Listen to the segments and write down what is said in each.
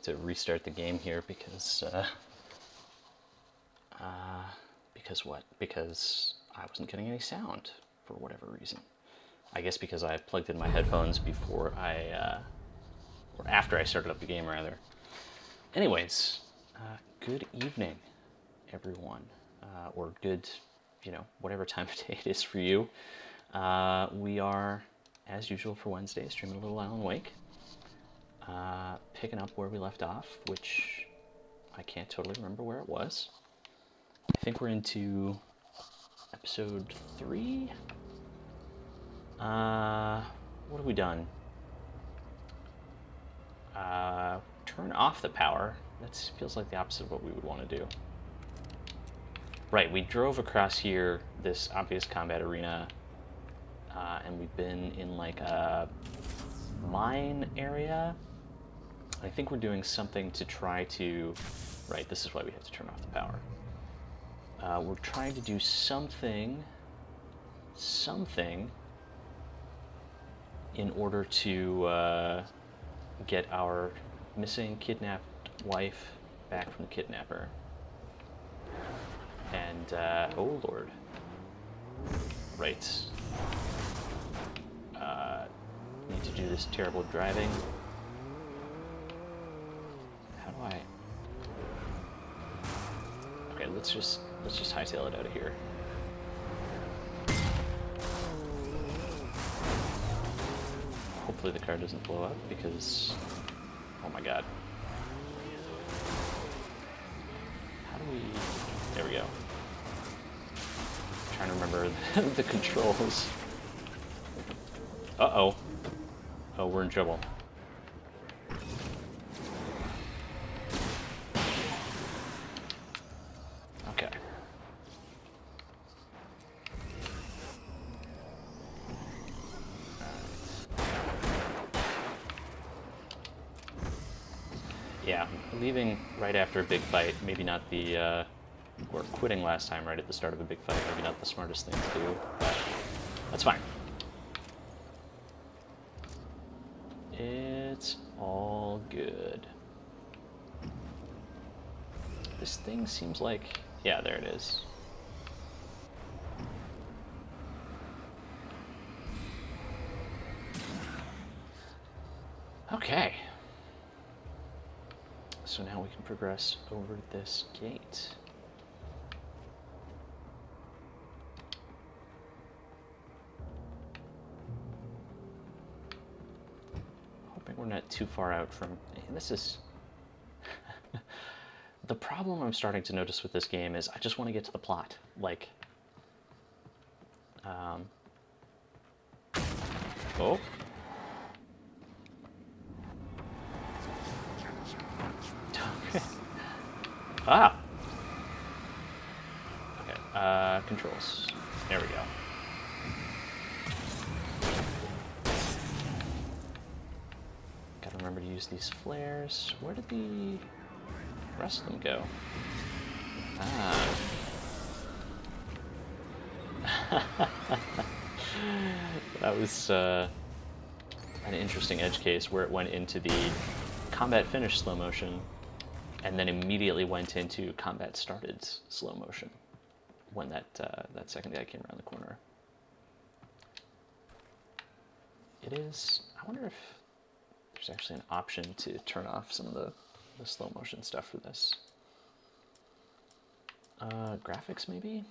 to restart the game here because what? Because I wasn't getting any sound for whatever reason. I guess because I plugged in my headphones before or after I started up the game, rather. Anyways, good evening, everyone, or good, whatever time of day it is for you. We are, as usual for Wednesday, streaming a little Alan Wake, picking up where we left off, which I can't totally remember where it was. I think we're into episode 3. What have we done? Turn off the power. That feels like the opposite of what we would want to do. Right, we drove across here, this obvious combat arena, and we've been in like a mine area. I think we're doing something to try to... Right, this is why we have to turn off the power. We're trying to do something in order to get our missing, kidnapped wife back from the kidnapper. And, oh lord. Right. Need to do this terrible driving. How do I... Okay, let's just hightail it out of here. Hopefully the car doesn't blow up because... Oh my god. How do we... There we go. I'm trying to remember the controls. Uh-oh. Oh, we're in trouble. Okay. Yeah, leaving right after a big fight, maybe not the, or quitting last time right at the start of a big fight, maybe not the smartest thing to do, but that's fine. It's all good. This thing seems like... Yeah, there it is. Okay. So now we can progress over this gate. Hoping we're not too far out from... This is... The problem I'm starting to notice with this game is I just want to get to the plot. Like... Oh. Ah! Okay, controls. There we go. Gotta remember to use these flares. Where did the rest of them go? Ah. That was an interesting edge case where it went into the combat finish slow motion and then immediately went into combat started slow motion when that second guy came around the corner. It is... I wonder if there's actually an option to turn off some of the slow motion stuff for this. Graphics, maybe?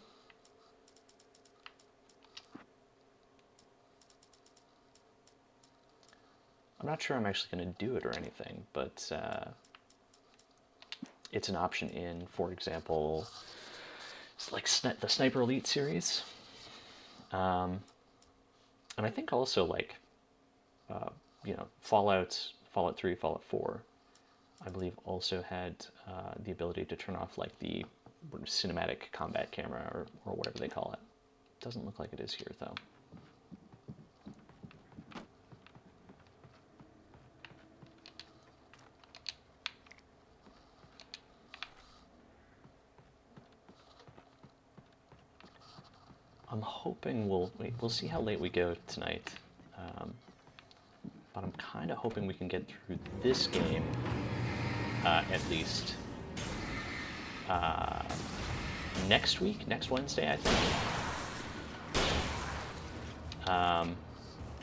I'm not sure I'm actually going to do it or anything, but it's an option in, for example, it's like the Sniper Elite series. And I think also like, Fallout 3, Fallout 4, I believe also had the ability to turn off like the cinematic combat camera or whatever they call it. Doesn't look like it is here though. I'm hoping we'll see how late we go tonight, but I'm kind of hoping we can get through this game at least next week, next Wednesday, I think.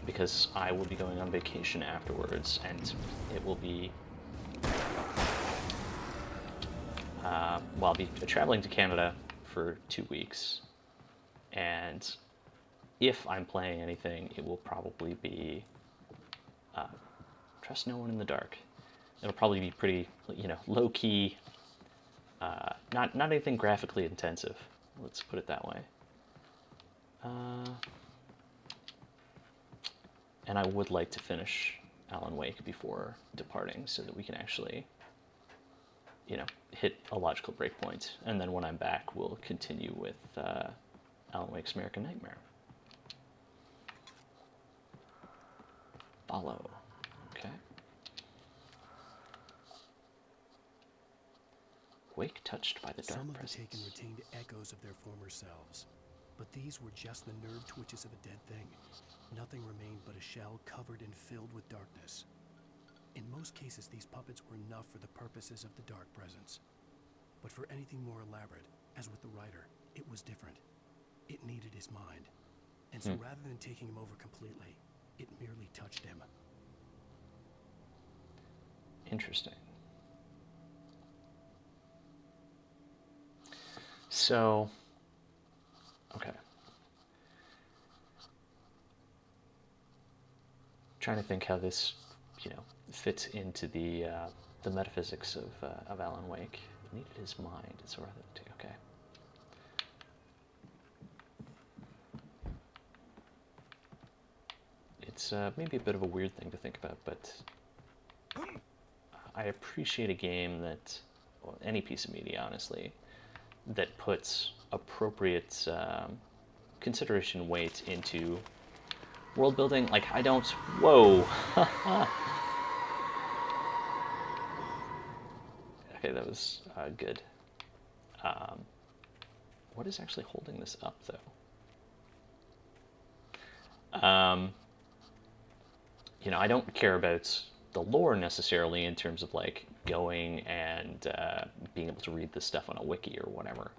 Because I will be going on vacation afterwards, and it will be... well, I'll be traveling to Canada for 2 weeks, and if I'm playing anything, it will probably be Trust No One in the Dark. It'll probably be pretty, low-key, not anything graphically intensive, let's put it that way. And I would like to finish Alan Wake before departing so that we can actually, hit a logical breakpoint. And then when I'm back, we'll continue with Alan Wake's American Nightmare. Follow. Okay. Wake touched by the dark Some of presence. the Taken retained echoes of their former selves, but these were just the nerve twitches of a dead thing. Nothing remained but a shell covered and filled with darkness. In most cases, these puppets were enough for the purposes of the dark presence. But for anything more elaborate, as with the writer, it was different. It needed his mind. And so rather than taking him over completely, it merely touched him. Interesting. So, okay. Trying to think how this, fits into the metaphysics of Alan Wake. It needed his mind. It's rather okay. It's maybe a bit of a weird thing to think about, but I appreciate a game that, well, any piece of media, honestly, that puts appropriate consideration weight into world building. Like, I don't... Whoa! Okay, that was good. What is actually holding this up, though? I don't care about the lore necessarily in terms of, like, going and being able to read this stuff on a wiki or whatever.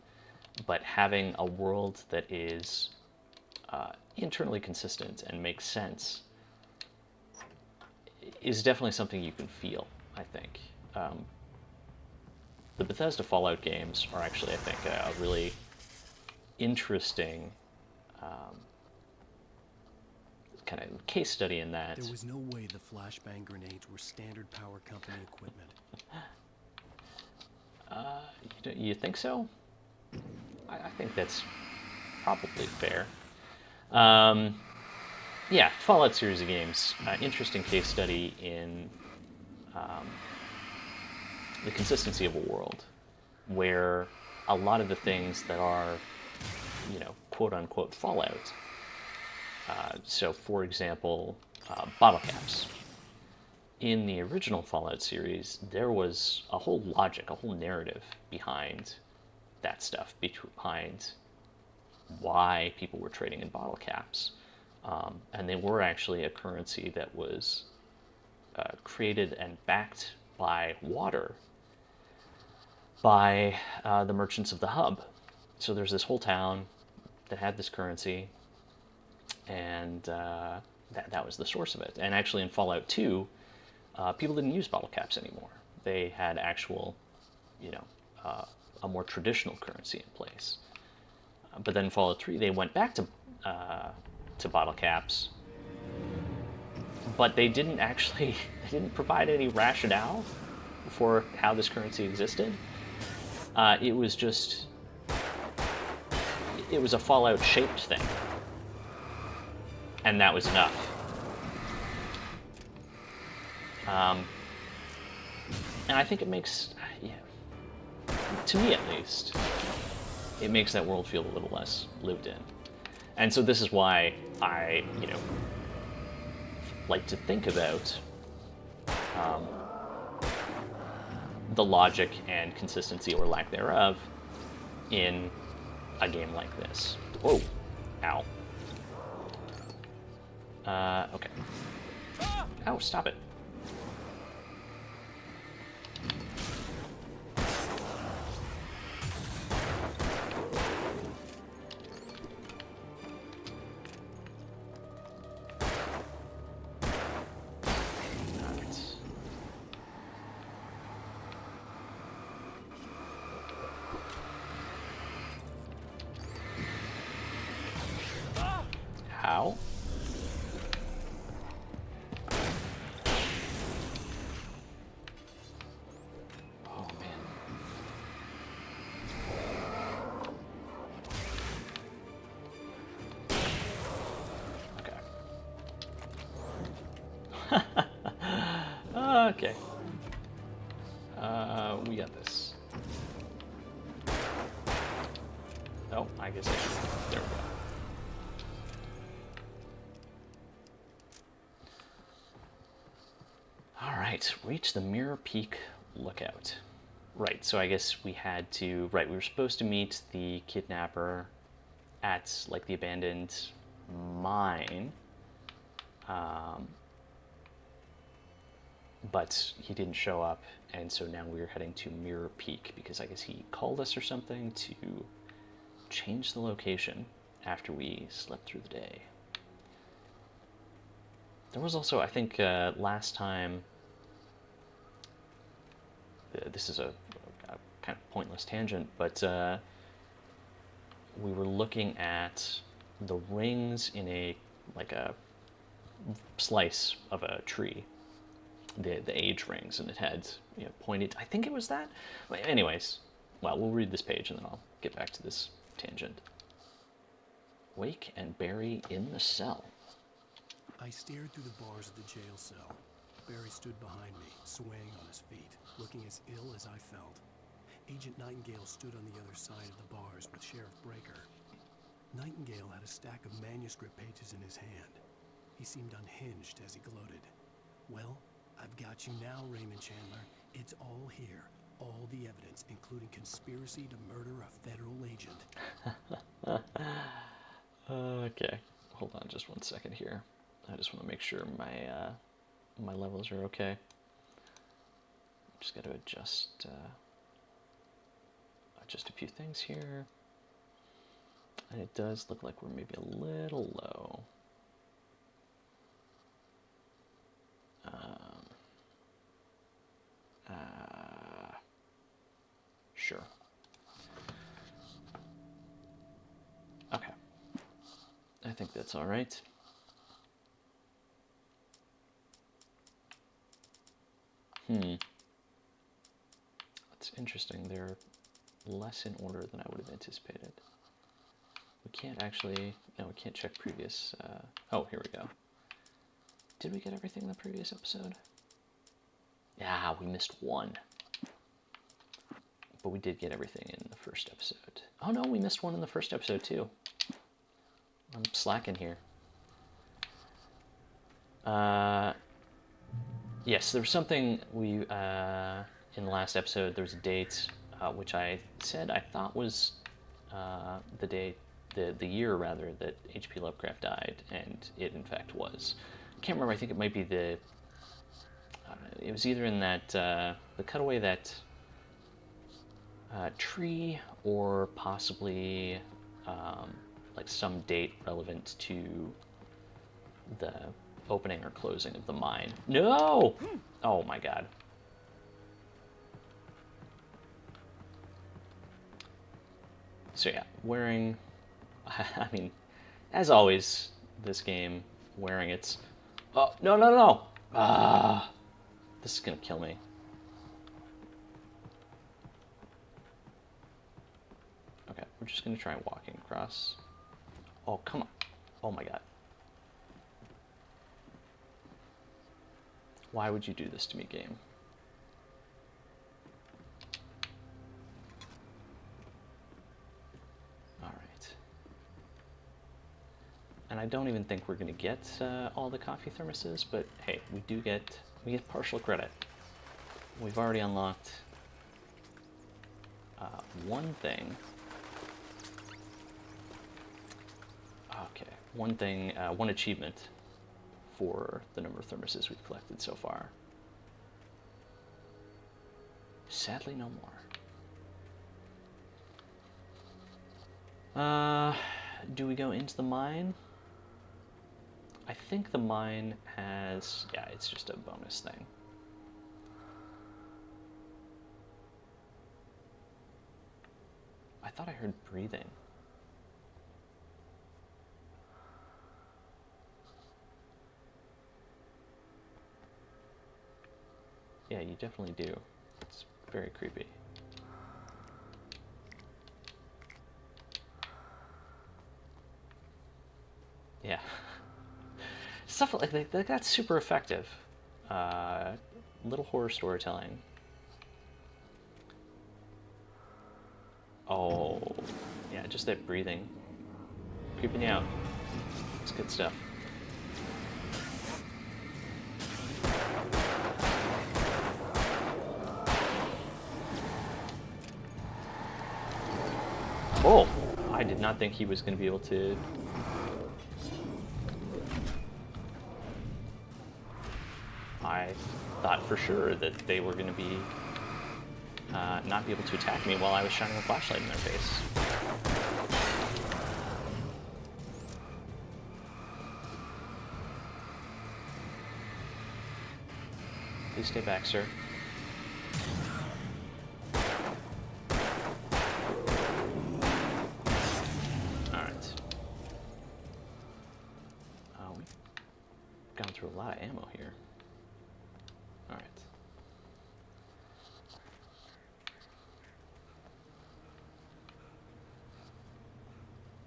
But having a world that is internally consistent and makes sense is definitely something you can feel, I think. The Bethesda Fallout games are actually, I think, a really interesting kind of case study in that. There was no way the flashbang grenades were Standard Power Company equipment. You think so? I think that's probably fair. Yeah, Fallout series of games. Interesting case study in the consistency of a world where a lot of the things that are, quote-unquote Fallout. So, for example, bottle caps. In the original Fallout series, there was a whole logic, a whole narrative behind that stuff, behind why people were trading in bottle caps. And they were actually a currency that was created and backed by water by the merchants of the hub. So there's this whole town that had this currency, and that was the source of it. And actually in Fallout 2, people didn't use bottle caps anymore. They had actual, a more traditional currency in place. But then in Fallout 3, they went back to bottle caps, but they didn't provide any rationale for how this currency existed. It was a Fallout-shaped thing, and that was enough. And I think it makes, to me at least, it makes that world feel a little less lived in. And so this is why I, like to think about the logic and consistency, or lack thereof, in a game like this. Whoa. Ow. Okay. Ow, stop it. Okay. We got this. Oh, I guess I should. There we go. All right, reach the Mirror Peak Lookout. Right, so I guess we had to. Right, we were supposed to meet the kidnapper at like the abandoned mine, but he didn't show up, and so now we're heading to Mirror Peak because I guess he called us or something to change the location after we slept through the day. There was also, I think, last time. This is a kind of pointless tangent, but we were looking at the rings in a slice of a tree, the age rings, and it had pointed. I think it was that. Anyways, well, we'll read this page and then I'll get back to this tangent. Wake and Barry in the cell. I stared through the bars of the jail cell. Barry stood behind me, swaying on his feet, looking as ill as I felt. Agent Nightingale stood on the other side of the bars with Sheriff Breaker. Nightingale had a stack of manuscript pages in his hand. He seemed unhinged as he gloated. Well, I've got you now, Raymond Chandler. It's all here. All the evidence, including conspiracy to murder a federal agent. Okay, hold on just one second here. I just want to make sure my levels are okay. Just got to adjust a few things here. And it does look like we're maybe a little low. Sure. Okay. I think that's all right. That's interesting. They're less in order than I would have anticipated. We can't actually... No, we can't check previous... Oh, here we go. Did we get everything in the previous episode? Yeah, we missed one. But we did get everything in the first episode. Oh no, we missed one in the first episode too. I'm slacking here. Yes, there was something we in the last episode. There was a date which I said I thought was the date, the year rather, that H.P. Lovecraft died, and it in fact was. I can't remember. I think it might be the. It was either in that the cutaway that tree, or possibly like some date relevant to the opening or closing of the mine. No! Oh my god. So yeah, wearing, I mean, as always, this game, wearing its, oh, no, no, no! Ah, this is gonna kill me. Okay, we're just gonna try walking across. Oh, come on. Oh my god. Why would you do this to me, game? Alright. And I don't even think we're gonna get all the coffee thermoses, but hey, we get partial credit. We've already unlocked one thing. Okay, one achievement for the number of thermoses we've collected so far. Sadly, no more. Do we go into the mine? I think the mine has... Yeah, it's just a bonus thing. I thought I heard breathing. Yeah, you definitely do. It's very creepy. Yeah. Stuff like that, that's super effective. Little horror storytelling. Oh, yeah, just that breathing. Creeping you out. It's good stuff. Oh, I did not think he was going to be able to. I thought for sure that they were going to be not be able to attack me while I was shining a flashlight in their face. Please stay back, sir. Alright. We've gone through a lot of ammo here. Alright.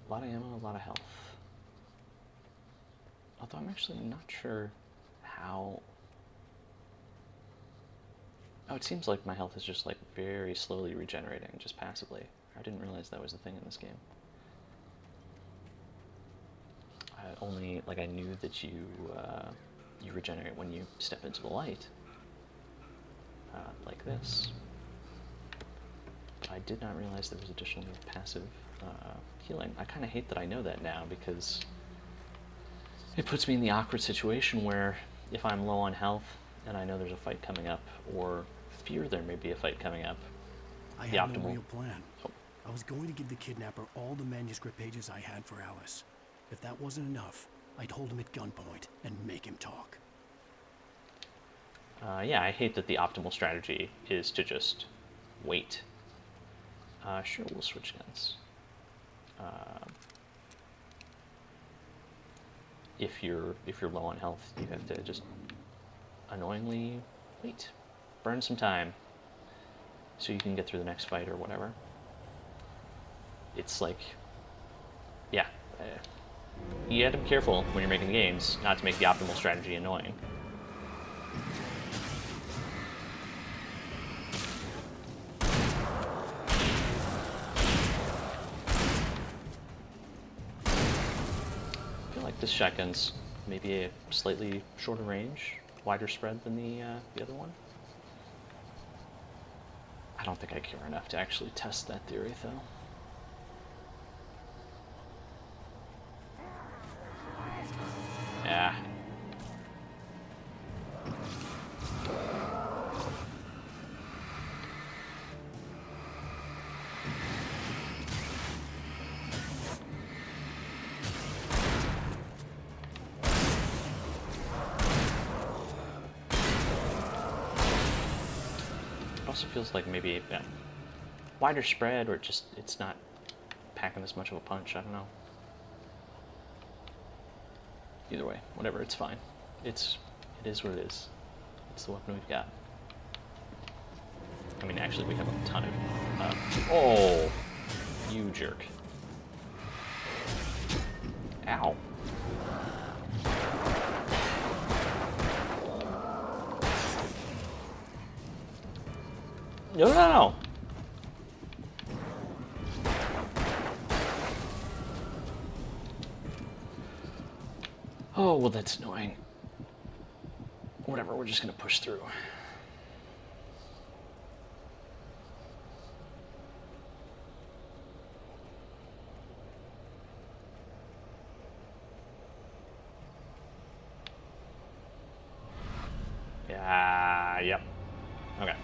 A lot of ammo, a lot of health. Although I'm actually not sure how... Oh, it seems like my health is just like very slowly regenerating, just passively. I didn't realize that was a thing in this game. I knew that you regenerate when you step into the light, like this. But I did not realize there was additional passive healing. I kind of hate that I know that now, because it puts me in the awkward situation where if I'm low on health and I know there's a fight coming up, or fear there may be a fight coming up, I the had optimal... no real plan. Oh. I was going to give the kidnapper all the manuscript pages I had for Alice. If that wasn't enough, I'd hold him at gunpoint and make him talk. Yeah, I hate that the optimal strategy is to just wait. Sure, we'll switch guns. If you're low on health, you have to just annoyingly wait, burn some time, so you can get through the next fight or whatever. It's like, yeah, you have to be careful when you're making games not to make the optimal strategy annoying. I feel like this shotgun's maybe a slightly shorter range, wider spread than the other one. I don't think I care enough to actually test that theory, though. Yeah. It also feels like maybe wider spread, or just it's not packing as much of a punch. I don't know. Either way, whatever, it's fine. It is what it is. It's the weapon we've got. I mean, actually, we have a ton of... oh! You jerk. Ow. No, no, no! Oh, well, that's annoying. Whatever, we're just gonna push through. Yeah, yep. Okay.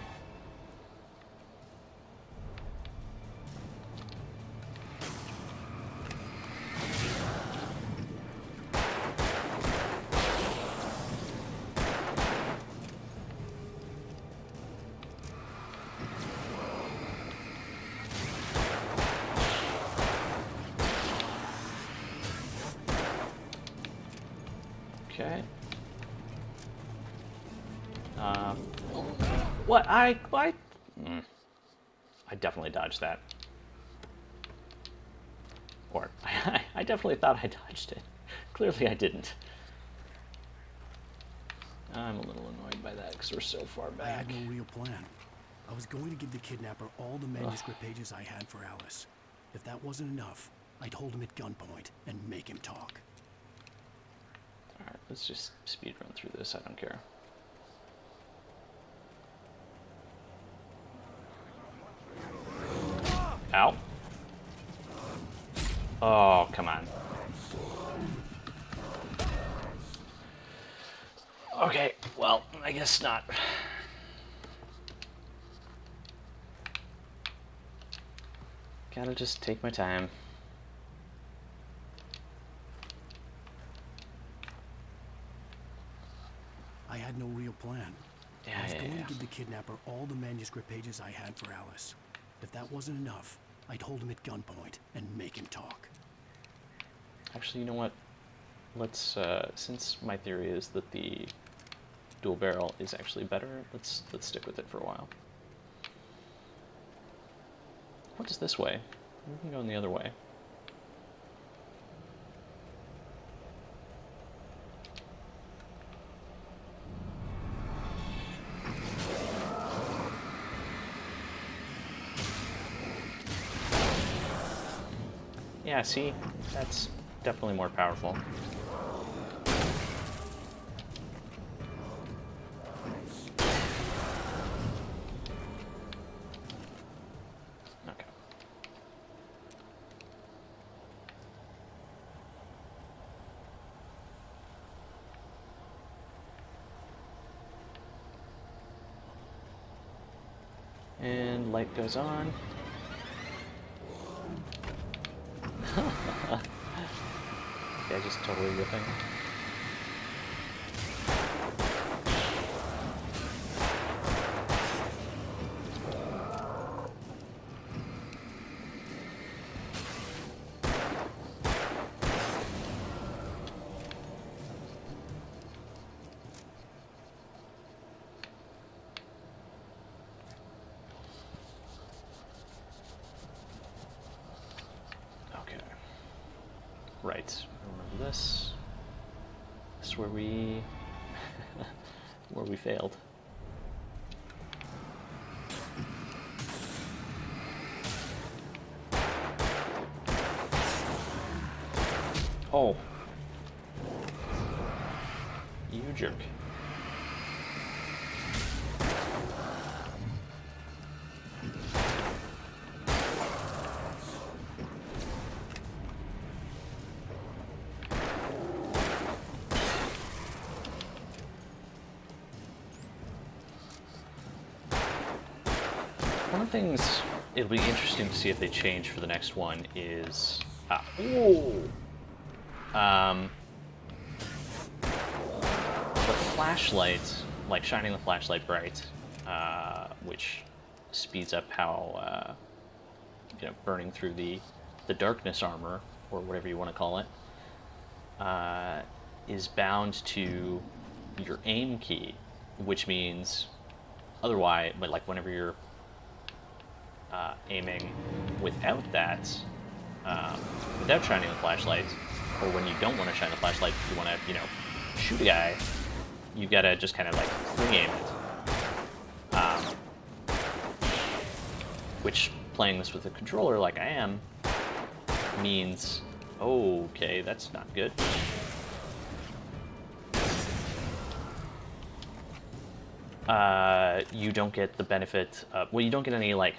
Okay. What? I definitely dodged that. Or, I definitely thought I dodged it. Clearly I didn't. I'm a little annoyed by that because we're so far I had back. no real plan. I was going to give the kidnapper all the manuscript pages I had for Alice. If that wasn't enough, I'd hold him at gunpoint and make him talk. Alright, let's just speed run through this. I don't care. Ow. Oh, come on. Okay, well, I guess not. Gotta just take my time. I had no real plan. I was going to give the kidnapper all the manuscript pages I had for Alice. If that wasn't enough, I'd hold him at gunpoint and make him talk. Actually, you know what? Let's, since my theory is that the dual barrel is actually better, let's stick with it for a while. What is this way? We can go in the other way. Yeah, see? That's definitely more powerful. Okay. And light goes on. Yeah, just totally ripping. Okay. Right. Remember this. This is where we where we failed. Oh. You jerk. One of the things it'll be interesting to see if they change for the next one is the flashlight, like shining the flashlight bright, which speeds up how burning through the darkness armor or whatever you want to call it, is bound to your aim key, which means otherwise, but like whenever you're aiming without that, without shining the flashlight, or when you don't want to shine the flashlight, you want to, shoot a guy, you gotta just kind of like pre-aim it. Which, playing this with a controller like I am, means, okay, that's not good. You don't get the benefit of, well, you don't get any, like,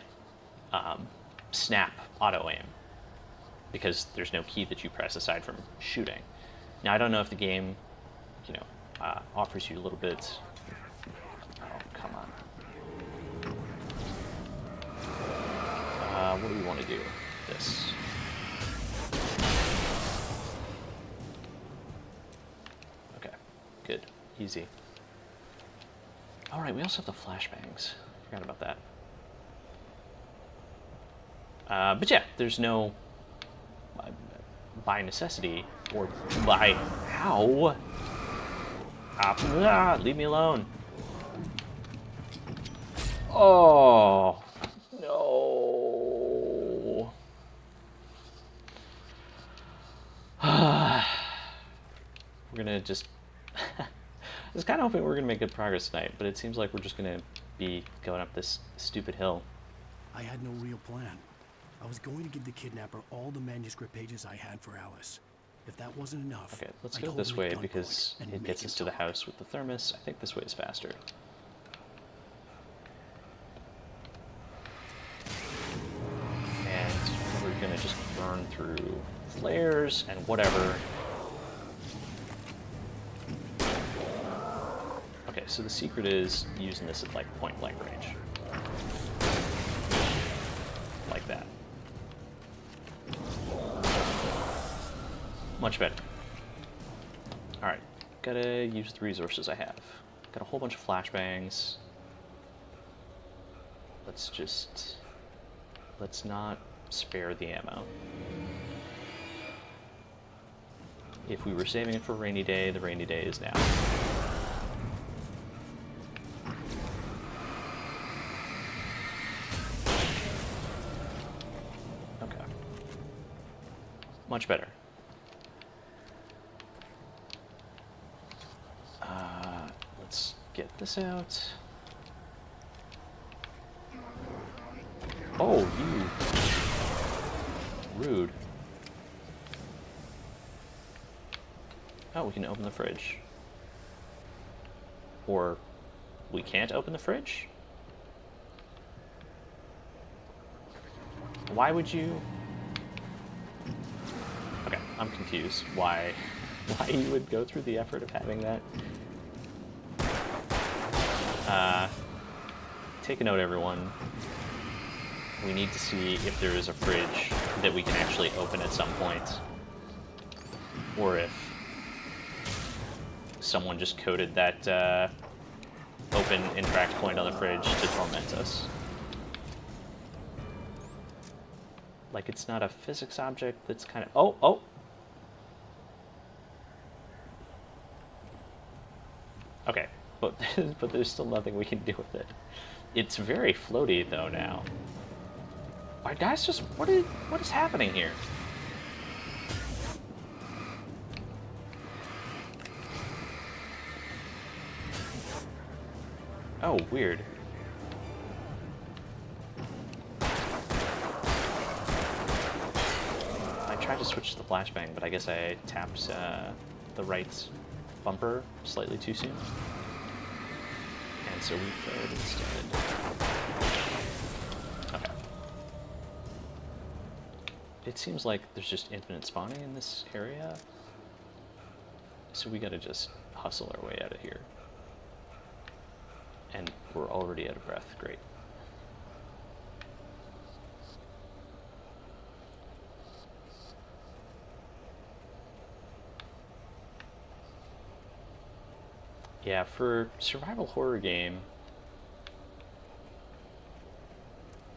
snap auto-aim, because there's no key that you press aside from shooting. Now, I don't know if the game, offers you a little bit... Oh, come on. What do we want to do? This. Okay, good. Easy. Alright, we also have the flashbangs. Forgot about that. But yeah, there's no... by necessity, or by... How? Leave me alone. Oh, no. We're gonna just... was kind of hoping we were going to make good progress tonight, but it seems like we're just going to be going up this stupid hill. I had no real plan. I was going to give the kidnapper all the manuscript pages I had for Alice. If that wasn't enough, Okay, let's I'd go hold this him at way gunpoint because and it make gets him us to the talk. house with the thermos. I think this way is faster. And we're gonna just burn through flares and whatever. Okay, so the secret is using this at like point blank range. Like that. Much better. Alright, gotta use the resources I have. Got a whole bunch of flashbangs. Let's not spare the ammo. If we were saving it for a rainy day, the rainy day is now. Okay. Much better. Let's get this out. Oh, you. Rude. Oh, we can open the fridge. Or we can't open the fridge? Why would you... Okay, I'm confused. Why you would go through the effort of having that? Take a note, everyone. We need to see if there is a fridge that we can actually open at some point. Or if someone just coded that open interact point on the fridge to torment us. Like it's not a physics object that's kind of... Oh! Okay, but there's still nothing we can do with it. It's very floaty though now. Alright guys, just what is happening here? Oh, weird. I tried to switch to the flashbang, but I guess I tapped the right bumper slightly too soon. And so we fired instead. Okay. It seems like there's just infinite spawning in this area. So we gotta just hustle our way out of here. And we're already out of breath. Great. Yeah, for survival horror game,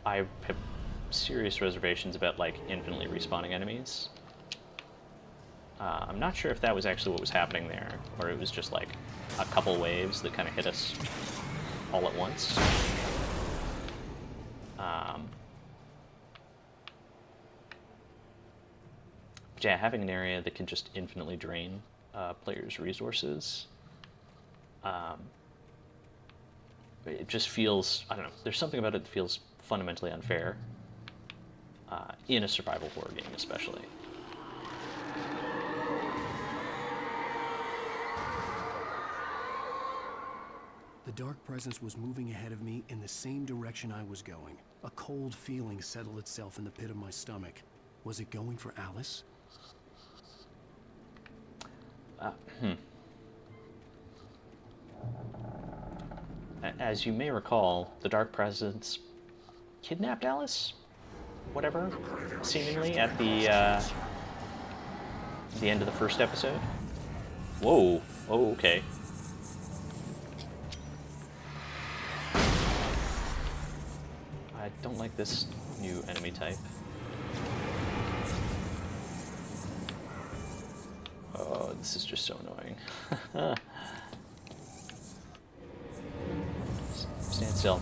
I have serious reservations about like infinitely respawning enemies. I'm not sure if that was actually what was happening there, or it was just like a couple waves that kind of hit us all at once. But yeah, having an area that can just infinitely drain players' resources, it just feels, I don't know, there's something about it that feels fundamentally unfair, in a survival horror game especially. The dark presence was moving ahead of me in the same direction I was going. A cold feeling settled itself in the pit of my stomach. Was it going for Alice? As you may recall, the dark presence kidnapped Alice? Whatever, seemingly, at the end of the first episode. Whoa. Oh, okay. I don't like this new enemy type. Oh, this is just so annoying. Stand still.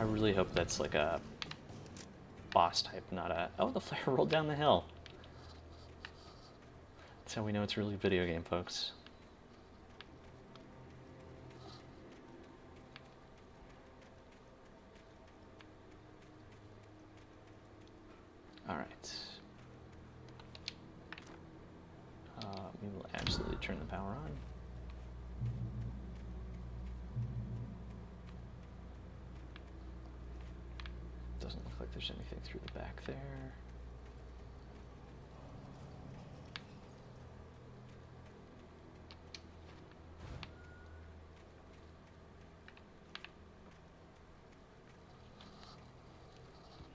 I really hope that's like a boss type, not a... Oh, the flare rolled down the hill. That's how we know it's really a video game, folks. Alright. We will absolutely turn the power on. Doesn't look like there's anything through the back there.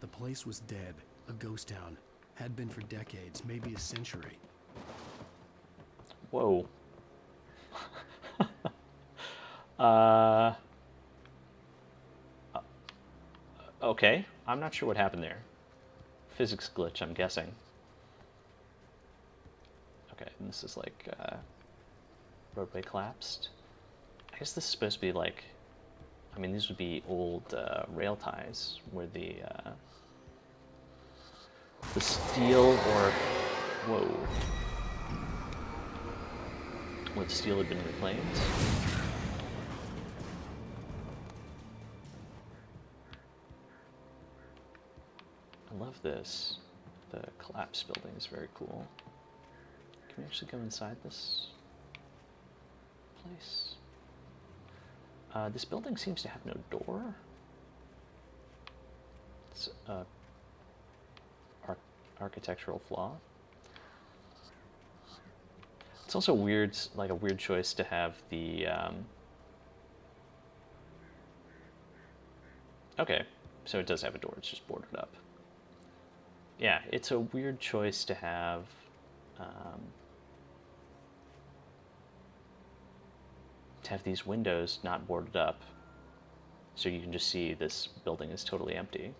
The place was dead, a ghost town. Had been for decades, maybe a century. Whoa. uh... Okay, I'm not sure what happened there. Physics glitch, I'm guessing. Okay, and this is like, roadway collapsed. I guess this is supposed to be like, I mean, these would be old rail ties where the steel or, whoa, where the steel had been reclaimed. I love this. The collapsed building is very cool. Can we actually go inside this place? This building seems to have no door. It's a architectural flaw. It's also weird, like a weird choice to have the. Okay, so it does have a door. It's just boarded up. Yeah, it's a weird choice to have. To have these windows not boarded up, so you can just see this building is totally empty.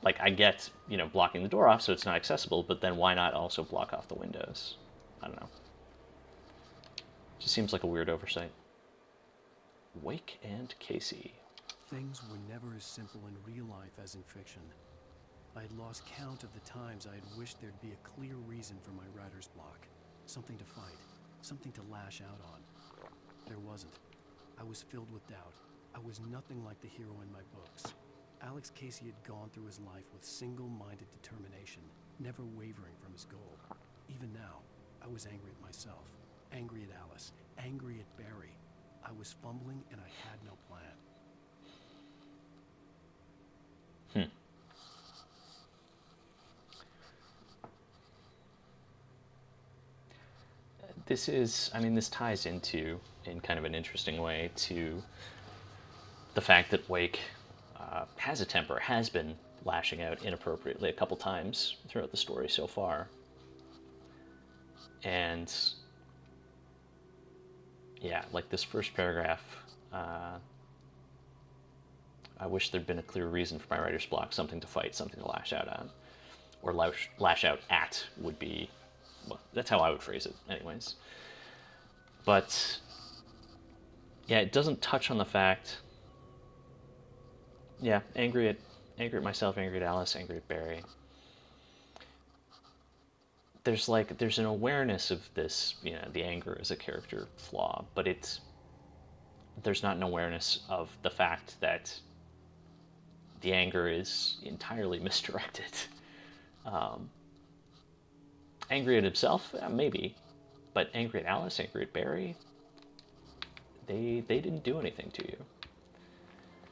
Like, I get, you know, blocking the door off so it's not accessible, but then why not also block off the windows? I don't know. Just seems like a weird oversight. Wake and Casey. Things were never as simple in real life as in fiction. I had lost count of the times I had wished there'd be a clear reason for my writer's block. Something to fight, something to lash out on. There wasn't. I was filled with doubt. I was nothing like the hero in my books. Alex Casey had gone through his life with single-minded determination, never wavering from his goal. Even now, I was angry at myself, angry at Alice, angry at Barry. I was fumbling and I had no plan. This is, I mean, this ties into, in kind of an interesting way, to the fact that Wake has a temper, has been lashing out inappropriately a couple times throughout the story so far. And yeah, like this first paragraph, I wish there'd been a clear reason for my writer's block, something to fight, something to lash out at. Or lash out at would be, well, that's how I would phrase it anyways. But yeah, it doesn't touch on the fact, yeah, angry at myself, angry at Alice, angry at Barry. There's an awareness of this, you know, the anger is a character flaw, but there's not an awareness of the fact that the anger is entirely misdirected. Angry at himself, maybe, but angry at Alice, angry at Barry, they didn't do anything to you.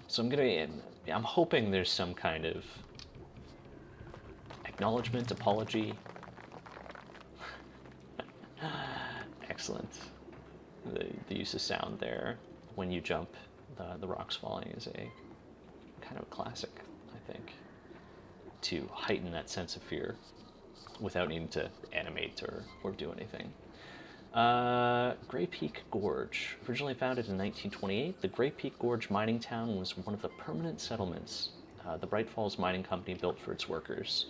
So I'm hoping there's some kind of acknowledgement, apology. Excellent. The use of sound there when you jump, the rocks falling is a kind of a classic, I think, to heighten that sense of fear without needing to animate or do anything. Grey Peak Gorge. Originally founded in 1928, the Grey Peak Gorge mining town was one of the permanent settlements the Bright Falls Mining Company built for its workers.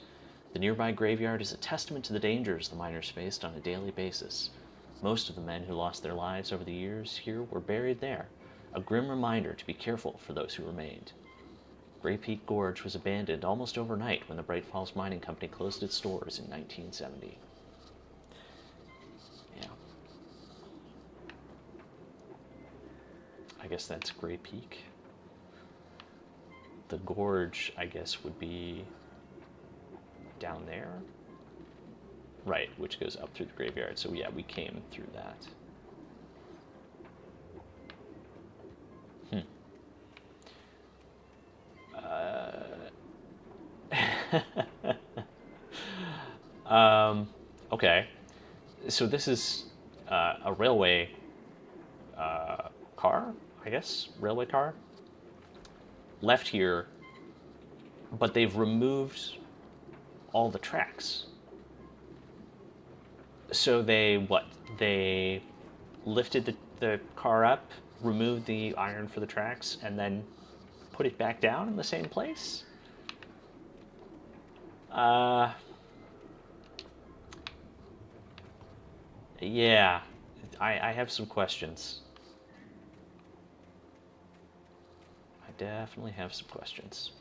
The nearby graveyard is a testament to the dangers the miners faced on a daily basis. Most of the men who lost their lives over the years here were buried there, A grim reminder to be careful for those who remained. Grey Peak Gorge was abandoned almost overnight when the Bright Falls Mining Company closed its doors in 1970. Yeah. I guess that's Grey Peak. The gorge, I guess, would be down there. Right, which goes up through the graveyard. So yeah, we came through that. Okay, so this is a railway car, I guess, railway car, left here, but they've removed all the tracks. So they lifted the car up, removed the iron for the tracks, and then put it back down in the same place? Yeah, I have some questions. I definitely have some questions.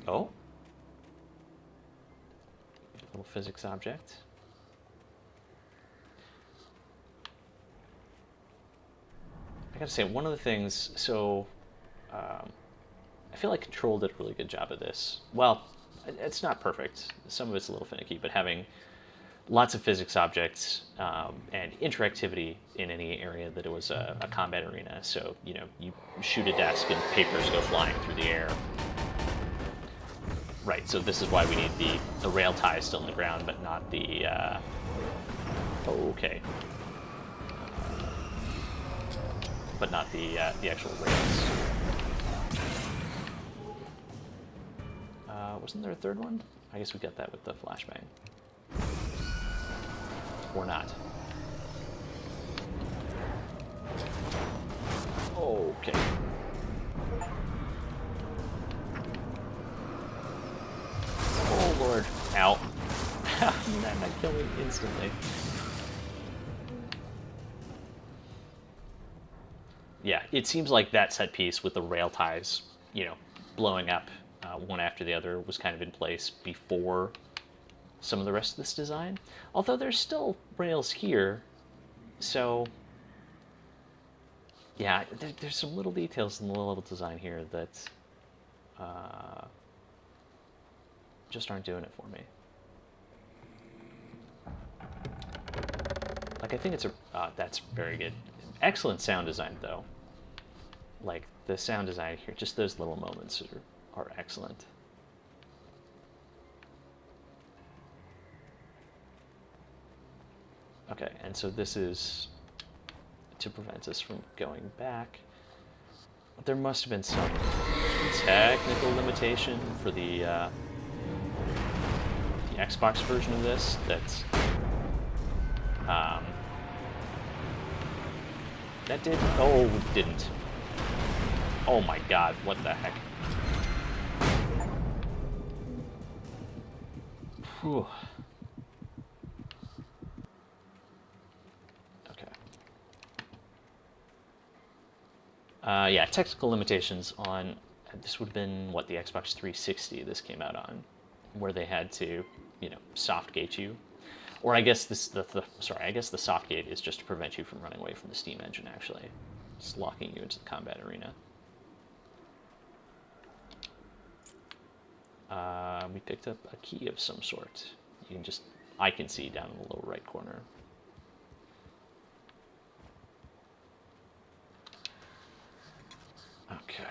Oh? Little physics object. I gotta say, one of the things, so I feel like Control did a really good job of this. Well, it's not perfect. Some of it's a little finicky, but having lots of physics objects and interactivity in any area that it was a combat arena. So, you know, you shoot a desk and papers go flying through the air. Right, so this is why we need the rail tie still in the ground, but not the... okay. But not the actual rails. Wasn't there a third one? I guess we got that with the flashbang. Or not. Okay. Oh lord. Ow. How did that not kill me instantly? Yeah, it seems like that set piece with the rail ties, you know, blowing up one after the other was kind of in place before some of the rest of this design. Although there's still rails here, so yeah, there's some little details in the level design here that just aren't doing it for me. Like, I think it's that's very good. Excellent sound design, though. Like, the sound design here, just those little moments are excellent. Okay, and so this is to prevent us from going back. There must have been some technical limitation for the Xbox version of this that's that did. Oh, it didn't. Oh my god, what the heck? Whew. Okay. Yeah, technical limitations on this would have been what the Xbox 360 this came out on, where they had to, you know, soft gate you. Or I guess I guess the soft gate is just to prevent you from running away from the Steam engine, actually. Just locking you into the combat arena. We picked up a key of some sort. You can just, I can see down in the lower right corner. Okay.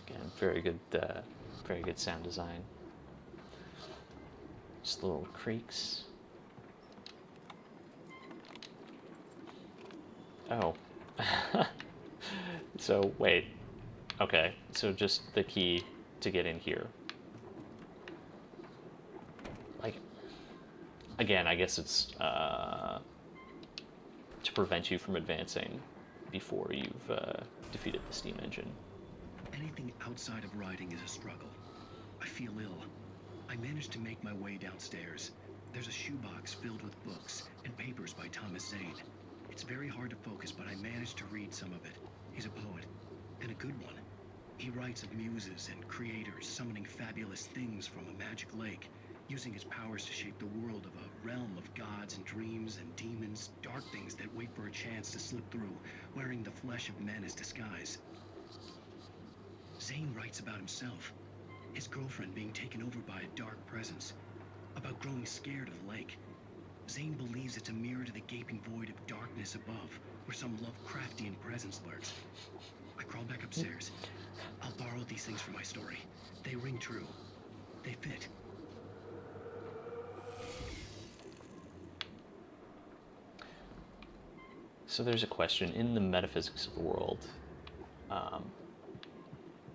Again, very good sound design. Just little creaks. Oh. So, wait. Okay, so just the key to get in here. Like, again, I guess it's to to prevent you from advancing before you've defeated the steam engine. Anything outside of writing is a struggle. I feel ill. I managed to make my way downstairs. There's a shoebox filled with books and papers by Thomas Zane. It's very hard to focus, but I managed to read some of it. He's a poet, and a good one. He writes of muses and creators summoning fabulous things from a magic lake, using his powers to shape the world of a realm of gods and dreams and demons, dark things that wait for a chance to slip through, wearing the flesh of men as disguise. Zane writes about himself, his girlfriend being taken over by a dark presence, about growing scared of the lake. Zane believes it's a mirror to the gaping void of darkness above, where some Lovecraftian presence lurks. I crawl back upstairs. I'll borrow these things for my story. They ring true. They fit. So there's a question in the metaphysics of the world.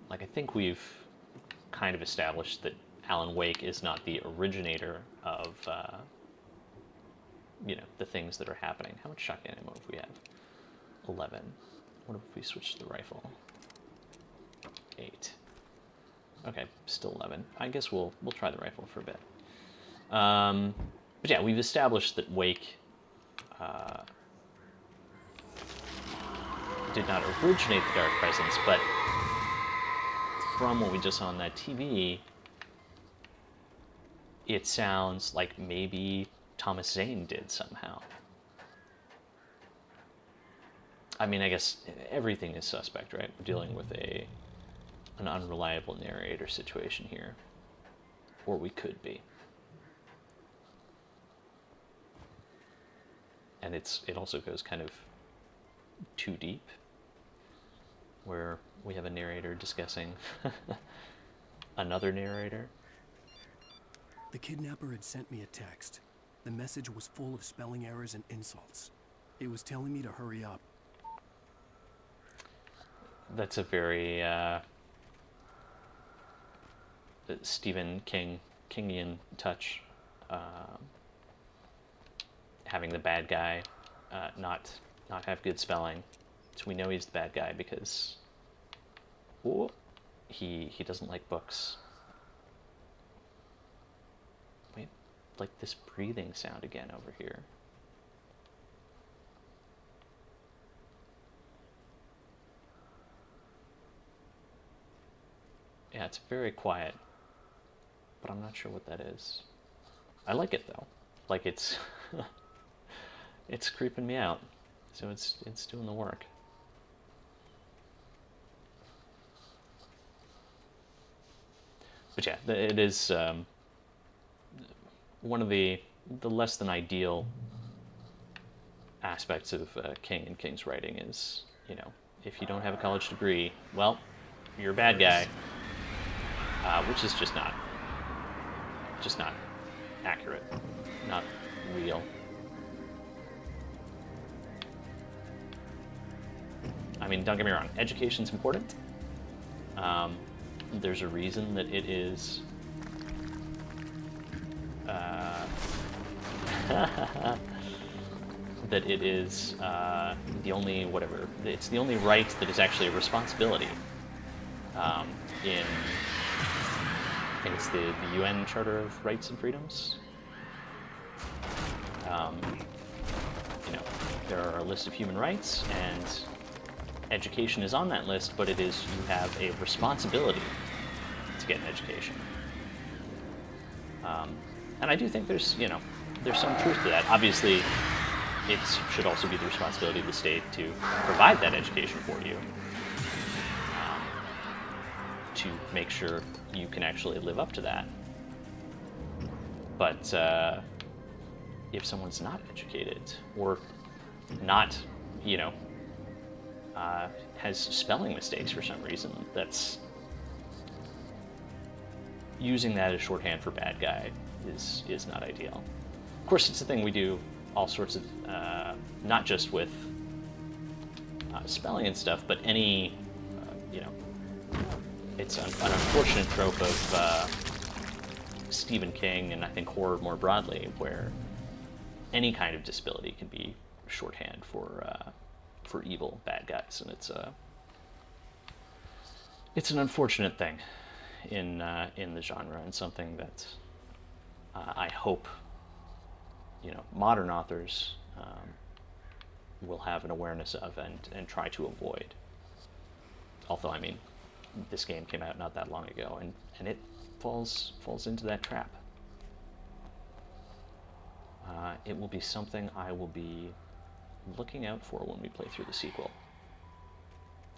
Like, I think we've kind of established that Alan Wake is not the originator of, the things that are happening. How much shotgun ammo do we have? 11. What if we switch to the rifle? 8. Okay, still 11. I guess we'll try the rifle for a bit. But yeah, we've established that Wake did not originate the Dark Presence, but from what we just saw on that TV, it sounds like maybe Thomas Zane did somehow. I mean, I guess everything is suspect, right? We're dealing with an unreliable narrator situation here. Or we could be. And it also goes kind of too deep, where we have a narrator discussing another narrator. The kidnapper had sent me a text. The message was full of spelling errors and insults. It was telling me to hurry up. That's a very Stephen Kingian touch. Having the bad guy not have good spelling. So we know he's the bad guy because he doesn't like books. Wait, like this breathing sound again over here. Yeah, it's very quiet, but I'm not sure what that is. I like it though. Like it's it's creeping me out. So it's doing the work. But yeah, it is one of the less than ideal aspects of King and King's writing is, if you don't have a college degree, well, you're a bad guy, which is just not accurate, not real. I mean, don't get me wrong, education's important. There's a reason that it is the only it's the only right that is actually a responsibility in, I think it's the UN Charter of Rights and Freedoms. There are a list of human rights, and education is on that list, but it is, you have a responsibility to get an education. And I do think there's some truth to that. Obviously, it should also be the responsibility of the state to provide that education for you, to make sure you can actually live up to that. But if someone's not educated, or not, has spelling mistakes for some reason, that's using that as shorthand for bad guy is not ideal. Of course, it's a thing we do all sorts of, not just with spelling and stuff, but any, it's an unfortunate trope of Stephen King, and I think horror more broadly, where any kind of disability can be shorthand for evil bad guys, and it's an unfortunate thing in the genre, and something that I hope modern authors will have an awareness of and try to avoid. Although, I mean, this game came out not that long ago, and it falls into that trap. It will be something I will be looking out for when we play through the sequel.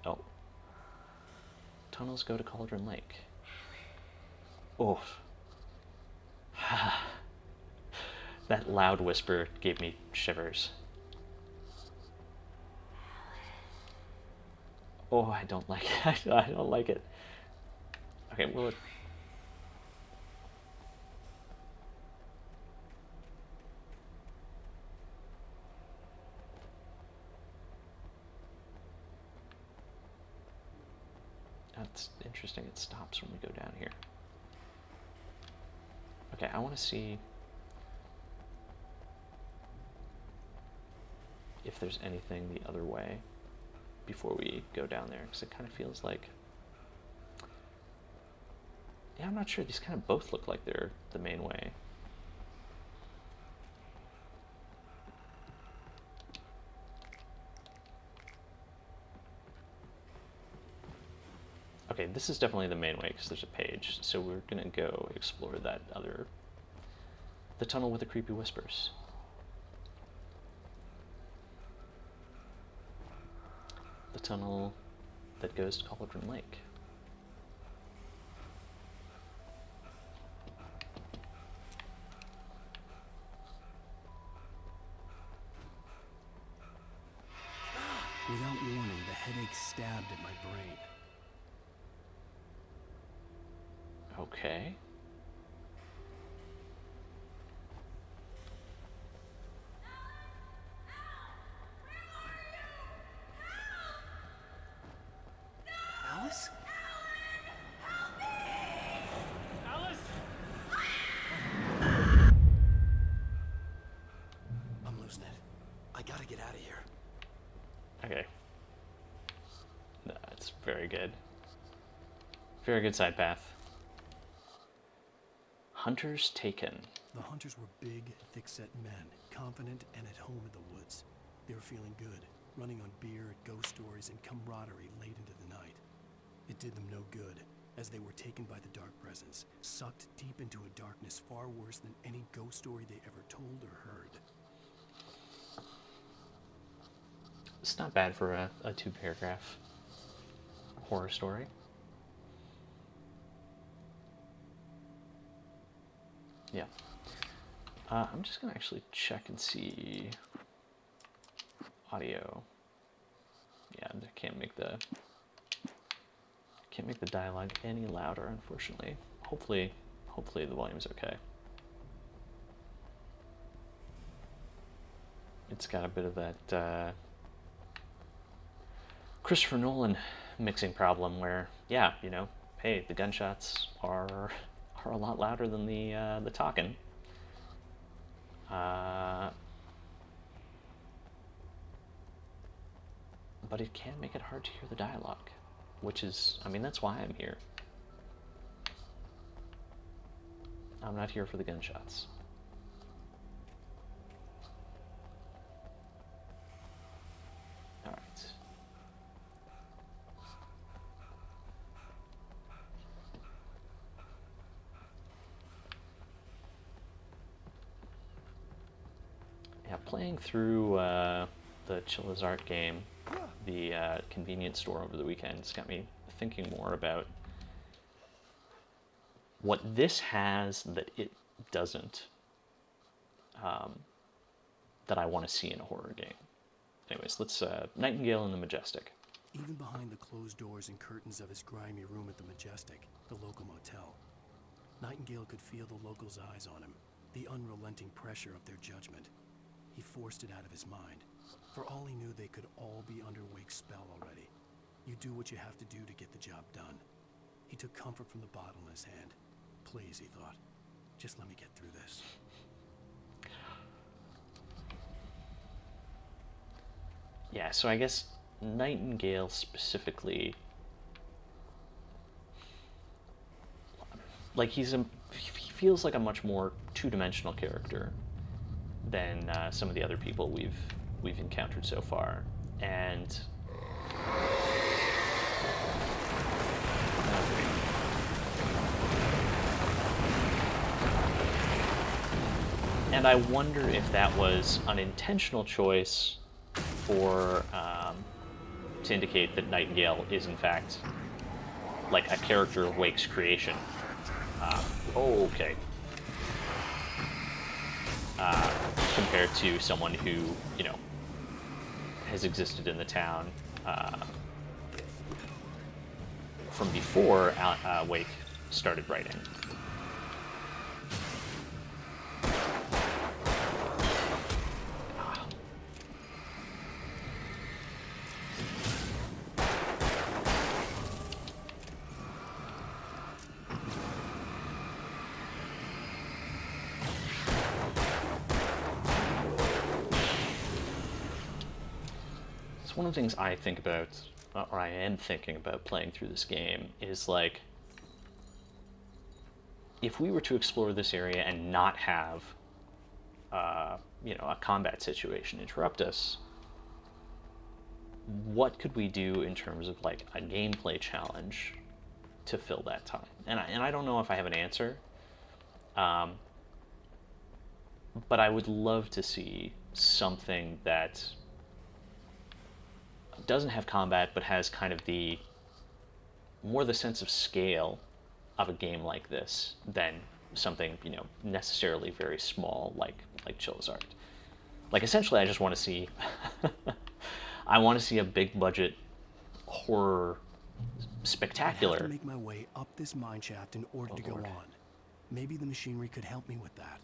Oh. Tunnels go to Cauldron Lake. Oh. That loud whisper gave me shivers. Oh, I don't like it. I don't like it. Okay, will it... That's interesting. It stops when we go down here. Okay, I want to see if there's anything the other way before we go down there, because it kind of feels like... Yeah, I'm not sure. These kind of both look like they're the main way. Okay, this is definitely the main way because there's a page, so we're gonna go explore that other... the tunnel with the creepy whispers. The tunnel that goes to Cauldron Lake. Without warning, the headache stabbed at my brain. Okay. Alice? Alice! I'm losing it. I gotta get out of here. Okay. That's very good. Very good side path. Hunters taken. The hunters were big, thick-set men, confident and at home in the woods. They were feeling good, running on beer, ghost stories, and camaraderie late into the night. It did them no good, as they were taken by the dark presence, sucked deep into a darkness far worse than any ghost story they ever told or heard. It's not bad for a 2-paragraph horror story. Yeah. I'm just gonna actually check and see audio. Yeah, I can't make the dialogue any louder, unfortunately. Hopefully the volume's okay. It's got a bit of that Christopher Nolan mixing problem where, yeah, hey, the gunshots are a lot louder than the talking. But it can make it hard to hear the dialogue, which is, I mean, that's why I'm here. I'm not here for the gunshots. All right. Yeah, playing through the Chillazart game, the convenience store over the weekend, has got me thinking more about what this has that it doesn't, that I want to see in a horror game. Anyways, let's Nightingale in the Majestic. Even behind the closed doors and curtains of his grimy room at the Majestic, the local motel, Nightingale could feel the locals' eyes on him, the unrelenting pressure of their judgment. He forced it out of his mind. For all he knew, they could all be under Wake's spell already. You do what you have to do to get the job done. He took comfort from the bottle in his hand. Please, he thought, just let me get through this. Yeah, so I guess Nightingale specifically, like he feels like a much more two-dimensional character than some of the other people we've encountered so far, and I wonder if that was an intentional choice for to indicate that Nightingale is in fact like a character of Wake's creation. Okay. Compared to someone who, you know, has existed in the town from before Wake started writing. It's one of the things I think about, or I am thinking about playing through this game, is like, if we were to explore this area and not have, you know, a combat situation interrupt us, what could we do in terms of like a gameplay challenge to fill that time? And I don't know if I have an answer, but I would love to see something that doesn't have combat but has kind of the more the sense of scale of a game like this than something, you know, necessarily very small like Charizard. Like essentially I just want to see I want to see a big budget horror spectacular. I have to make my way up this mine shaft in order to go on. Maybe the machinery could help me with that.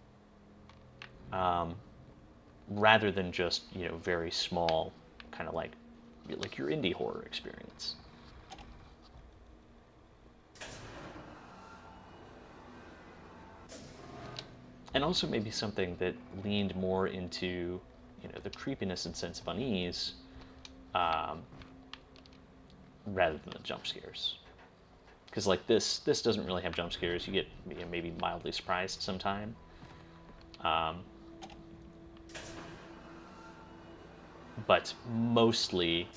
Rather than just, you know, very small kind of like your indie horror experience. And also maybe something that leaned more into, you know, the creepiness and sense of unease, rather than the jump scares. Because like this doesn't really have jump scares. You get, you know, maybe mildly surprised sometime. But mostly,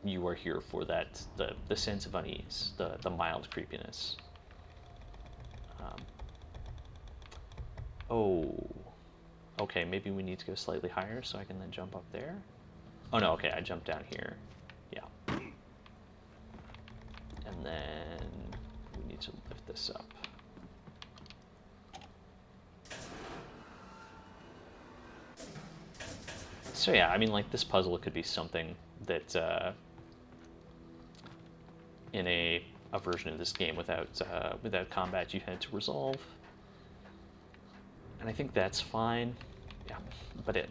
you are here for that the sense of unease, the mild creepiness. Oh, okay. Maybe we need to go slightly higher so I can then jump up there. Oh no, okay. I jumped down here. Yeah. And then we need to lift this up. So yeah, I mean, like, this puzzle could be something that in a version of this game without combat you had to resolve, and I think that's fine. Yeah, but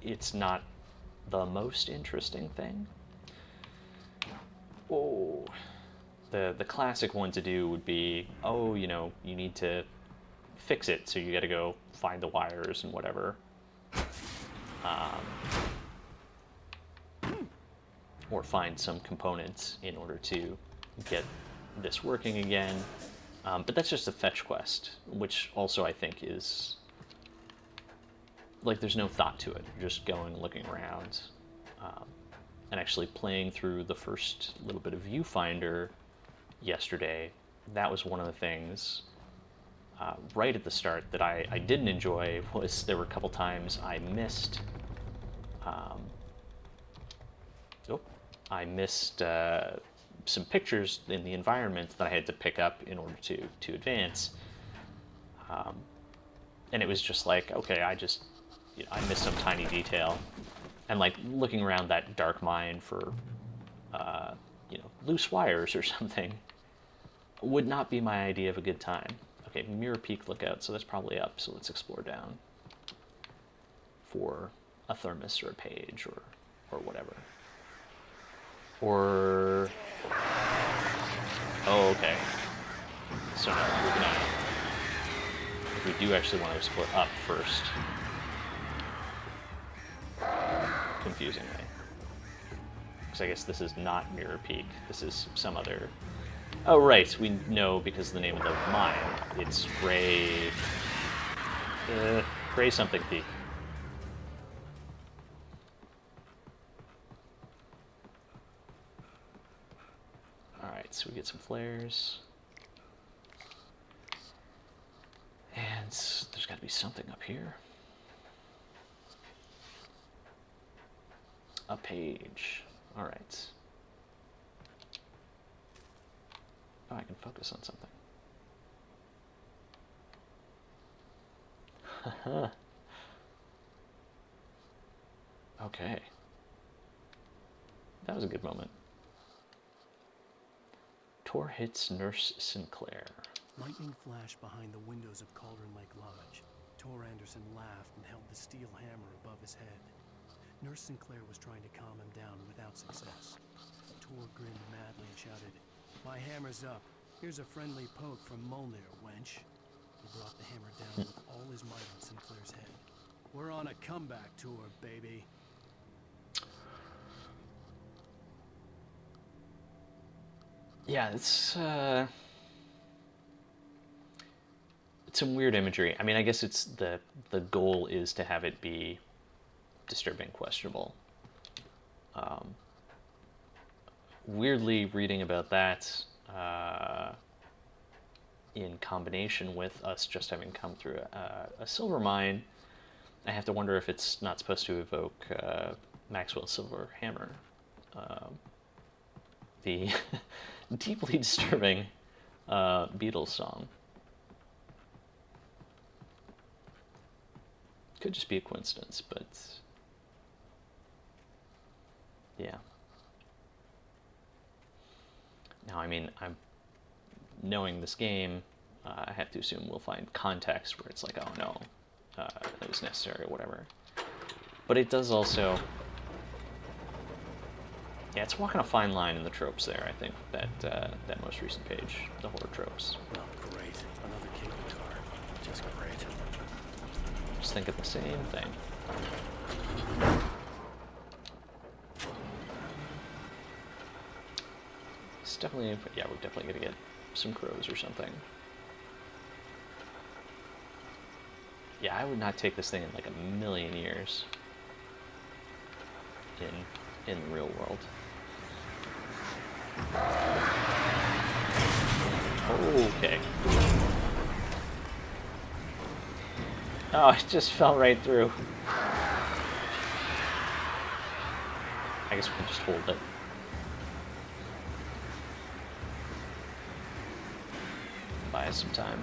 it's not the most interesting thing. Oh, the classic one to do would be, oh, you know, you need to fix it, so you got to go find the wires and whatever. Or find some components in order to get this working again. But that's just a fetch quest, which also I think is, like, there's no thought to it. You're just going, looking around. And actually playing through the first little bit of Viewfinder yesterday, that was one of the things right at the start that I didn't enjoy. Was there were a couple times I missed some pictures in the environment that I had to pick up in order to advance, and it was just like, okay, I missed some tiny detail, and like looking around that dark mine for you know, loose wires or something would not be my idea of a good time. Okay, Mirror Peak lookout, so that's probably up, so let's explore down for a thermos or a page or whatever. Or, oh, okay. So no, we're gonna, we do actually want to explore up first. confusingly. Because I guess this is not Mirror Peak. This is some other... Oh, right. We know because of the name of the mine. It's Gray... Gray something Peak. Alright, so we get some flares. And there's got to be something up here. A page. Alright. Oh, I can focus on something. Haha. Okay. That was a good moment. Tor hits Nurse Sinclair. Lightning flashed behind the windows of Cauldron Lake Lodge. Tor Anderson laughed and held the steel hammer above his head. Nurse Sinclair was trying to calm him down without success. Tor grinned madly and shouted, "My hammer's up. Here's a friendly poke from Molnir, wench." He brought the hammer down with all his might on Sinclair's head. "We're on a comeback tour, baby." Yeah, it's some weird imagery. I mean, I guess it's the goal is to have it be disturbing, questionable. Weirdly, reading about that in combination with us just having come through a silver mine, I have to wonder if it's not supposed to evoke Maxwell's Silver Hammer. The deeply disturbing Beatles song. Could just be a coincidence, but yeah. Now, I mean, I'm knowing this game, I have to assume we'll find context where it's like, oh no, that was necessary or whatever. But it does also... Yeah, it's walking a fine line in the tropes there, I think, that most recent page, the horror tropes. Oh, great. Another cable car. Just great. Just thinking the same thing. It's definitely, yeah, we're definitely gonna get some crows or something. Yeah, I would not take this thing in like a million years in the real world. Okay. Oh, it just fell right through. I guess we can just hold it. Buy us some time.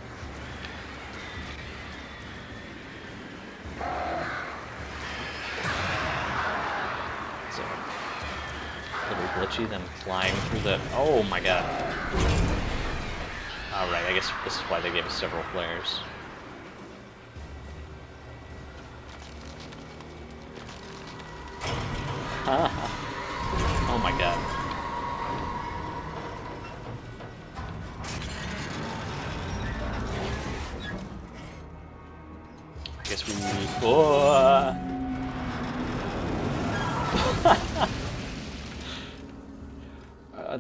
So, a little glitchy, them flying through the... Oh my god. Alright, I guess this is why they gave us several flares. Oh my god. I guess we need... Oh!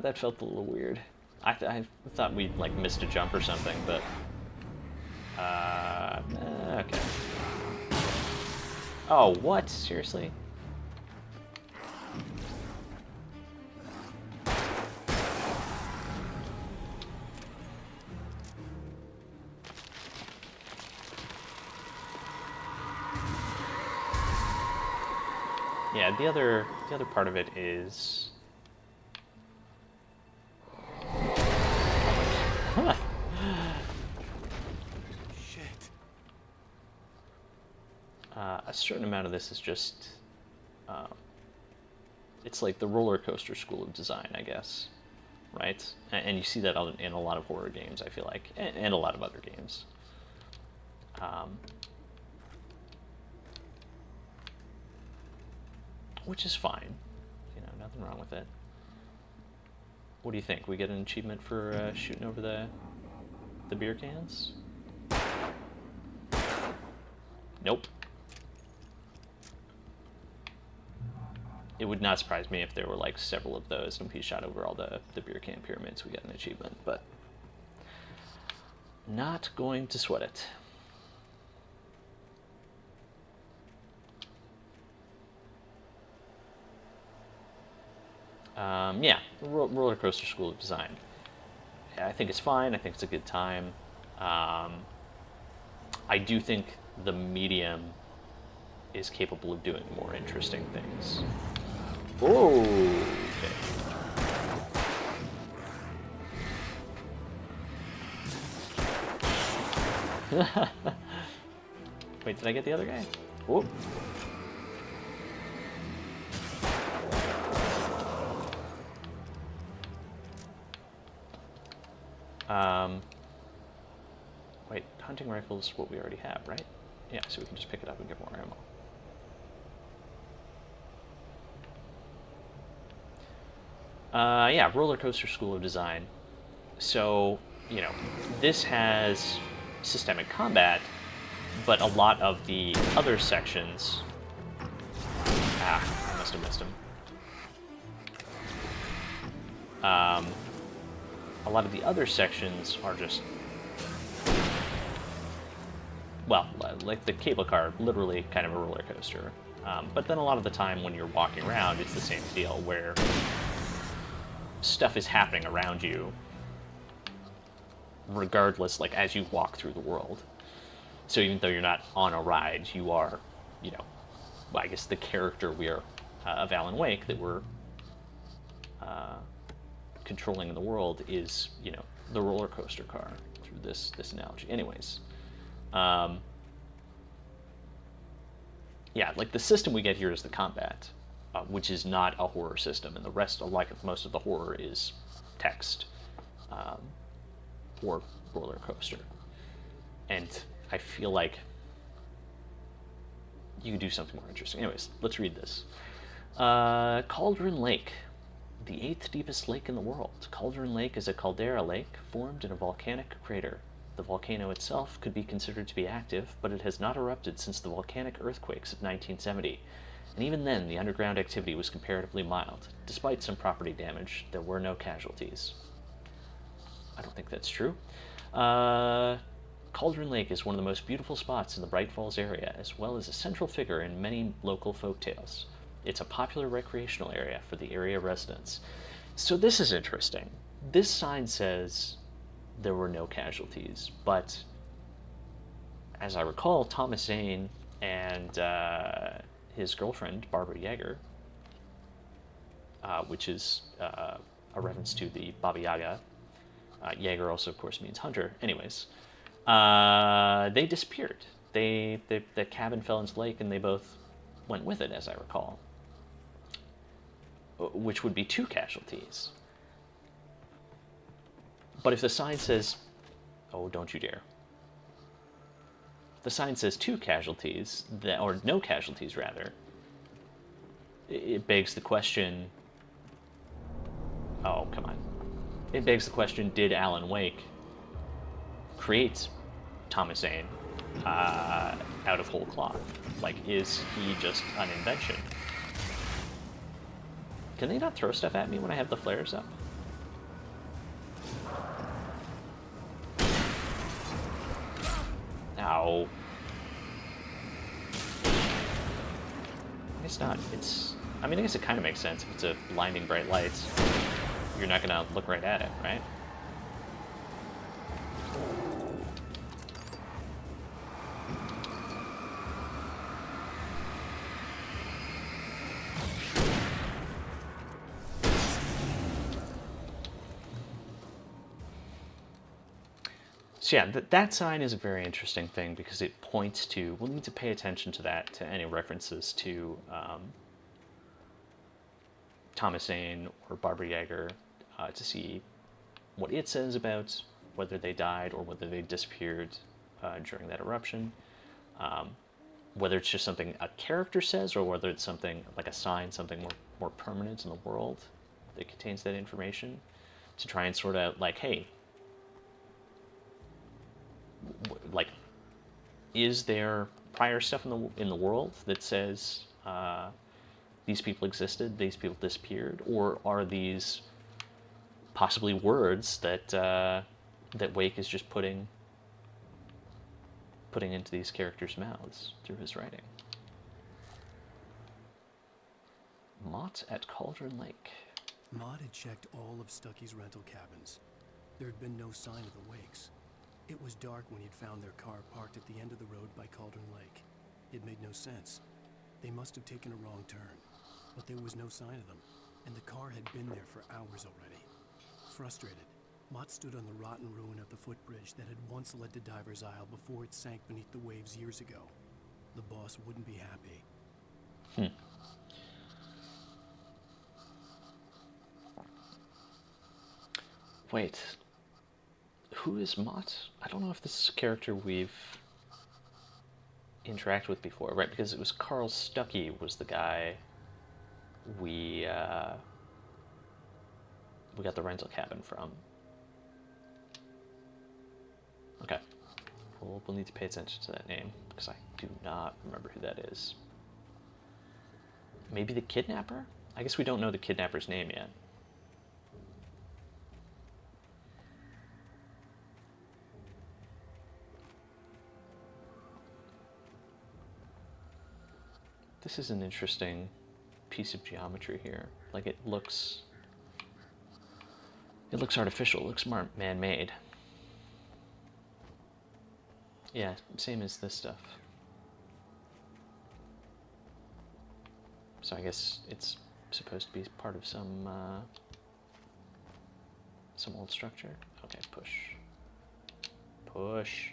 That felt a little weird. I thought we'd like missed a jump or something, but okay. Oh, what? Seriously? Yeah, the other part of it is Shit. a certain amount of this is just it's like the roller coaster school of design, I guess, right? And you see that in a lot of horror games, I feel like, and a lot of other games. Which is fine, you know, nothing wrong with it. What do you think? We get an achievement for shooting over the beer cans? Nope. it would not surprise me if there were like several of those and we shot over all the beer can pyramids, we got an achievement, but not going to sweat it. Yeah, Roller Coaster School of Design. I think it's fine. I think it's a good time. I do think the medium is capable of doing more interesting things. Oh, okay. Wait, did I get the other guy? Whoop. Wait, hunting rifle's what we already have, right? Yeah, so we can just pick it up and get more ammo. Yeah, Roller Coaster School of Design. So, you know, this has systemic combat, but a lot of the other sections... Ah, I must have missed him. A lot of the other sections are just... Well, like the cable car, literally kind of a roller coaster. But then a lot of the time when you're walking around, it's the same deal, where stuff is happening around you, regardless, like, as you walk through the world. So even though you're not on a ride, you are, you know, well, I guess the character of Alan Wake that we're controlling in the world is, you know, the roller coaster car through this analogy. Anyways, yeah, like the system we get here is the combat, which is not a horror system, and the rest, like most of the horror, is text or roller coaster. And I feel like you could do something more interesting. Anyways, let's read this. Cauldron Lake, the 8th deepest lake in the world. Cauldron Lake is a caldera lake formed in a volcanic crater. The volcano itself could be considered to be active, but it has not erupted since the volcanic earthquakes of 1970. And even then, the underground activity was comparatively mild. Despite some property damage, there were no casualties. I don't think that's true. Cauldron Lake is one of the most beautiful spots in the Bright Falls area, as well as a central figure in many local folktales. It's a popular recreational area for the area residents. So this is interesting. This sign says there were no casualties, but as I recall, Thomas Zane and his girlfriend, Barbara Yeager, which is a reference to the Baba Yaga. Yeager also, of course, means hunter. Anyways, they disappeared. The cabin fell into the lake, and they both went with it, as I recall, which would be 2 casualties. But if the sign says, oh, don't you dare. If the sign says 2 casualties, or no casualties, rather, it begs the question, oh, come on. It begs the question, did Alan Wake create Thomas Zane out of whole cloth? Like, is he just an invention? Can they not throw stuff at me when I have the flares up? Ow. I guess not. I mean, I guess it kind of makes sense. If it's a blinding bright lights, you're not gonna look right at it, right? So yeah, that sign is a very interesting thing because it points to, we'll need to pay attention to that, to any references to Thomas Zane or Barbara Yeager, to see what it says about whether they died or whether they disappeared during that eruption. Whether it's just something a character says or whether it's something like a sign, something more permanent in the world that contains that information, to try and sort out, like, hey, like, is there prior stuff in the world that says these people existed, these people disappeared, or are these possibly words that that Wake is just putting into these characters' mouths through his writing? Mott at Cauldron Lake. Mott had checked all of Stucky's rental cabins. There had been no sign of the Wakes. It was dark when he'd found their car parked at the end of the road by Cauldron Lake. It made no sense. They must have taken a wrong turn, but there was no sign of them, and the car had been there for hours already. Frustrated, Mott stood on the rotten ruin of the footbridge that had once led to Diver's Isle before it sank beneath the waves years ago. The boss wouldn't be happy. Wait, who is Mott? I don't know if this is a character we've interacted with before, right? Because it was Carl Stuckey was the guy we got the rental cabin from. Okay, we'll need to pay attention to that name because I do not remember who that is. Maybe the kidnapper? I guess we don't know the kidnapper's name yet. This is an interesting piece of geometry here. Like, it looks artificial, it looks more man-made. Yeah, same as this stuff. So I guess it's supposed to be part of some old structure. Okay, push. Push.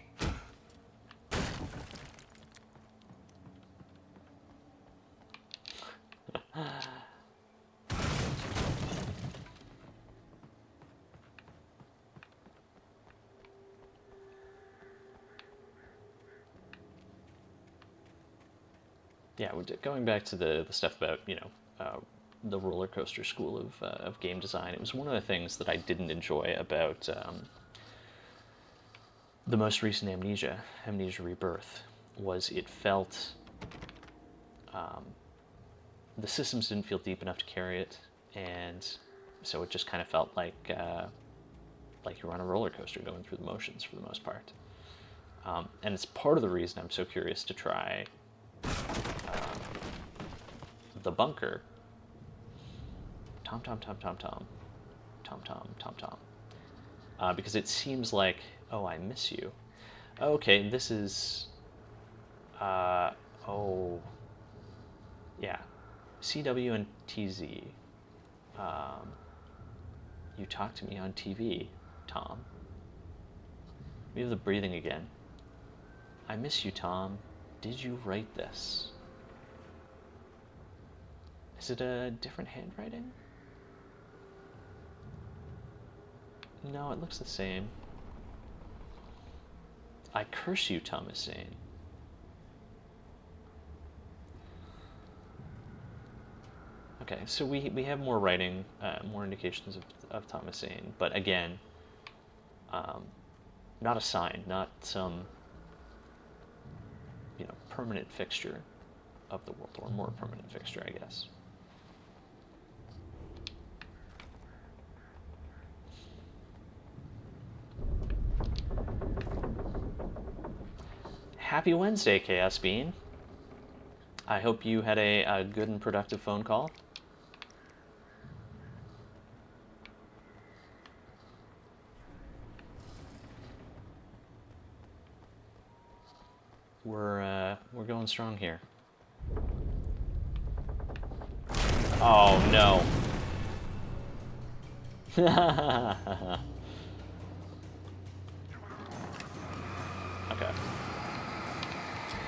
Yeah, going back to the stuff about, you know, the roller coaster school of game design, it was one of the things that I didn't enjoy about the most recent Amnesia Rebirth, was it felt the systems didn't feel deep enough to carry it, and so it just kind of felt like you're on a roller coaster going through the motions for the most part. And it's part of the reason I'm so curious to try the bunker. Tom, because it seems like, oh, I miss you. Okay, this is, oh, yeah, CW and TZ. You talk to me on TV, Tom. We have the breathing again. I miss you, Tom. Did you write this? Is it a different handwriting? No, it looks the same. I curse you, Thomas Zane. Okay, so we have more writing, more indications of Thomas Zane, but again, not a sign, not some, you know, permanent fixture of the world, or more permanent fixture, I guess. Happy Wednesday, Chaos Bean. I hope you had a good and productive phone call. We're going strong here. Oh no. Okay.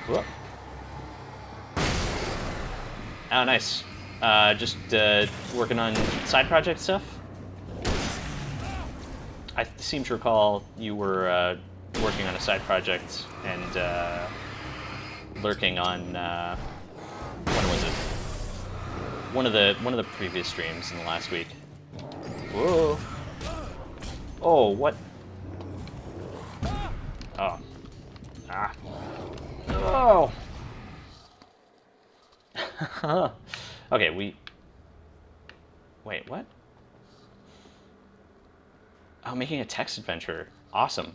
Whoop. Oh, nice. Just working on side project stuff. I seem to recall you were working on a side project and lurking on when was it? One of the previous streams in the last week. Whoa! Oh, what? Oh. Ah. Oh. Okay, wait, what? Oh, making a text adventure. Awesome.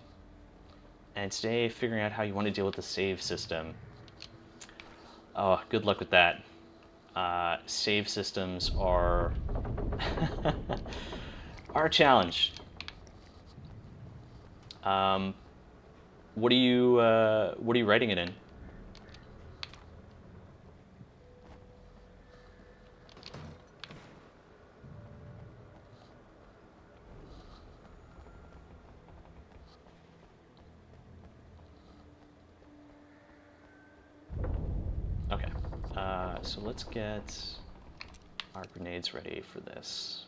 And today, figuring out how you want to deal with the save system. Oh, good luck with that. Save systems are are a challenge. What are you writing it in? Okay. So let's get our grenades ready for this.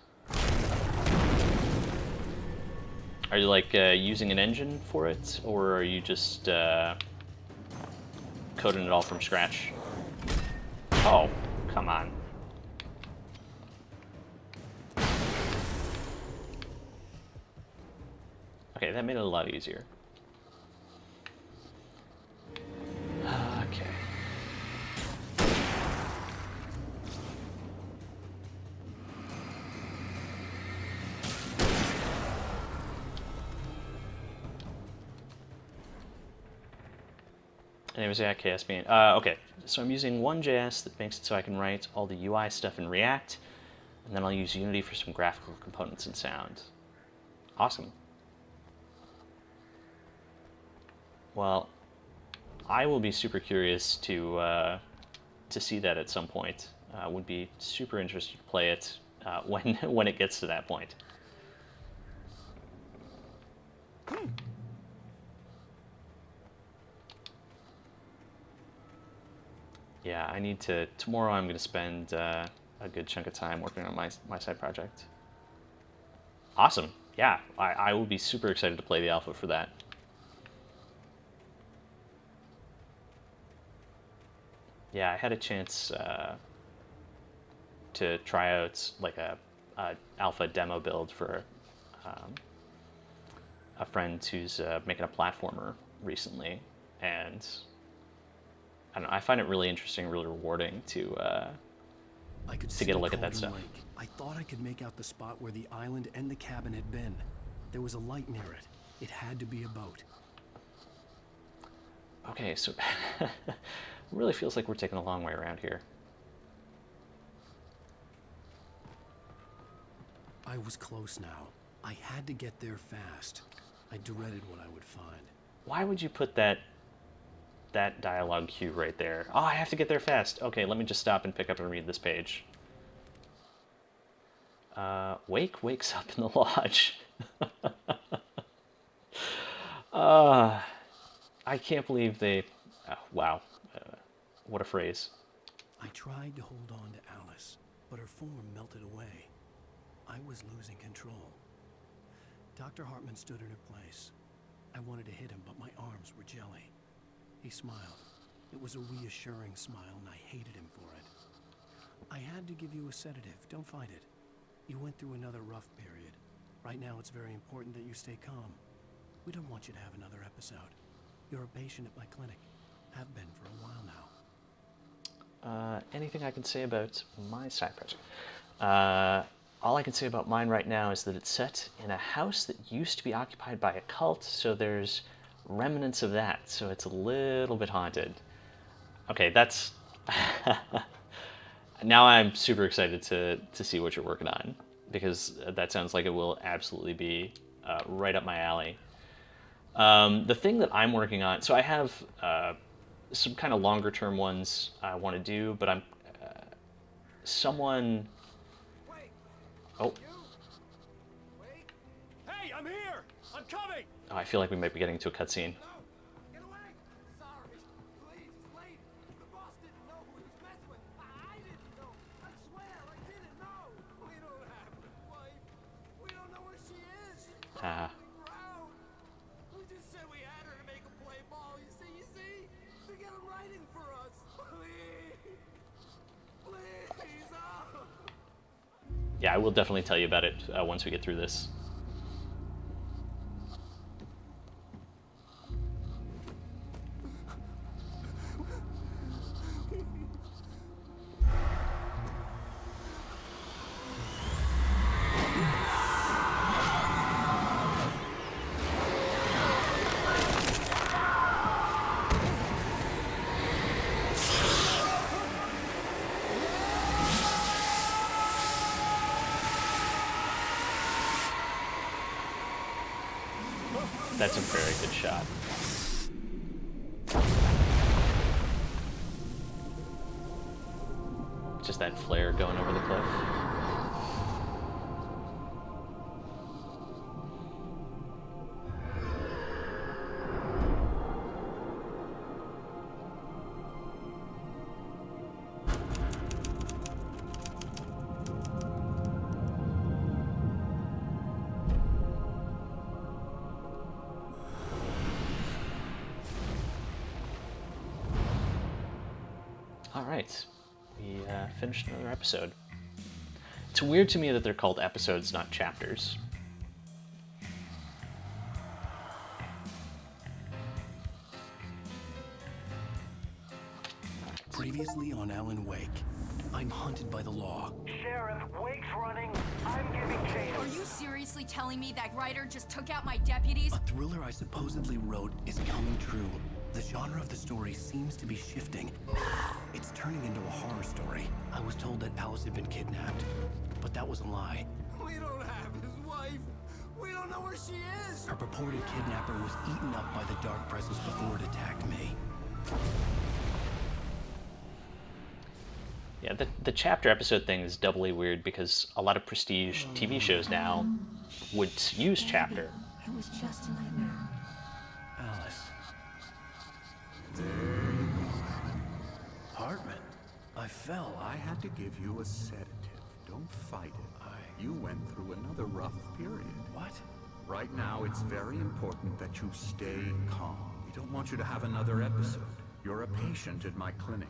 Are you like using an engine for it, or are you just coding it all from scratch? Oh, come on. Okay, that made it a lot easier. Okay. Anyways, yeah, KSB. Okay, so I'm using one.js that makes it so I can write all the UI stuff in React, and then I'll use Unity for some graphical components and sound. Awesome. Well, I will be super curious to see that at some point. Would be super interested to play it when when it gets to that point. Yeah, I need to. Tomorrow I'm going to spend a good chunk of time working on my side project. Awesome. Yeah, I will be super excited to play the alpha for that. Yeah, I had a chance to try out like a alpha demo build for a friend who's making a platformer recently, and I don't know, I find it really interesting, really rewarding to I could get a look at that Cauldron stuff. Lake. I thought I could make out the spot where the island and the cabin had been. There was a light near it. It had to be a boat. Okay, so it really feels like we're taking a long way around here. I was close now. I had to get there fast. I dreaded what I would find. Why would you put that dialogue cue right there? Oh, I have to get there fast. Okay, let me just stop and pick up and read this page. Wake wakes up in the lodge. I can't believe they... wow. What a phrase. I tried to hold on to Alice, but her form melted away. I was losing control. Dr. Hartman stood in her place. I wanted to hit him, but my arms were jelly. He smiled. It was a reassuring smile, and I hated him for it. I had to give you a sedative. Don't fight it. You went through another rough period. Right now, it's very important that you stay calm. We don't want you to have another episode. You're a patient at my clinic. Have been for a while now. Anything I can say about my side project? All I can say about mine right now is that it's set in a house that used to be occupied by a cult, so there's remnants of that, so it's a little bit haunted. Okay, that's... Now I'm super excited to see what you're working on, because that sounds like it will absolutely be right up my alley. The thing that I'm working on, so I have some kind of longer term ones I want to do, but I'm someone. Wait! Oh, You? Wait! Hey, I'm here! I'm coming! oh, I feel like we might be getting to a cutscene. No! Get away! Sorry. Please, it's late. The boss didn't know who he was messing with. I didn't know. I swear, I didn't know. We don't have a wife. We don't know where she is. She's Ah. probably around. We just said we had her to make him play ball. You see? To get him writing for us. Please. Please. Oh. Yeah, I will definitely tell you about it once we get through this. That's a very good shot. Just that flare going over the cliff. All right, we finished another episode. It's weird to me that they're called episodes, not chapters. Previously on Alan Wake, I'm hunted by the law. Sheriff, Wake's running. I'm giving chase. Are you seriously telling me that writer just took out my deputies? A thriller I supposedly wrote is coming true. The genre of the story seems to be shifting. It's turning into a horror story. I was told that Alice had been kidnapped, but that was a lie. We don't have his wife. We don't know where she is. Her purported kidnapper was eaten up by the dark presence before it attacked me. Yeah, the chapter episode thing is doubly weird because a lot of prestige TV shows now would use chapter. It was just a nightmare. Alice. There you go, Alan. Hartman, I fell. I had to give you a sedative. Don't fight it. You went through another rough period. What? Right now, it's very important that you stay calm. We don't want you to have another episode. You're a patient at my clinic.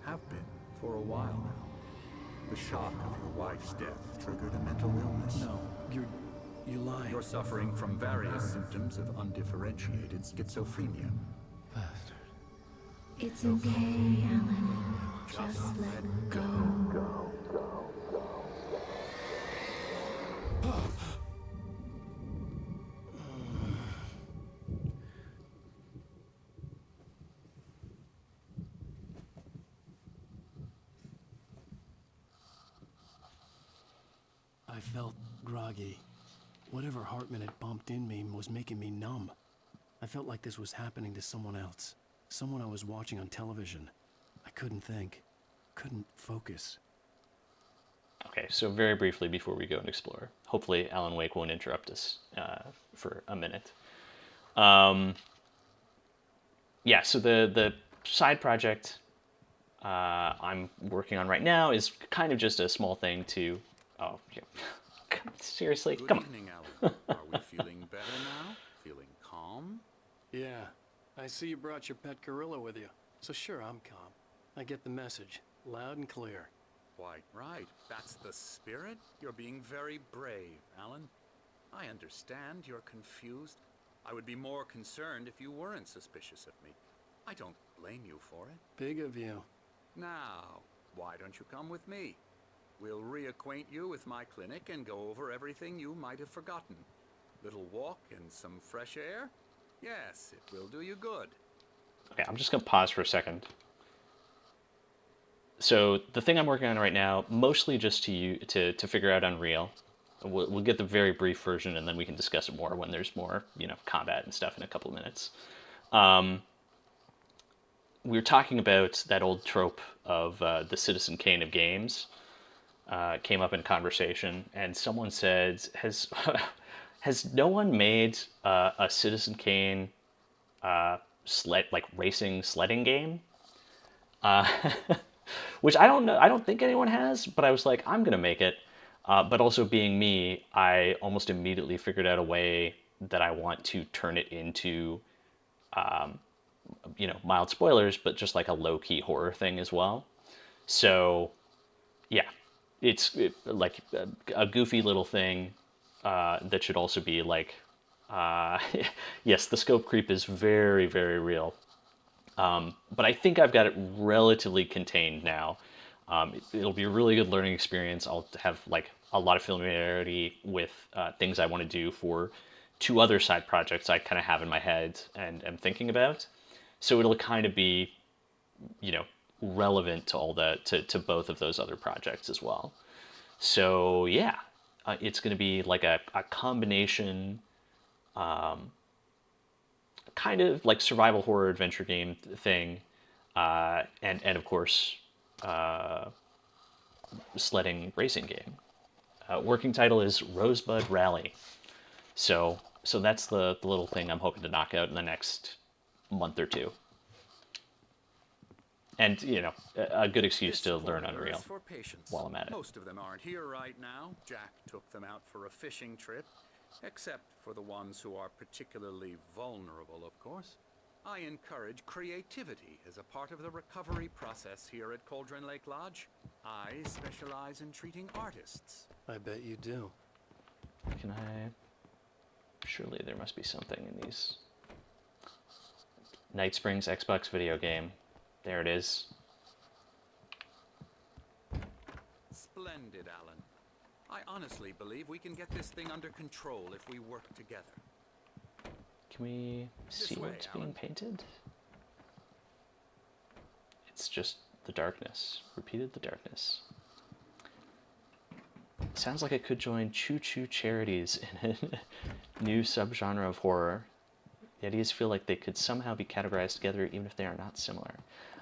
Have been for a while now. The shock of your wife's death triggered a mental illness. No, you lie. You're suffering from various symptoms of undifferentiated schizophrenia. Bastard. It's okay, Alan. Just let go. I felt groggy. Whatever Hartman had bumped in me was making me numb. I felt like this was happening to someone else. Someone I was watching on television. I couldn't think. Couldn't focus. Okay, so very briefly before we go and explore, hopefully Alan Wake won't interrupt us for a minute. Yeah, so the side project I'm working on right now is kind of just a small thing to... Oh, yeah. Seriously? Good Come on. evening, Alan. Are we feeling better now? Feeling calm? Yeah, I see you brought your pet gorilla with you. So sure, I'm calm. I get the message, loud and clear. Quite right. That's the spirit. You're being very brave, Alan. I understand you're confused. I would be more concerned if you weren't suspicious of me. I don't blame you for it. Big of you. Now, why don't you come with me? We'll reacquaint you with my clinic and go over everything you might have forgotten. Little walk and some fresh air? Yes, it will do you good. Okay, I'm just going to pause for a second. So the thing I'm working on right now, mostly just to figure out Unreal. We'll get the very brief version, and then we can discuss it more when there's more, combat and stuff in a couple of minutes. We were talking about that old trope of the Citizen Kane of games. Came up in conversation, and someone said, "Has no one made a Citizen Kane racing sledding game?" Which I don't know. I don't think anyone has, but I was like, I'm gonna make it. But also being me, I almost immediately figured out a way that I want to turn it into, mild spoilers, but just like a low-key horror thing as well. So, yeah, it's like a goofy little thing that should also be like, yes, the scope creep is very, very real. But I think I've got it relatively contained now. It'll be a really good learning experience. I'll have like a lot of familiarity with things I want to do for 2 other side projects I kind of have in my head and am thinking about. So it'll kind of be, relevant to all to both of those other projects as well. So yeah, it's going to be like a combination kind of like survival horror adventure game thing, and of course, sledding racing game. Working title is Rosebud Rally. So that's the little thing I'm hoping to knock out in the next month or two. And a good excuse to learn This Unreal is for patients. while I'm at it. Most of them aren't here right now. Jack took them out for a fishing trip, except for the ones who are particularly vulnerable, of course. I encourage creativity as a part of the recovery process here at Cauldron Lake Lodge. I specialize in treating artists. I bet you do. Can I? Surely there must be something in these. Night Springs Xbox video game. There it is. Splendid, Alan. I honestly believe we can get this thing under control if we work together. Can we see way, what's being Alan. painted? It's just the darkness. Repeated the darkness. Sounds like it could join Choo Choo Charities in a new subgenre of horror. The ideas feel like they could somehow be categorized together even if they are not similar.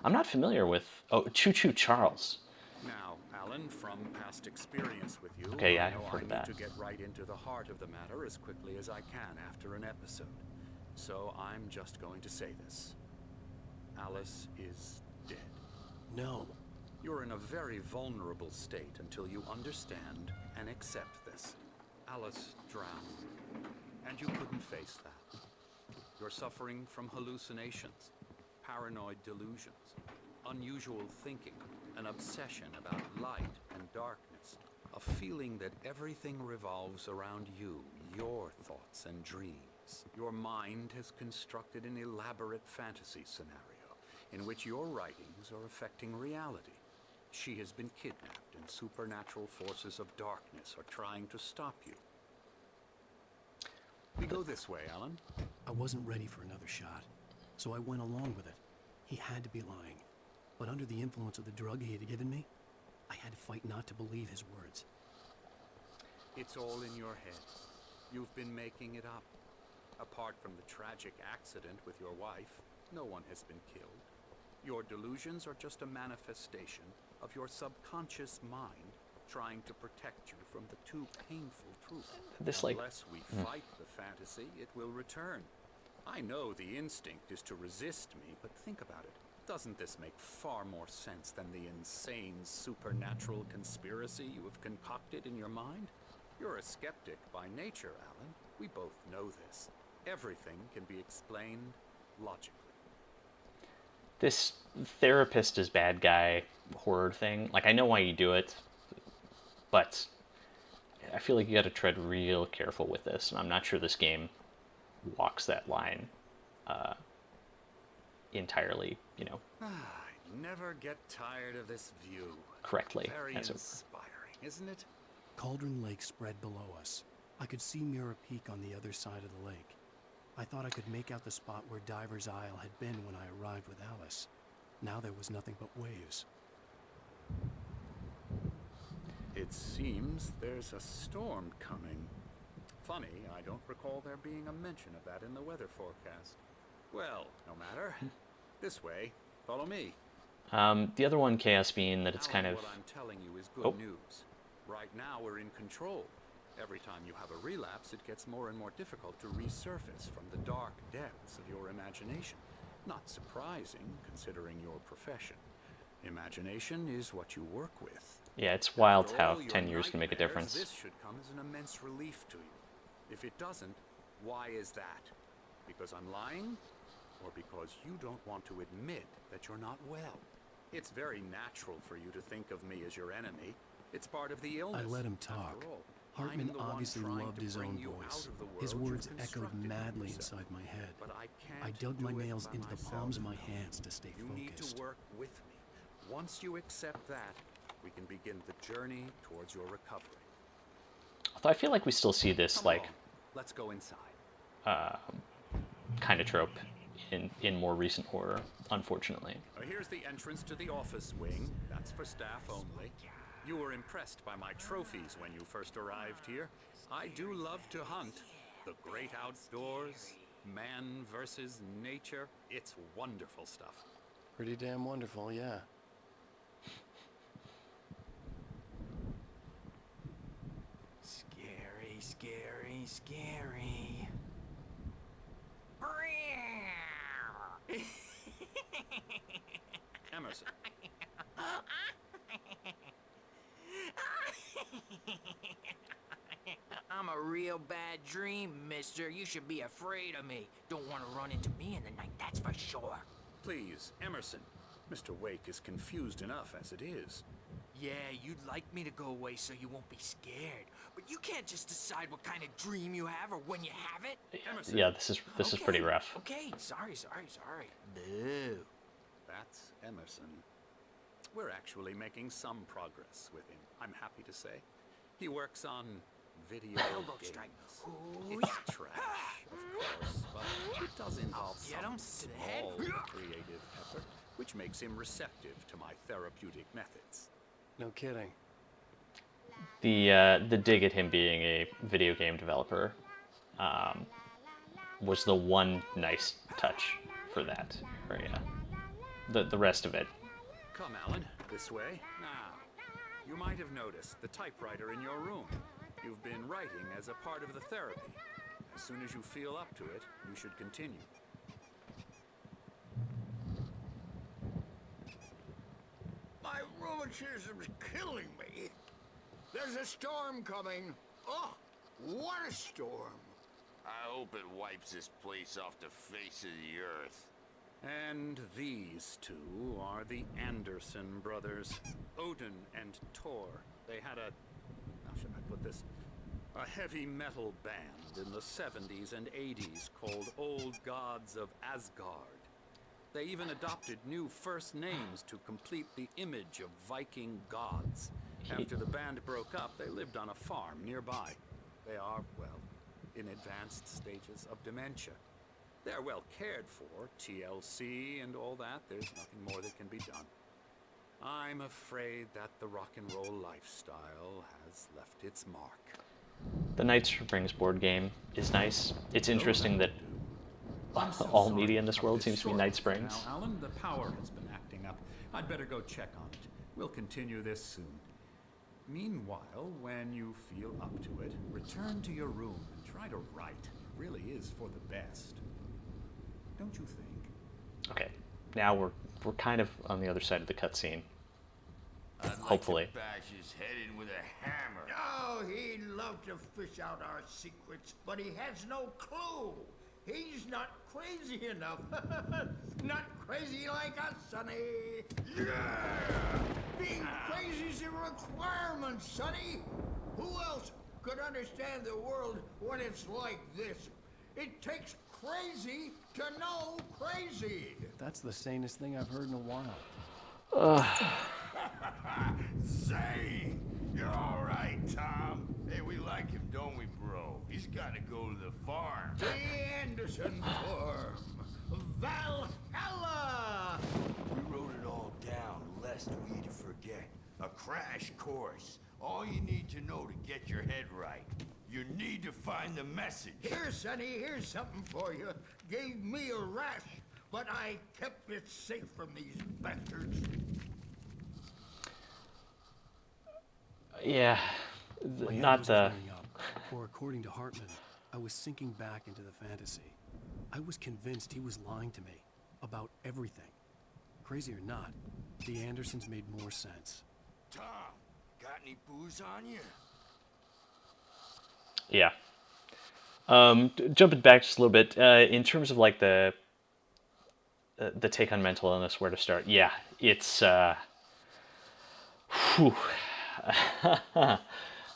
I'm not familiar with... Oh, Choo Choo Charles. Now, Alan, from past experience with you, Okay, yeah, I I've know heard I of need that. to get right into the heart of the matter as quickly as I can after an episode. So I'm just going to say this. Alice is dead. No. You're in a very vulnerable state until you understand and accept this. Alice drowned, and you couldn't face that. You're suffering from hallucinations, paranoid delusions, unusual thinking, an obsession about light and darkness, a feeling that everything revolves around you, your thoughts and dreams. Your mind has constructed an elaborate fantasy scenario in which your writings are affecting reality. She has been kidnapped, and supernatural forces of darkness are trying to stop you. We go this way, Alan. I wasn't ready for another shot, so I went along with it. He had to be lying. But under the influence of the drug he had given me, I had to fight not to believe his words. It's all in your head. You've been making it up. Apart from the tragic accident with your wife, no one has been killed. Your delusions are just a manifestation of your subconscious mind trying to protect you from the too painful truth. Unless we fight the fantasy, it will return. I know the instinct is to resist me, but think about it. Doesn't this make far more sense than the insane supernatural conspiracy you have concocted in your mind? You're a skeptic by nature, Alan. We both know this. Everything can be explained logically. This therapist is bad guy horror thing, like, I know why you do it, but I feel like you gotta tread real careful with this, and I'm not sure this game walks that line entirely, I never get tired of this view. correctly. Very as it were. inspiring, isn't it? Cauldron Lake spread below us. I could see Mirror Peak on the other side of the lake. I thought I could make out the spot where Diver's Isle had been when I arrived with Alice. Now there was nothing but waves. It seems there's a storm coming. Funny, I don't recall there being a mention of that in the weather forecast. Well, no matter. This way. Follow me. The other one, Chaos being that it's Alan, kind of... what I'm telling you is good Oh. news. Right now we're in control. Every time you have a relapse, it gets more and more difficult to resurface from the dark depths of your imagination. Not surprising, considering your profession. Imagination is what you work with. Yeah, it's wild After how all your 10 years can make a nightmares, difference. This should come as an immense relief to you. If it doesn't, why is that? Because I'm lying? Or because you don't want to admit that you're not well? It's very natural for you to think of me as your enemy. It's part of the illness. I let him After talk. all, Hartman I'm the one obviously trying loved to his bring own you voice. out of the His world words you've echoed constructed for madly yourself. inside my head. But I I can't dug my do it nails by into the myself. palms of my hands to stay You need focused. to work with me. Once you accept that, we can begin the journey towards your recovery. Although I feel like we still see this, Come like, on, let's go inside. kind of trope in more recent horror, unfortunately. Here's the entrance to the office wing. That's for staff only. You were impressed by my trophies when you first arrived here. I do love to hunt. The great outdoors, Man versus nature. It's wonderful stuff. Pretty damn wonderful, yeah. Scary, scary, scary. Emerson, I'm a real bad dream, mister. You should be afraid of me. Don't want to run into me in the night, that's for sure. please, Emerson. Mr. Wake is confused enough as it is. Yeah, you'd like me to go away so you won't be scared. But you can't just decide what kind of dream you have or when you have it. Emerson. Yeah, this is pretty rough. Okay, sorry. Boo. That's Emerson. We're actually making some progress with him, I'm happy to say. He works on video Elbow games. strike. Ooh, It's trash, of course, but it does involve Get him some to the head. small creative effort, which makes him receptive to my therapeutic methods. No kidding. The dig at him being a video game developer was the one nice touch for that area. The rest of it, Come, Alan, this way. Now, you might have noticed the typewriter in your room. You've been writing as a part of the therapy. As soon as you feel up to it, you should continue. My rheumatism's killing me. There's a storm coming. Oh, what a storm. I hope it wipes this place off the face of the earth. And these two are the Anderson brothers, Odin and Thor. They had how should I put this? A heavy metal band in the 70s and 80s called Old Gods of Asgard. They even adopted new first names to complete the image of Viking gods. After the band broke up, they lived on a farm nearby. They are, well, in advanced stages of dementia. They're well cared for, TLC and all that. There's nothing more that can be done. I'm afraid that the rock and roll lifestyle has left its mark. the Knights Springs board game is nice. It's interesting that I'm so all sorry media in this about world seems to be short Night one Springs. Now, Alan, the power has been acting up. I'd better go check on it. We'll continue this soon. Meanwhile, when you feel up to it, return to your room and try to write. It really is for the best. Don't you think? Okay, now we're kind of on the other side of the cutscene. I'd like Hopefully. to bash his head in with a hammer. Oh, he'd love to fish out our secrets, but he has no clue. He's not crazy enough. Not crazy like us, Sonny. Yeah! Being crazy's a requirement, Sonny. Who else could understand the world when it's like this? It takes crazy to know crazy. That's the sanest thing I've heard in a while. Say, you're all right, Tom. Hey, we like him, don't we, bro? He's got to go to the farm. The Anderson Farm. Valhalla! We wrote it all down, lest we forget. A crash course. All you need to know to get your head right. You need to find the message. Here, Sonny, here's something for you. Gave me a rash, but I kept it safe from these bastards. Yeah, My head not was the. clearing up, or according to Hartman, I was sinking back into the fantasy. I was convinced he was lying to me about everything. Crazy or not, the Andersons made more sense. Tom, got any booze on you? Yeah. Jumping back just a little bit, in terms of like the take on mental illness, where to start? Yeah, it's whew.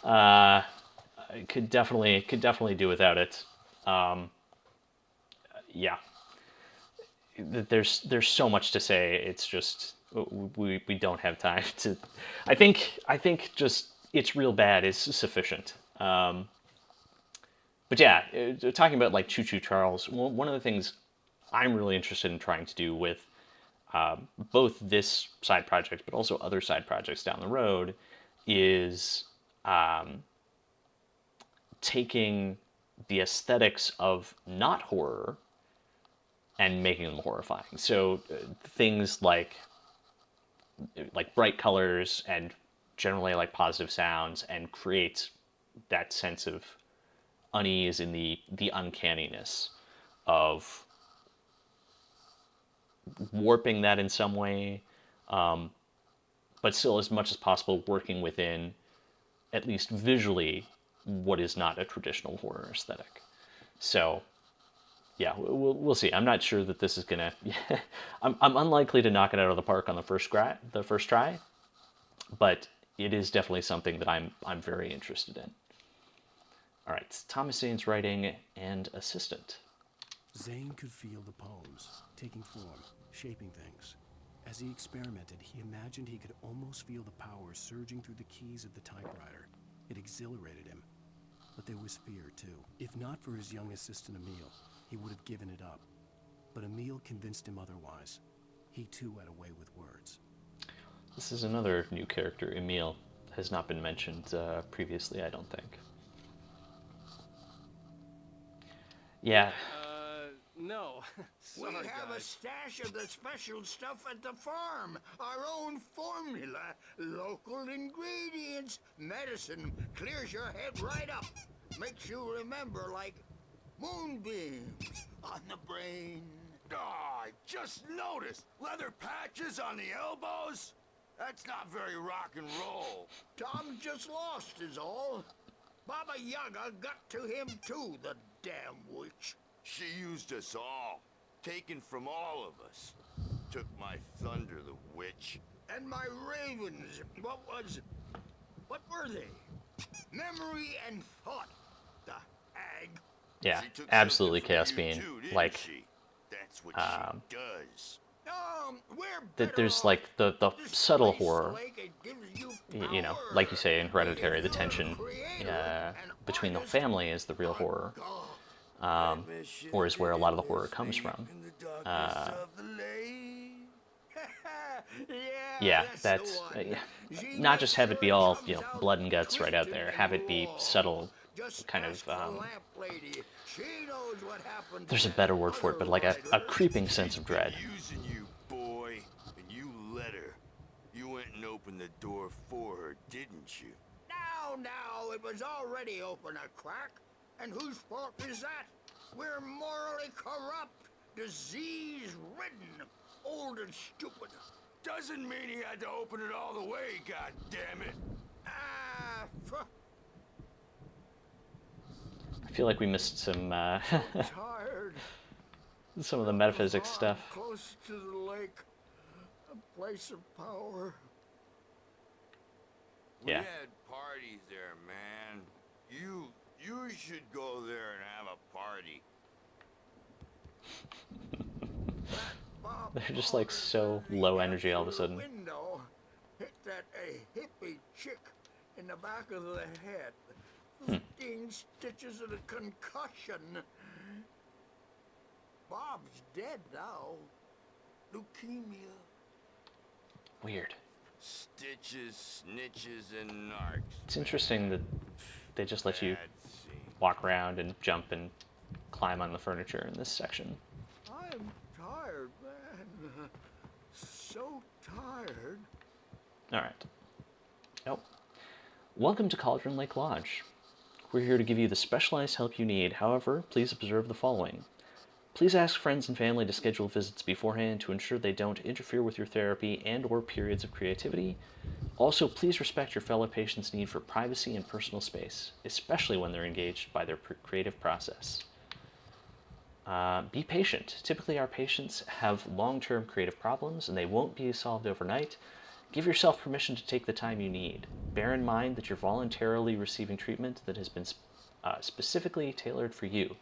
I could definitely do without it. Yeah, there's so much to say. It's just we don't have time to. I think just it's real bad is sufficient. But yeah, talking about like Choo Choo Charles, one of the things I'm really interested in trying to do with both this side project, but also other side projects down the road, is taking the aesthetics of not horror and making them horrifying. So things like bright colors and generally like positive sounds, and creates that sense of unease in the uncanniness of warping that in some way, but still as much as possible working within, at least visually, what is not a traditional horror aesthetic. So yeah, we'll see. I'm not sure that this is gonna. I'm unlikely to knock it out of the park on the first try, but it is definitely something that I'm very interested in. All right, Thomas Zane's writing and assistant. Zane could feel the poems, taking form, shaping things. As he experimented, he imagined he could almost feel the power surging through the keys of the typewriter. It exhilarated him. But there was fear, too. If not for his young assistant Emil, he would have given it up. But Emil convinced him otherwise. He, too, had a way with words. This is another new character. Emil has not been mentioned previously, I don't think. Yeah. No. We Sorry, have a guys. stash of the special stuff at the farm. Our own formula. Local ingredients. Medicine clears your head right up. Makes you remember like moonbeams on the brain. Oh, I just noticed. Leather patches on the elbows? That's not very rock and roll. Tom just lost is all. Baba Yaga got to him too, the damn witch. She used us all. Taken from all of us. Took my thunder, the witch. And my ravens, what were they? Memory and thought, the hag. Yeah, She took absolutely something from Chaos you Being. too, didn't Like, she? That's what she does. We're that better there's off. like the This subtle place horror, like it gives you you know, power. like you say in Hereditary, the You're a tension creator, an between the artist, family is the real a horror, god. or is where a lot of the horror comes from. In the darkness of the lake. Yeah, the that's one. She not just makes have it sure be all, comes you know, out blood and guts right out twisted there. and Have it be raw. subtle, Just kind ask of. the lamp lady. She knows what happened to There's a that better word for it, but like a other creeping sense of dread. Using you, boy, and you let her. You went and opened the door for her, didn't you? Now, it was already open a crack. And whose fault is that? We're morally corrupt, disease-ridden, old and stupid. Doesn't mean he had to open it all the way, God damn it. I feel like we missed some Tired. some of the metaphysics Farm stuff. Close to the lake, a place of power. We Yeah. had parties there, man. You should go there and have a party. Bob They're just like Potter so said he low got energy all of a through the sudden. Window, hit that hippie chick in the back of the head. 15 stitches and a concussion. Bob's dead now. Leukemia. Weird. Stitches, snitches, and narcs. It's interesting that they just let you Bad scene. walk around and jump and climb on the furniture in this section. I'm tired, man. So tired. All right. Nope. Welcome to Cauldron Lake Lodge. We're here to give you the specialized help you need. However, please observe the following. Please ask friends and family to schedule visits beforehand to ensure they don't interfere with your therapy and/or periods of creativity. Also, please respect your fellow patients' need for privacy and personal space, especially when they're engaged by their creative process. Be patient. Typically, our patients have long-term creative problems and they won't be solved overnight. Give yourself permission to take the time you need. Bear in mind that you're voluntarily receiving treatment that has been specifically tailored for you.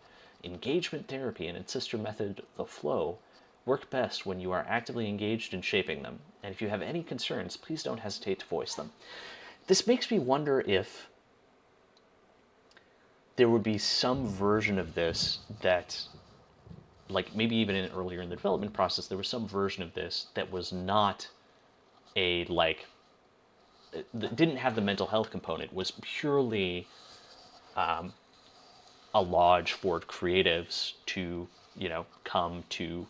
Engagement therapy and its sister method, the flow, work best when you are actively engaged in shaping them. And if you have any concerns, please don't hesitate to voice them. This makes me wonder if there would be some version of this that, like maybe even earlier in the development process, there was some version of this that was not a, like, that didn't have the mental health component, was purely a lodge for creatives to, you know, come to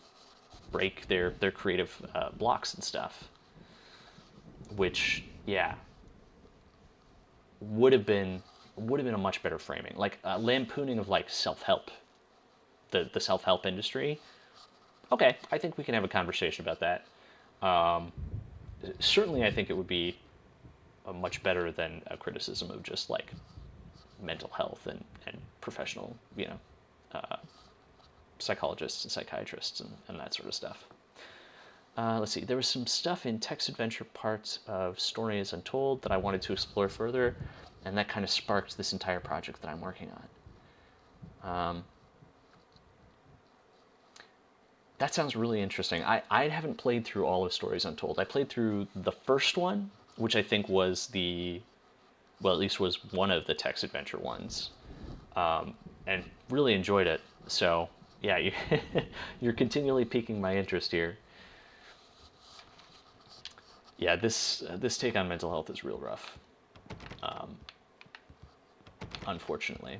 break their creative blocks and stuff, which, yeah, would have been a much better framing, like lampooning of like self-help, the self-help industry. Okay, I think we can have a conversation about that. Certainly, I think it would be much better than a criticism of just like mental health and professional, you know, psychologists and psychiatrists and that sort of stuff. Let's see, there was some stuff in text adventure parts of Story is Untold that I wanted to explore further, and that kind of sparked this entire project that I'm working on. That sounds really interesting. I haven't played through all of Stories Untold. I played through the first one, which I think was well, at least was one of the text adventure ones, and really enjoyed it. So, yeah, you're continually piquing my interest here. Yeah, this take on mental health is real rough, unfortunately.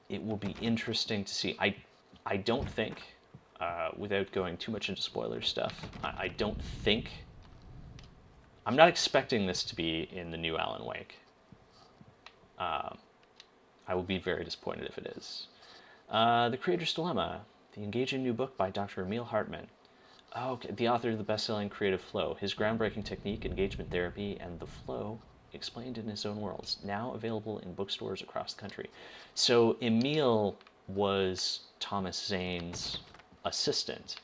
It will be interesting to see. I don't think, without going too much into spoiler stuff, I don't think, I'm not expecting this to be in the new Alan Wake. I will be very disappointed if it is. The Creator's Dilemma, the engaging new book by Dr. Emil Hartman. Oh, okay. The author of the best-selling Creative Flow, his groundbreaking technique, engagement therapy, and the flow explained in his own words, now available in bookstores across the country. So Emil was Thomas Zane's assistant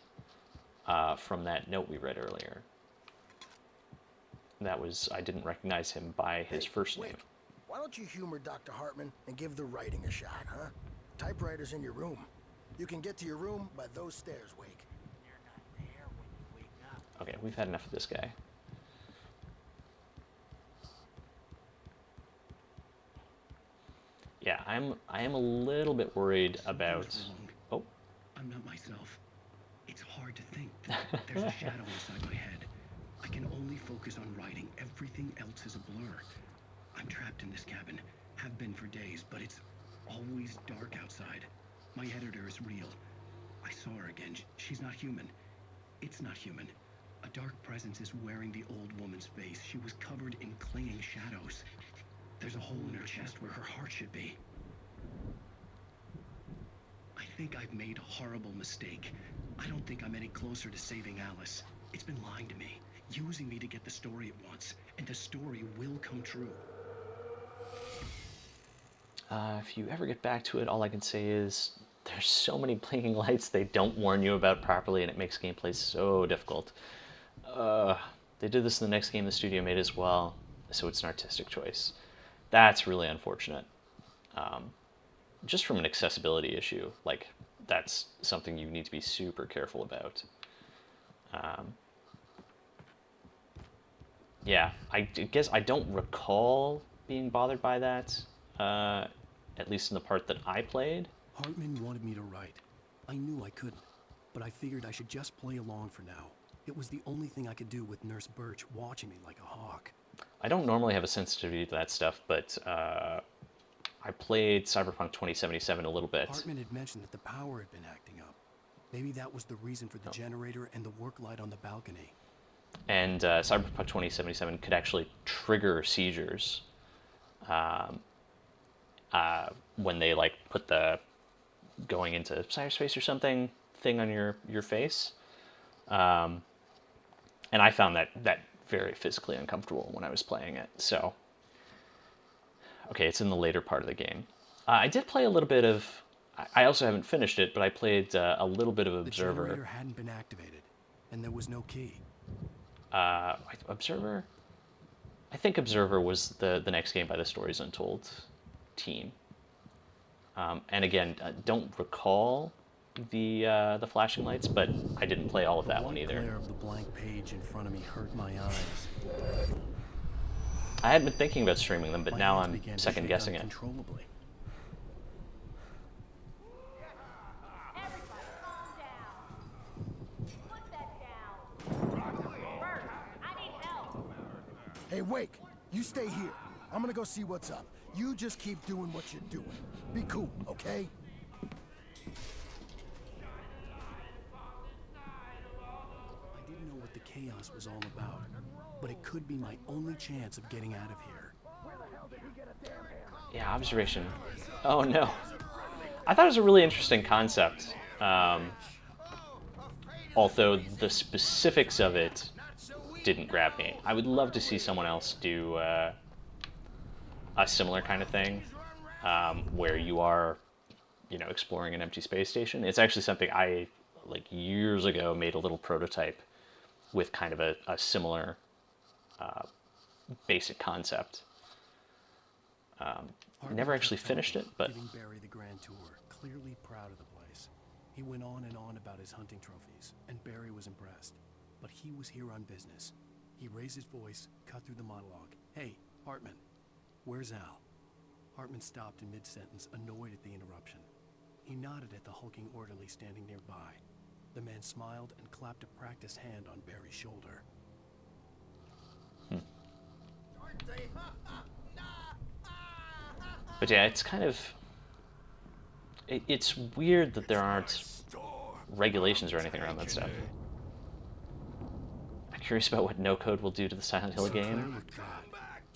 from that note we read earlier. That was, I didn't recognize him by his first name. Why don't you humor Dr. Hartman and give the writing a shot, huh? Typewriter's in your room. You can get to your room by those stairs, Wake. You're not there when you wake up. Okay, we've had enough of this guy. Yeah, I am a little bit worried about. Oh, I'm not myself. It's hard to think that there's a shadow inside my head. I can only focus on writing. Everything else is a blur. I'm trapped in this cabin. Have been for days, but it's always dark outside. My editor is real. I saw her again. She's not human. It's not human. A dark presence is wearing the old woman's face. She was covered in clinging shadows. There's a hole in her chest where her heart should be. I think I've made a horrible mistake. I don't think I'm any closer to saving Alice. It's been lying to me, using me to get the story it wants, and the story will come true. If you ever get back to it, all I can say is there's so many blinking lights they don't warn you about properly, and it makes gameplay so difficult. They did this in the next game the studio made as well, so it's an artistic choice. That's really unfortunate. Just from an accessibility issue, like, that's something you need to be super careful about. Yeah, I guess I don't recall being bothered by that, at least in the part that I played. Hartman wanted me to write. I knew I couldn't, but I figured I should just play along for now. It was the only thing I could do with Nurse Birch watching me like a hawk. I don't normally have a sensitivity to that stuff, but I played Cyberpunk 2077 a little bit. Hartman had mentioned that the power had been acting up. Maybe that was the reason for the generator and the work light on the balcony. And Cyberpunk 2077 could actually trigger seizures when they like put the going into cyberspace or something thing on your face. And I found that very physically uncomfortable when I was playing it. So, okay, it's in the later part of the game. I did play a little bit of. I also haven't finished it, but I played a little bit of Observer. The generator hadn't been activated, and there was no key. Observer? I think Observer was the next game by the Stories Untold team. And again, don't recall the flashing lights, but I didn't play all of that one either. The glare of the blank page in front of me hurt my eyes. I had been thinking about streaming them, but My now hands I'm began to second shake guessing it. uncontrollably. Everybody calm down. Put that down. Bert, I need help. Hey, Wake, You stay here. I'm gonna go see what's up. You just keep doing what you're doing. Be cool, okay? I didn't know what the chaos was all about, but it could be my only chance of getting out of here. Yeah, observation. Oh no. I thought it was a really interesting concept. Although the specifics of it didn't grab me. I would love to see someone else do a similar kind of thing, where you are, exploring an empty space station. It's actually something I, like years ago, made a little prototype with kind of a similar basic concept. Never actually finished it, but giving Barry the grand tour, clearly proud of the place. He went on and on about his hunting trophies, and Barry was impressed. But he was here on business. He raised his voice, cut through the monologue. Hey, Hartman, where's Al? Hartman stopped in mid-sentence, annoyed at the interruption. He nodded at the hulking orderly standing nearby. The man smiled and clapped a practiced hand on Barry's shoulder. But yeah, it's kind of... It's weird that there aren't regulations or anything around that stuff. I'm curious about what no code will do to the Silent Hill game.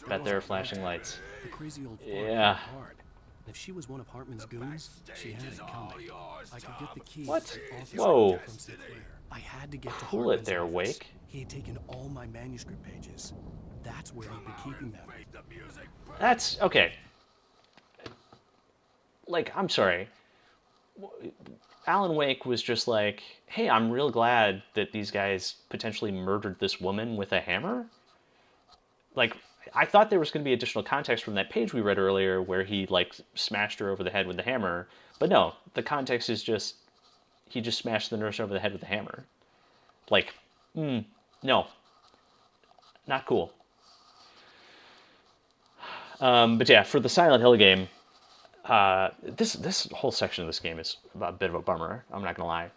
Bet there are flashing lights. The crazy old yeah. Hard. If she was one of Hartman's goons, she had it coming. I could get the key. What? Whoa. From Sinclair. I had to get to Cool Hartman's it there, office. Wake. He had taken all my manuscript pages. That's where he'd be keeping them. That's okay. Like, I'm sorry. Alan Wake was just like, hey, I'm real glad that these guys potentially murdered this woman with a hammer. Like, I thought there was going to be additional context from that page we read earlier where he, like, smashed her over the head with the hammer. But no, the context is just, he just smashed the nurse over the head with a hammer. Like, no. Not cool. But yeah, for the Silent Hill game, this whole section of this game is a bit of a bummer. I'm not gonna lie.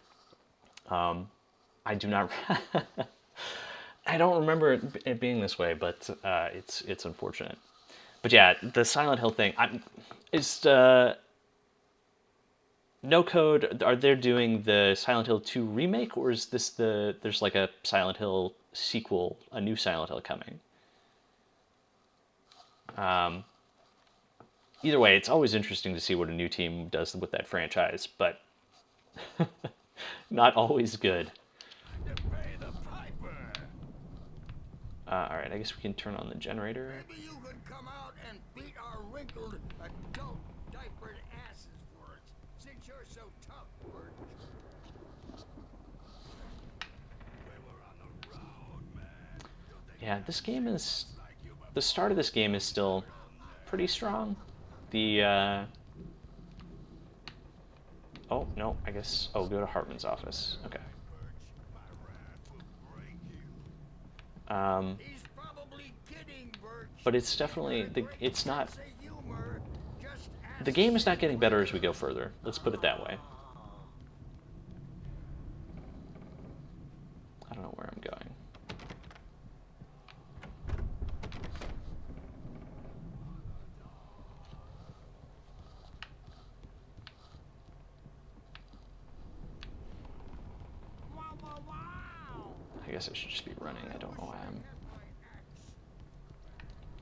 I do not. I don't remember it being this way, but it's unfortunate. But yeah, the Silent Hill thing. Is No Code? Are they doing the Silent Hill 2 remake, or is this there's like a Silent Hill sequel, a new Silent Hill coming? Either way, it's always interesting to see what a new team does with that franchise, but not always good. All right, I guess we can turn on the generator. Maybe you could come out and beat our wrinkled adult diapered asses for us, since you're so tough, Bert. Yeah, this game is... The start of this game is still pretty strong. The, Oh, no, I guess... Oh, go to Hartman's office. Okay. But it's definitely... It's not... The game is not getting better as we go further. Let's put it that way. I don't know where I'm going. I guess I should just be running. I don't know why I'm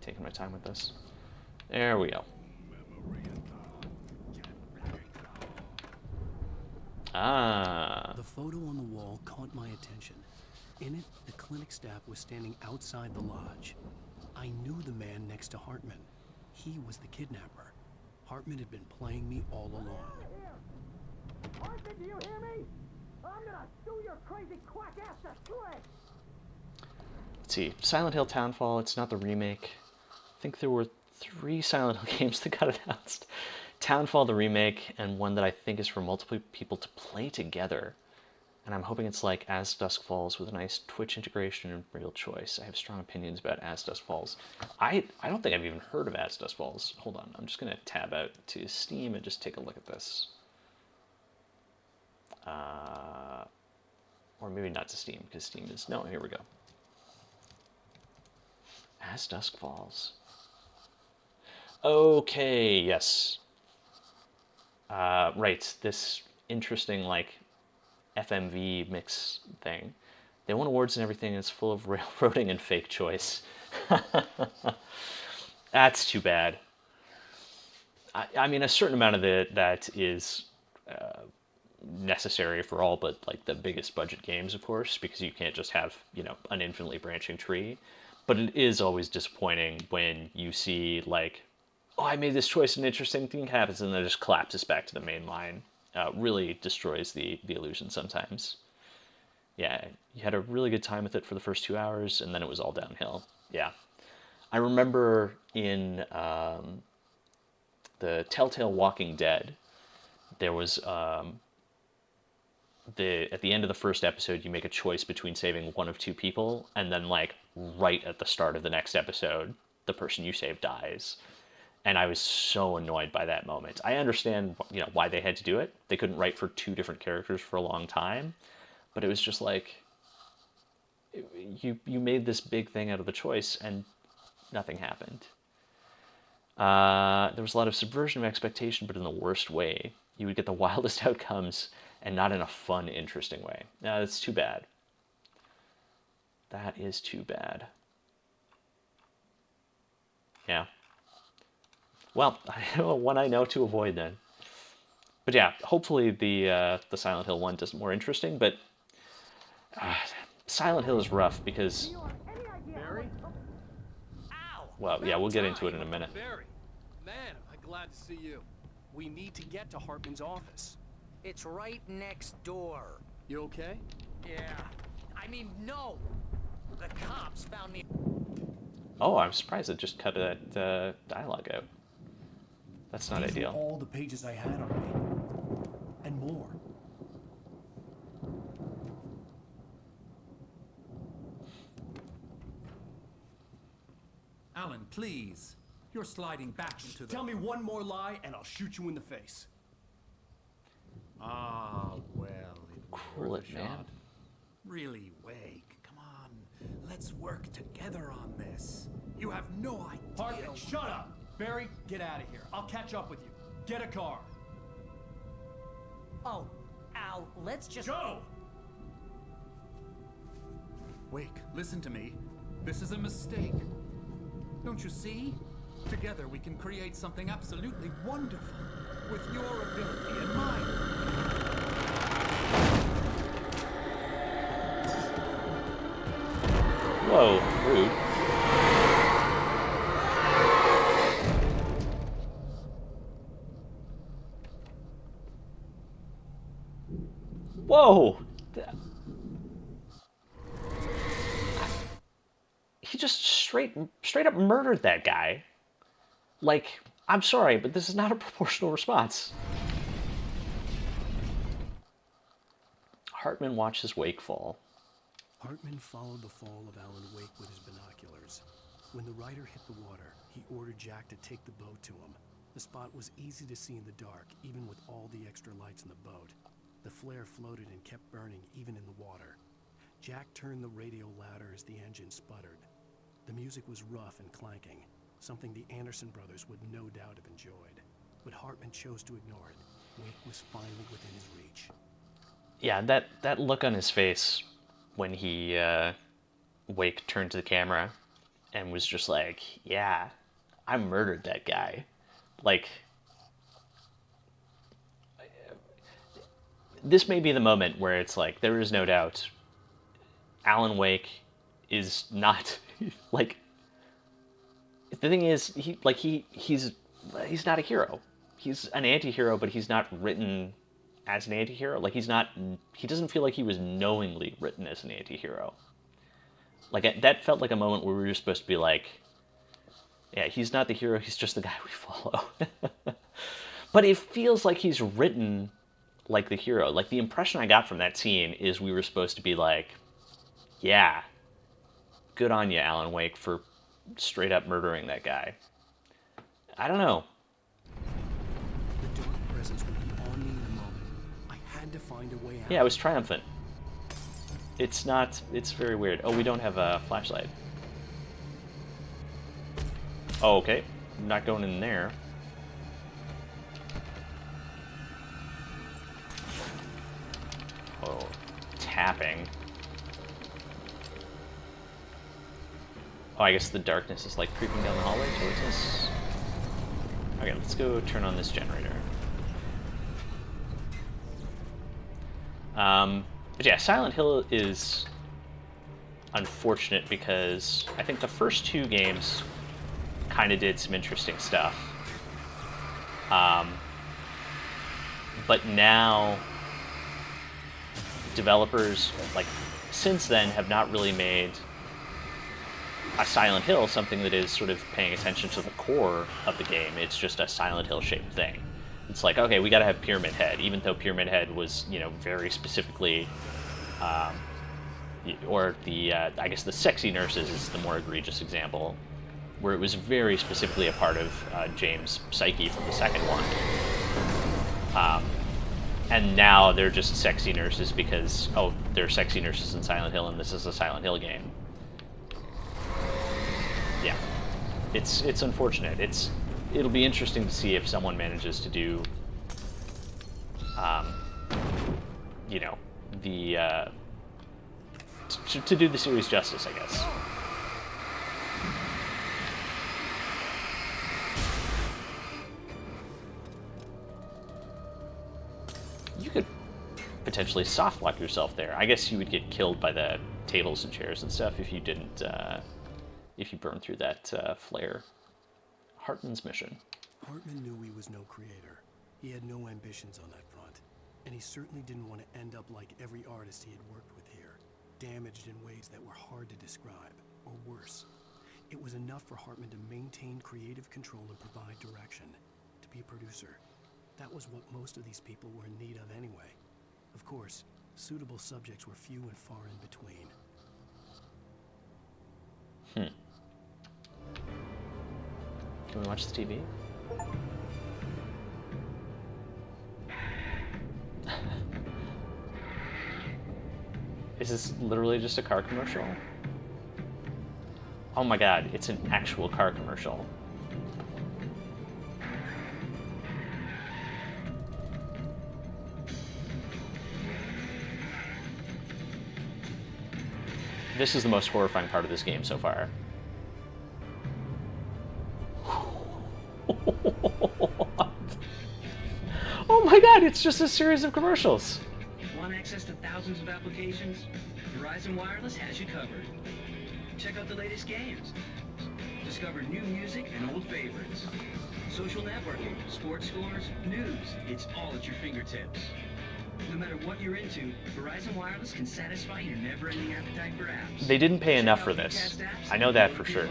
taking my time with this. There we go. Ah. The photo on the wall caught my attention. In it, the clinic staff was standing outside the lodge. I knew the man next to Hartman. He was the kidnapper. Hartman had been playing me all along. Hartman, do you hear me? I'm gonna sue your crazy quack ass to shreds. Let's see. Silent Hill Townfall. It's not the remake. I think there were 3 Silent Hill games that got announced. Townfall, the remake, and one that I think is for multiple people to play together. And I'm hoping it's like As Dusk Falls with a nice Twitch integration and real choice. I have strong opinions about As Dusk Falls. I don't think I've even heard of As Dusk Falls. Hold on. I'm just going to tab out to Steam and just take a look at this. Or maybe not to Steam, because Steam is... No, here we go. As Dusk Falls. Okay, yes. Right, this interesting, like, FMV mix thing. They won awards and everything, and it's full of railroading and fake choice. That's too bad. I mean, a certain amount of that is necessary for all but, like, the biggest budget games, of course, because you can't just have, you know, an infinitely branching tree. But it is always disappointing when you see, like, oh, I made this choice, an interesting thing happens, and then it just collapses back to the main line. Really destroys the illusion sometimes. Yeah, you had a really good time with it for the first 2 hours, and then it was all downhill. Yeah. I remember in the Telltale Walking Dead, there was at the end of the first episode, you make a choice between saving one of two people, and then, like, right at the start of the next episode, the person you save dies. And I was so annoyed by that moment. I understand, you know, why they had to do it. They couldn't write for two different characters for a long time, but it was just like, you made this big thing out of the choice, and nothing happened. There was a lot of subversion of expectation, but in the worst way. You would get the wildest outcomes, and not in a fun, interesting way. Now, that's too bad. That is too bad. Yeah. Well, I know one I know to avoid then. But yeah, hopefully the Silent Hill one does it more interesting, but Silent Hill is rough because... Barry? Well, yeah, we'll get into it in a minute. Barry, man, am I glad to see you. We need to get to Hartman's office. It's right next door. You okay? Yeah. I mean, no. The cops found me. Oh, I'm surprised it just cut that dialogue out. That's not These were ideal. all the pages I had on me. And more. Alan, please. You're sliding back into the... Tell me one more lie and I'll shoot you in the face. Ah, well, it was Cool worth it, a man. shot. Really, Wake, come on. Let's work together on this. You have no idea... Hartman, shut up! Barry, get out of here. I'll catch up with you. Get a car. Oh, Al, let's just... Go! Wake, listen to me. This is a mistake. Don't you see? Together we can create something absolutely wonderful. With your ability and mine. Whoa, rude. Whoa! He just straight up murdered that guy. Like, I'm sorry, but this is not a proportional response. Hartman watches Wake fall. Hartman followed the fall of Alan Wake with his binoculars. When the rider hit the water, he ordered Jack to take the boat to him. The spot was easy to see in the dark, even with all the extra lights in the boat. The flare floated and kept burning, even in the water. Jack turned the radio louder as the engine sputtered. The music was rough and clanking, something the Anderson brothers would no doubt have enjoyed. But Hartman chose to ignore it. Wake was finally within his reach. Yeah, that look on his face when he, Wake turned to the camera and was just like, yeah, I murdered that guy. Like, this may be the moment where it's like, there is no doubt Alan Wake is not, like, the thing is, he's not a hero. He's an anti-hero, but he's not written as an anti-hero. Like, he doesn't feel like he was knowingly written as an anti-hero. Like, that felt like a moment where we were supposed to be like, yeah, he's not the hero, he's just the guy we follow. But it feels like he's written like the hero. Like, the impression I got from that scene is we were supposed to be like, yeah, good on you, Alan Wake, for straight up murdering that guy. I don't know. The dark presence would be on me in a moment. I had to find a way out. Yeah, it was triumphant. It's very weird. Oh, we don't have a flashlight. Oh, okay. Not going in there. Oh, tapping. Oh, I guess the darkness is like creeping down the hallway towards us. Okay, let's go turn on this generator. But yeah, Silent Hill is unfortunate because I think the first 2 games kind of did some interesting stuff. But now developers, like, since then have not really made a Silent Hill something that is sort of paying attention to the core of the game. It's just a Silent Hill shaped thing. It's like, okay, we gotta have Pyramid Head, even though Pyramid Head was, you know, very specifically, or the, I guess the Sexy Nurses is the more egregious example, where it was very specifically a part of James' psyche from the second one. And now they're just Sexy Nurses because, oh, they're Sexy Nurses in Silent Hill and this is a Silent Hill game. Yeah, it's unfortunate. It'll be interesting to see if someone manages to do, you know, the to do the series justice, I guess. You could potentially soft lock yourself there. I guess you would get killed by the tables and chairs and stuff if you didn't, if you burned through that flare. Hartman's mission. Hartman knew he was no creator. He had no ambitions on that front. And he certainly didn't want to end up like every artist he had worked with here, damaged in ways that were hard to describe, or worse. It was enough for Hartman to maintain creative control and provide direction, to be a producer. That was what most of these people were in need of anyway. Of course, suitable subjects were few and far in between. Can we watch the TV? Is this literally just a car commercial? Oh my god, it's an actual car commercial. This is the most horrifying part of this game so far. Oh my god, it's just a series of commercials. Want access to thousands of applications? Verizon Wireless has you covered. Check out the latest games. Discover new music and old favorites. Social networking, sports scores, news. It's all at your fingertips. No matter what you're into, Verizon Wireless can satisfy your never-ending appetite for apps. They didn't pay enough for this. I know that for sure.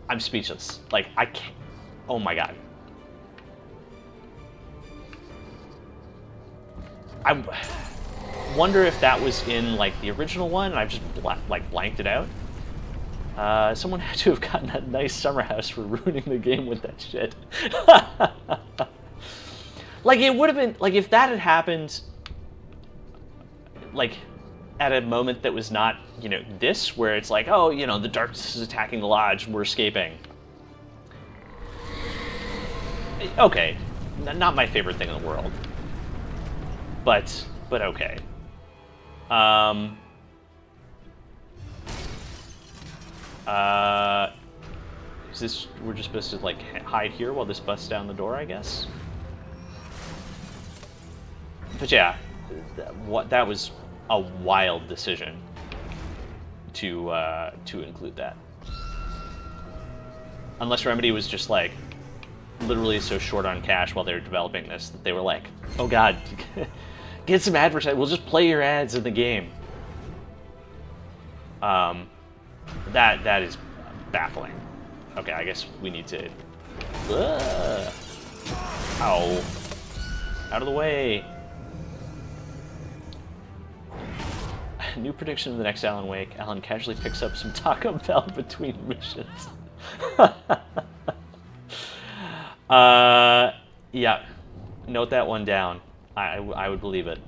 I'm speechless. Like, I can't. Oh my god. I wonder if that was in, like, the original one and I've just, blanked it out. Someone had to have gotten a nice summer house for ruining the game with that shit. Like, it would have been, like, if that had happened, like, at a moment that was not, you know, this, where it's like, oh, you know, the darkness is attacking the lodge, we're escaping. Okay, not my favorite thing in the world, but okay. Is this, we're just supposed to, like, hide here while this busts down the door, I guess? But yeah, that was a wild decision to include that. Unless Remedy was just, like, literally so short on cash while they were developing this that they were like, oh god, get some advertising, we'll just play your ads in the game. That is baffling. Okay, I guess we need to... Ow. Out of the way. New prediction of the next Alan Wake. Alan casually picks up some Taco Bell between missions. Yeah, note that one down. I would believe it.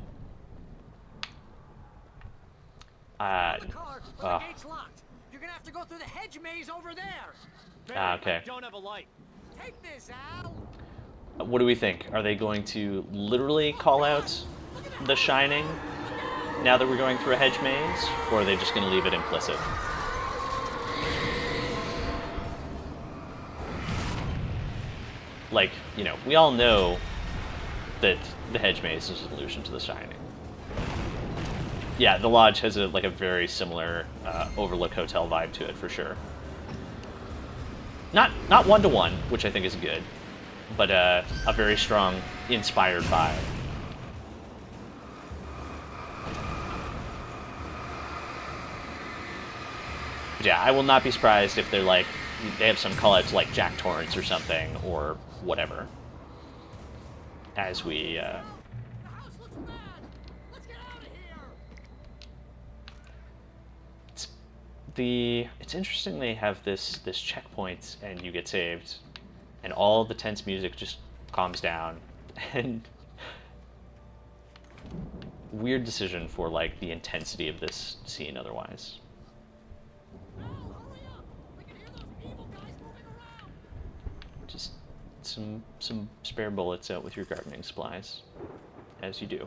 The car, but the gate's locked. You're gonna have to go through the hedge maze over there. Okay. I don't have a light. Take this, Al. What do we think? Are they going to literally call out The Shining now that we're going through a hedge maze, or are they just going to leave it implicit? Like, you know, we all know that the hedge maze is an allusion to The Shining. Yeah, the lodge has a very similar Overlook Hotel vibe to it for sure. Not one-to-one, which I think is good, but a very strong inspired vibe. But yeah, I will not be surprised if they're like, they have some call-outs like Jack Torrance or something, or whatever. As we it's interesting they have this checkpoint and you get saved and all the tense music just calms down, and weird decision for like the intensity of this scene otherwise. Just some spare bullets out with your gardening supplies, as you do.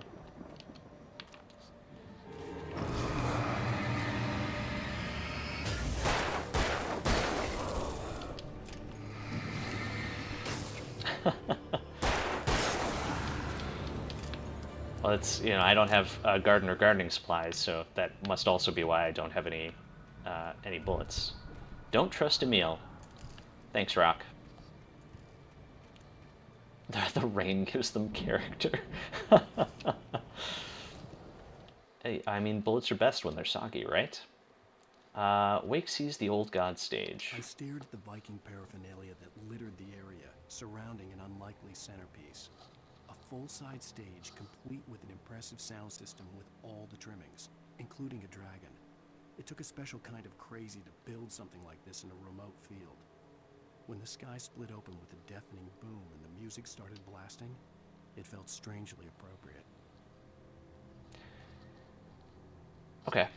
Well, it's, you know, I don't have a garden or gardening supplies, so that must also be why I don't have any bullets. Don't trust Emil. Thanks, Rock. The rain gives them character. Hey, I mean, bullets are best when they're soggy, right? Wake sees the old god stage. I stared at the Viking paraphernalia that littered the area, surrounding an unlikely centerpiece. A full-size stage complete with an impressive sound system with all the trimmings, including a dragon. It took a special kind of crazy to build something like this in a remote field. When the sky split open with a deafening boom and the music started blasting, it felt strangely appropriate. Okay.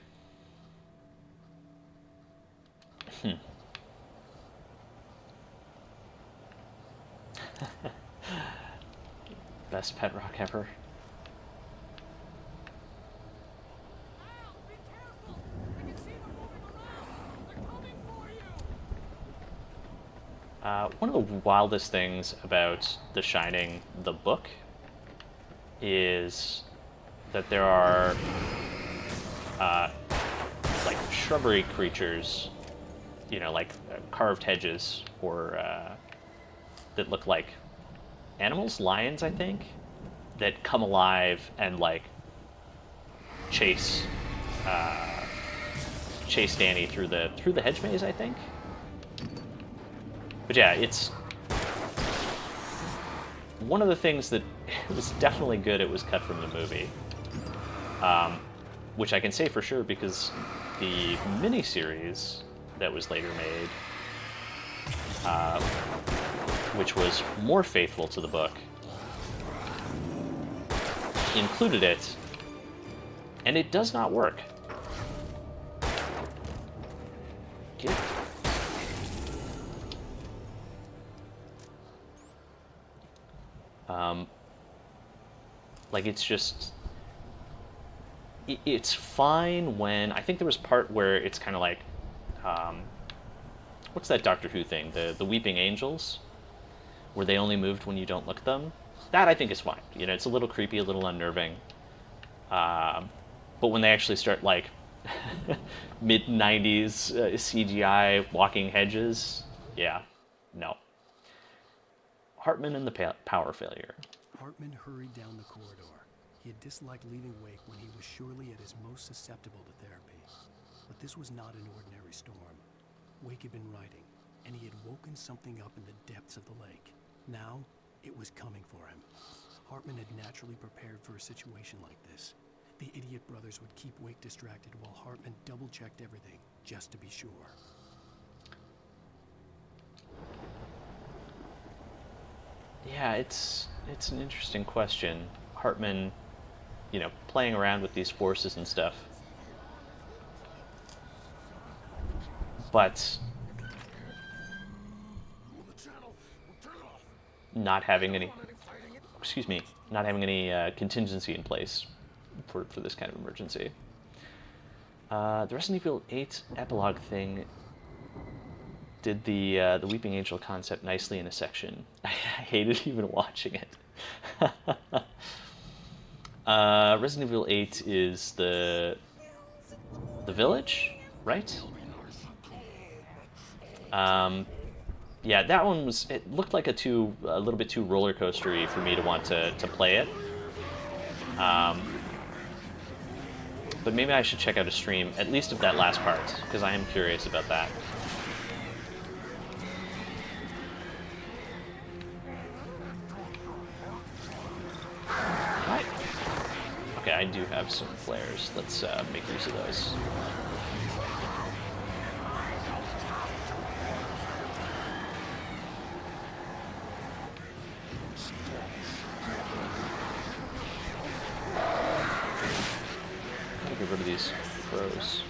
Best pet rock ever. One of the wildest things about The Shining, the book, is that there are like shrubbery creatures, you know, like carved hedges, or that look like animals, lions, I think, that come alive and like chase Danny through the hedge maze, I think. But yeah, it's one of the things that was definitely good. It was cut from the movie, which I can say for sure because the miniseries that was later made, which was more faithful to the book, included it, and it does not work. Like, it's just, it's fine when, I think there was part where it's kind of like, what's that Doctor Who thing, the Weeping Angels, where they only moved when you don't look at them? That I think is fine. You know, it's a little creepy, a little unnerving. But when they actually start like mid-90s CGI walking hedges, yeah, no. Hartman and the power failure. Hartman hurried down the corridor. He had disliked leaving Wake when he was surely at his most susceptible to therapy. But this was not an ordinary storm. Wake had been writing, and he had woken something up in the depths of the lake. Now, it was coming for him. Hartman had naturally prepared for a situation like this. The idiot brothers would keep Wake distracted while Hartman double-checked everything, just to be sure. Yeah, it's an interesting question. Hartman, playing around with these forces and stuff. But not having any, contingency in place for this kind of emergency. The Resident Evil 8 epilogue thing did the Weeping Angel concept nicely in a section. I hated even watching it. Resident Evil 8 is the village, right? Yeah, that one was. It looked like a little bit too roller coastery for me to want to play it. But maybe I should check out a stream, at least of that last part, because I am curious about that. Right. Okay, I do have some flares. Let's make use of those. Get rid of these crows.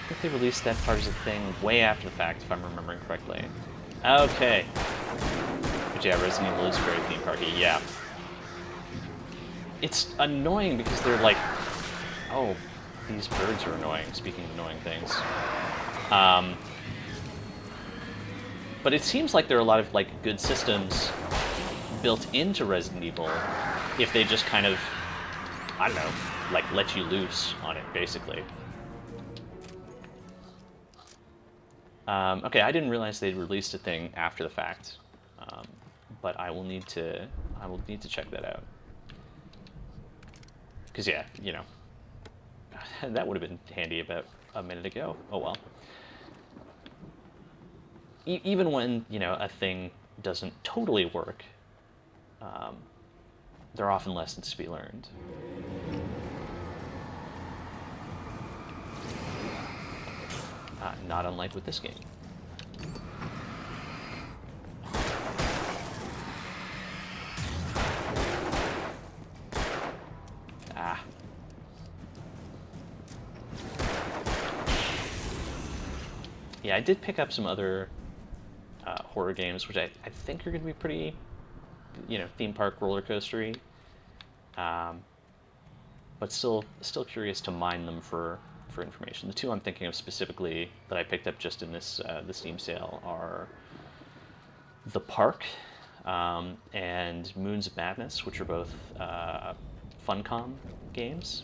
I think they released that part as a thing way after the fact, if I'm remembering correctly. Okay. But yeah, Resident Evil is very theme parky, yeah. It's annoying because they're like, oh, these birds are annoying, speaking of annoying things. But it seems like there are a lot of like good systems built into Resident Evil if they just kind of, I don't know, like let you loose on it, basically. Okay, I didn't realize they'd released a thing after the fact, but I will need to check that out. Because yeah, that would have been handy about a minute ago. Oh well. Even when, a thing doesn't totally work, there are often lessons to be learned. Not unlike with this game. Ah. Yeah, I did pick up some other horror games, which I think are going to be pretty, theme park roller coastery. But still curious to mine them for information. The two I'm thinking of specifically that I picked up just in this the Steam sale are The Park and Moons of Madness, which are both Funcom games.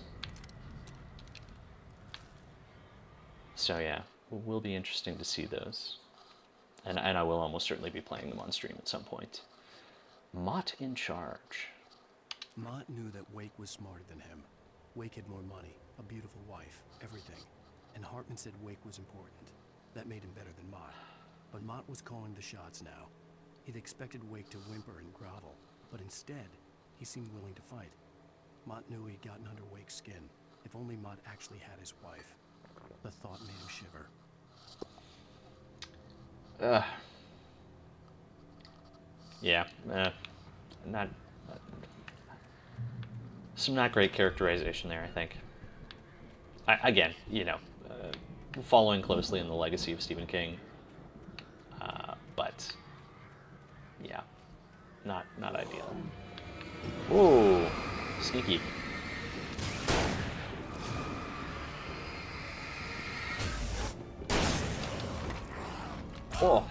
So yeah, it will be interesting to see those. And I will almost certainly be playing them on stream at some point. Mott in charge. Mott knew that Wake was smarter than him. Wake had more money, a beautiful wife, everything. And Hartman said Wake was important. That made him better than Mott. But Mott was calling the shots now. He'd expected Wake to whimper and grovel, but instead, he seemed willing to fight. Mott knew he'd gotten under Wake's skin. If only Mott actually had his wife. The thought made him shiver. Yeah, some not great characterization there, I think. Again, following closely in the legacy of Stephen King, but yeah, not ideal. Whoa, sneaky. Oh.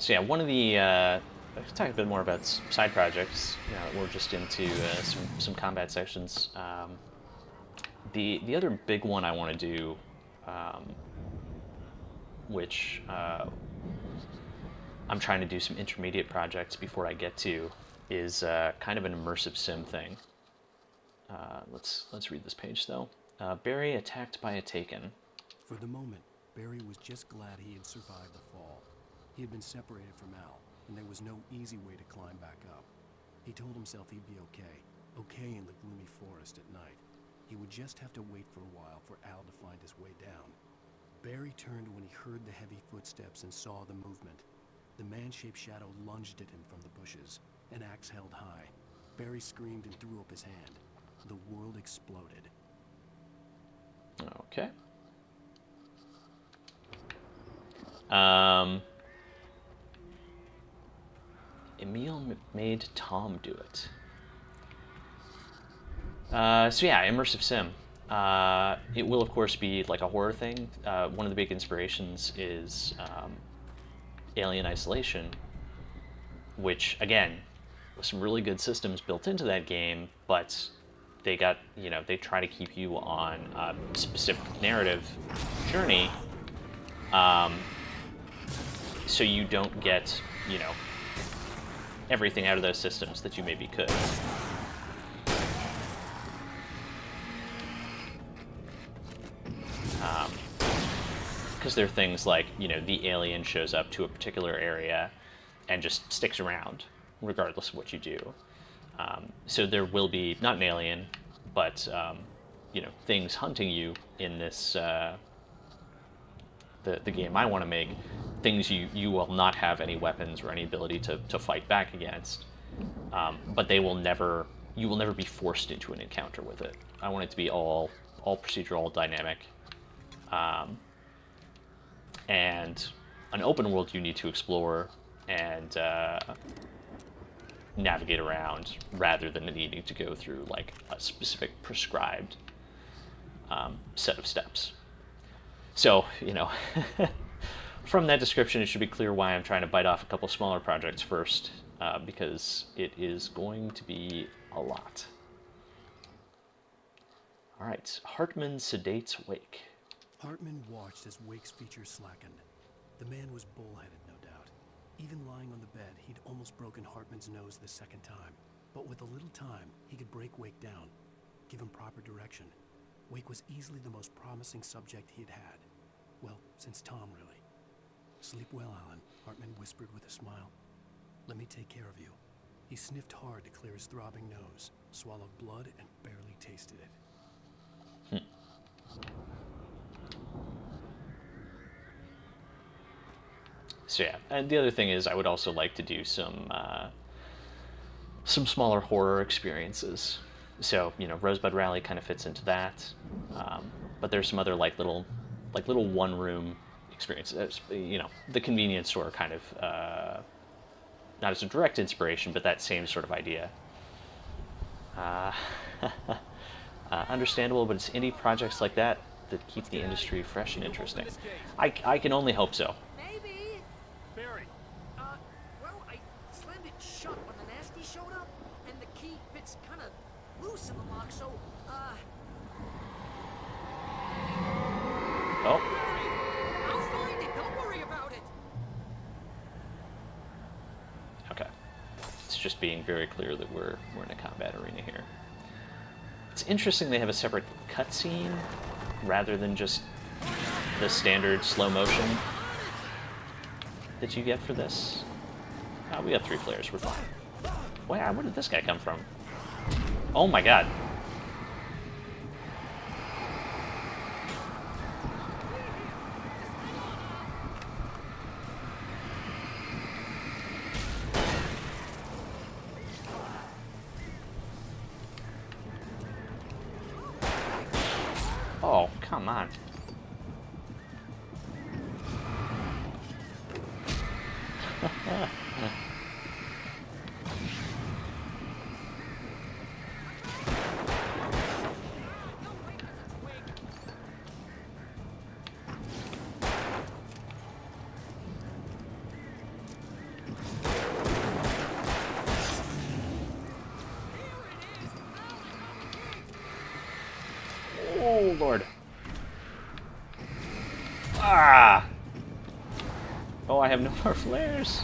So yeah, one of the let's talk a bit more about side projects. Now that we're just into some combat sections. The other big one I want to do, which I'm trying to do some intermediate projects before I get to, is kind of an immersive sim thing. Let's read this page though. Barry attacked by a Taken. For the moment, Barry was just glad he had survived the fall. He had been separated from Al, and there was no easy way to climb back up. He told himself he'd be okay in the gloomy forest at night. He would just have to wait for a while for Al to find his way down. Barry turned when he heard the heavy footsteps and saw the movement. The man-shaped shadow lunged at him from the bushes, an axe held high. Barry screamed and threw up his hand. The world exploded. Okay. Emil made Tom do it. So yeah, immersive sim. It will of course be like a horror thing. One of the big inspirations is Alien Isolation, which again, with some really good systems built into that game, but they got, they try to keep you on a specific narrative journey, so you don't get, everything out of those systems that you maybe could. Because there are things like, the alien shows up to a particular area and just sticks around, regardless of what you do. So there will be, not an alien, but, things hunting you in this, the game I want to make, things you will not have any weapons or any ability to fight back against, but you will never be forced into an encounter with it. I want it to be all procedural, all dynamic, and an open world you need to explore and navigate around, rather than needing to go through like a specific prescribed set of steps. So, from that description, it should be clear why I'm trying to bite off a couple smaller projects first, because it is going to be a lot. All right, Hartman sedates Wake. Hartman watched as Wake's features slackened. The man was bullheaded, no doubt. Even lying on the bed, he'd almost broken Hartman's nose the second time. But with a little time, he could break Wake down, give him proper direction. Wake was easily the most promising subject he'd had. Well, since Tom, really. Sleep well, Alan, Hartman whispered with a smile. Let me take care of you. He sniffed hard to clear his throbbing nose, swallowed blood, and barely tasted it. So yeah, and the other thing is I would also like to do some smaller horror experiences. So, Rosebud Rally kind of fits into that, but there's some other little one-room experiences. The convenience store kind of, not as a direct inspiration, but that same sort of idea. Understandable, but it's indie projects like that that keep the industry fresh and interesting. I can only hope so. Maybe. Barry. Well, I slammed it shut when the nasty showed up, and the key fits kind of loose in the lock, so, Oh. Barry, I'll find it. Don't worry about it. Okay. It's just being very clear that we're in a combat arena here. It's interesting they have a separate cutscene rather than just the standard slow motion that you get for this. Oh, we got 3 players, we're fine. Wow, where did this guy come from? Oh my god. Oh, come on. keyboard. Ah! Oh, I have no more flares.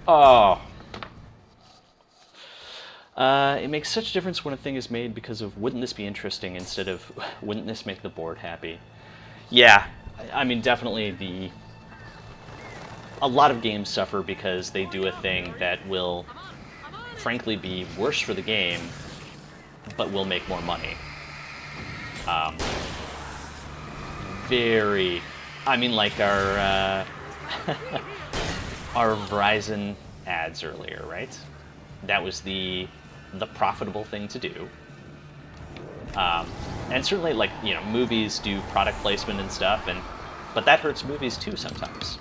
Oh. It makes such a difference when a thing is made because of wouldn't this be interesting instead of wouldn't this make the board happy. Yeah, I mean definitely a lot of games suffer because they do a thing that will frankly be worse for the game but will make more money. I mean like our our Verizon ads earlier, right? That was the profitable thing to do. And certainly, like, you know, movies do product placement and stuff, but that hurts movies too sometimes.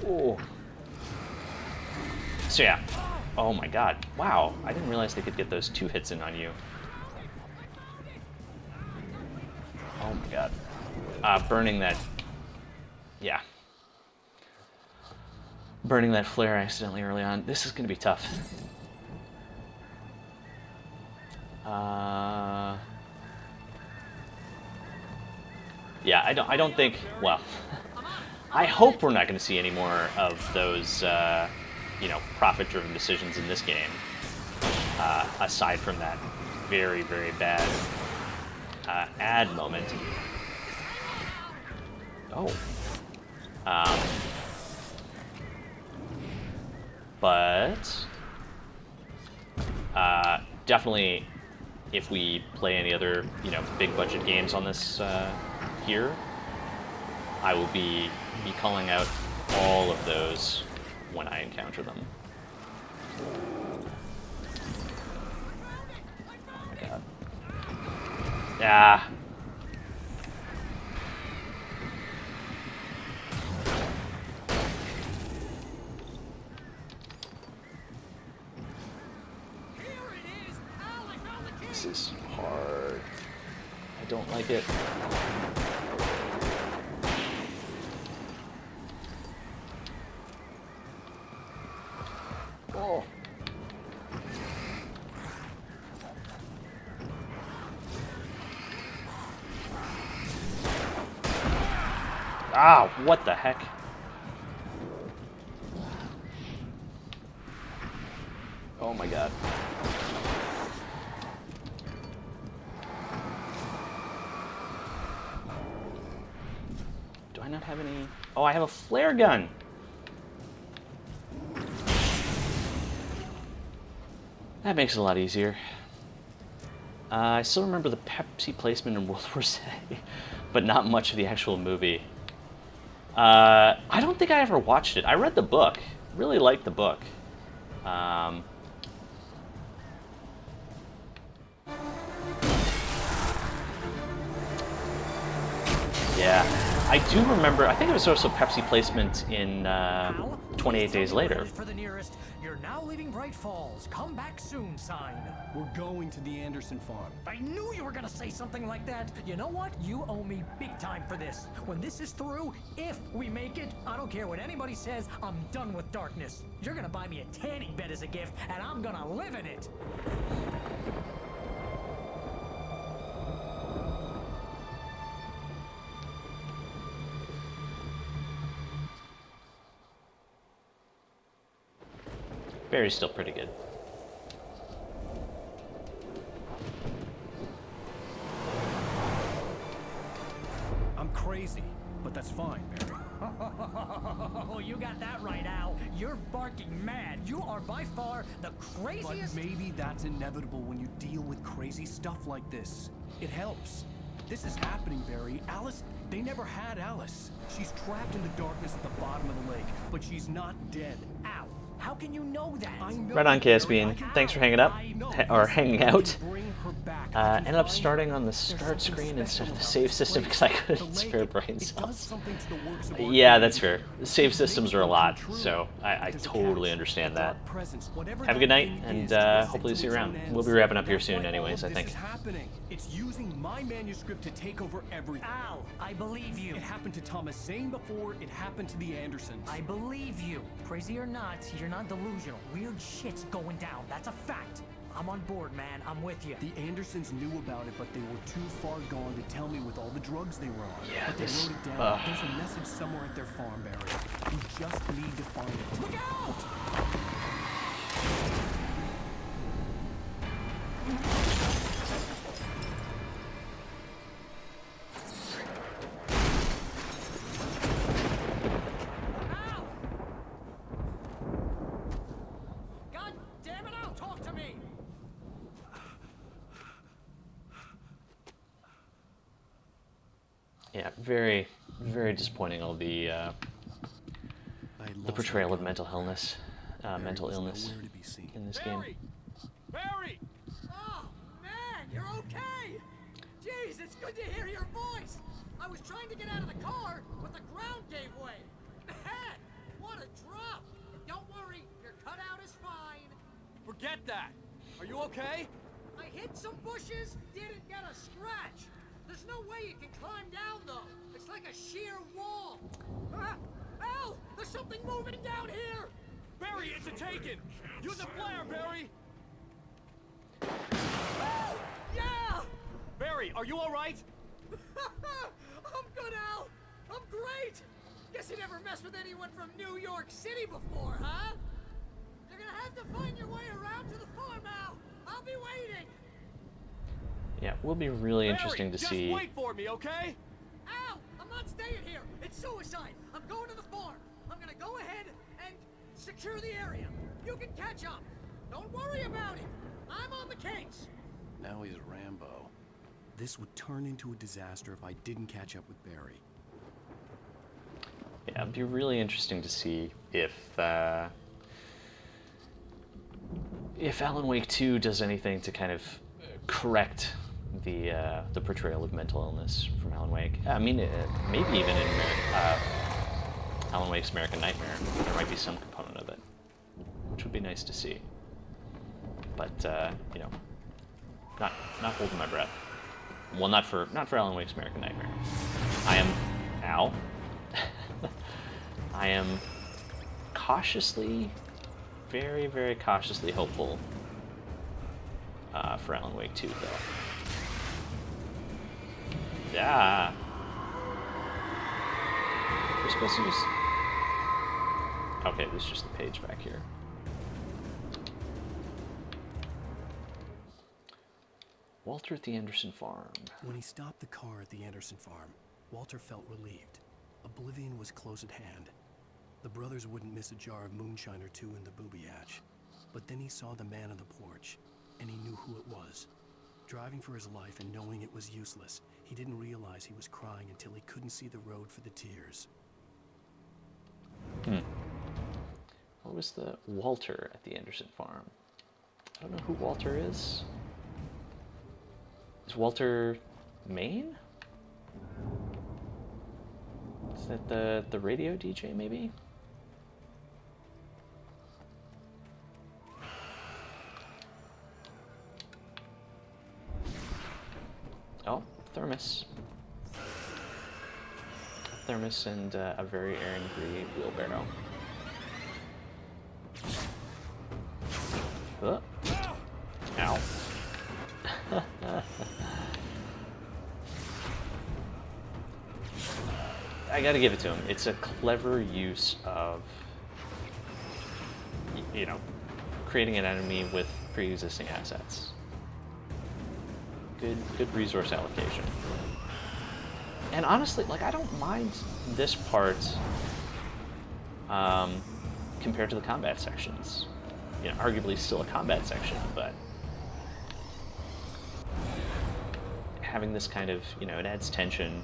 Oh. So yeah. Oh my god. Wow. I didn't realize they could get those 2 hits in on you. Oh my god. Burning that... Yeah. Burning that flare accidentally early on. This is going to be tough. Yeah, I don't think... Well, I hope we're not going to see any more of those, you know, profit-driven decisions in this game. Aside from that very, very bad ad moment. Oh. But definitely, if we play any other, you know, big budget games on this here, I will be calling out all of those when I encounter them. Oh my god. Yeah. This is hard. I don't like it. Oh. Ah, what the heck? Oh my god. Do I not have any? Oh, I have a flare gun. That makes it a lot easier. I still remember the Pepsi placement in World War Z, but not much of the actual movie. I don't think I ever watched it. I read the book. Really liked the book. Yeah, I do remember. I think it was also Pepsi placement in 28 Days Later. For the nearest, you're now leaving Bright Falls. Come back soon sign. We're going to the Anderson farm. I knew you were gonna say something like that. You know what? You owe me big time for this. When this is through, if we make it, I don't care what anybody says, I'm done with darkness. You're gonna buy me a tanning bed as a gift, and I'm gonna live in it. Barry's still pretty good. I'm crazy, but that's fine, Barry. Oh, you got that right, Al. You're barking mad. You are by far the craziest... But maybe that's inevitable when you deal with crazy stuff like this. It helps. This is happening, Barry. Alice, they never had Alice. She's trapped in the darkness at the bottom of the lake, but she's not dead. Al, how can you know that? I know, Right on, KSB. Thanks for hanging up, or hanging out. Bring her back. Ended up starting on the start screen instead of the save system because I couldn't spare brain cells. Yeah, that's fair. The save systems are a lot, so I totally understand that. Have a good night, and hopefully see you around. We'll be wrapping up here soon anyways, I think. This is happening. It's using my manuscript to take over everything. Al, I believe you. It happened to Thomas Zane before, it happened to the Andersons. I believe you. Crazy or not, you're not delusional. Weird shit's going down. That's a fact. I'm on board, man. I'm with you. The Andersons knew about it, but they were too far gone to tell me with all the drugs they were on. Yeah, but they this- wrote it down. There's a message somewhere at their farm, Barry. We just need to find it. Look out! God damn it, Al, talk to me! Yeah, very, very disappointing. All the portrayal of mental illness, mental illness in this game. Barry! Oh, man, you're okay! Jeez, it's good to hear your voice! I was trying to get out of the car, but the ground gave way. Man, what a drop! Don't worry, your cutout is fine. Forget that. Are you okay? I hit some bushes, didn't get a scratch. There's no way you can climb down, though. It's like a sheer wall. Ah, Al, there's something moving down here! Barry, it's a taken! Use a flare, Barry! Oh, yeah! Barry, are you alright? I'm good, Al! I'm great! Guess you never messed with anyone from New York City before, huh? You're gonna have to find your way around to the farm, Al! I'll be waiting! Yeah, will be really interesting to just see. wait for me, okay? Al! I'm not staying here! It's suicide! I'm going to the farm! I'm gonna go ahead and secure the area. You can catch up. Don't worry about it. I'm on the case. Now he's Rambo. This would turn into a disaster if I didn't catch up with Barry. Yeah, it'd be really interesting to see if Alan Wake 2 does anything to kind of correct the portrayal of mental illness from Alan Wake. I mean, maybe even in Alan Wake's American Nightmare, there might be some component of it, which would be nice to see. But you know, not holding my breath. Well, not for Alan Wake's American Nightmare. I am cautiously, very, very cautiously hopeful for Alan Wake 2, though. Yeah. We're supposed to use... Okay, this is just the page back here. Walter at the Anderson farm. When he stopped the car at the Anderson farm, Walter felt relieved. Oblivion was close at hand. The brothers wouldn't miss a jar of moonshine or two in the booby hatch. But then he saw the man on the porch, and he knew who it was. Driving for his life and knowing it was useless, he didn't realize he was crying until he couldn't see the road for the tears. What was the Walter at the Anderson farm? I don't know who Walter is. Is Walter Maine? Is that the radio DJ, maybe? Oh, thermos. A thermos and a very angry wheelbarrow. Ow. I gotta give it to him. It's a clever use of, you know, creating an enemy with pre-existing assets. Good resource allocation. And honestly, like, I don't mind this part compared to the combat sections. You know, arguably still a combat section, but having this kind of, you know, it adds tension.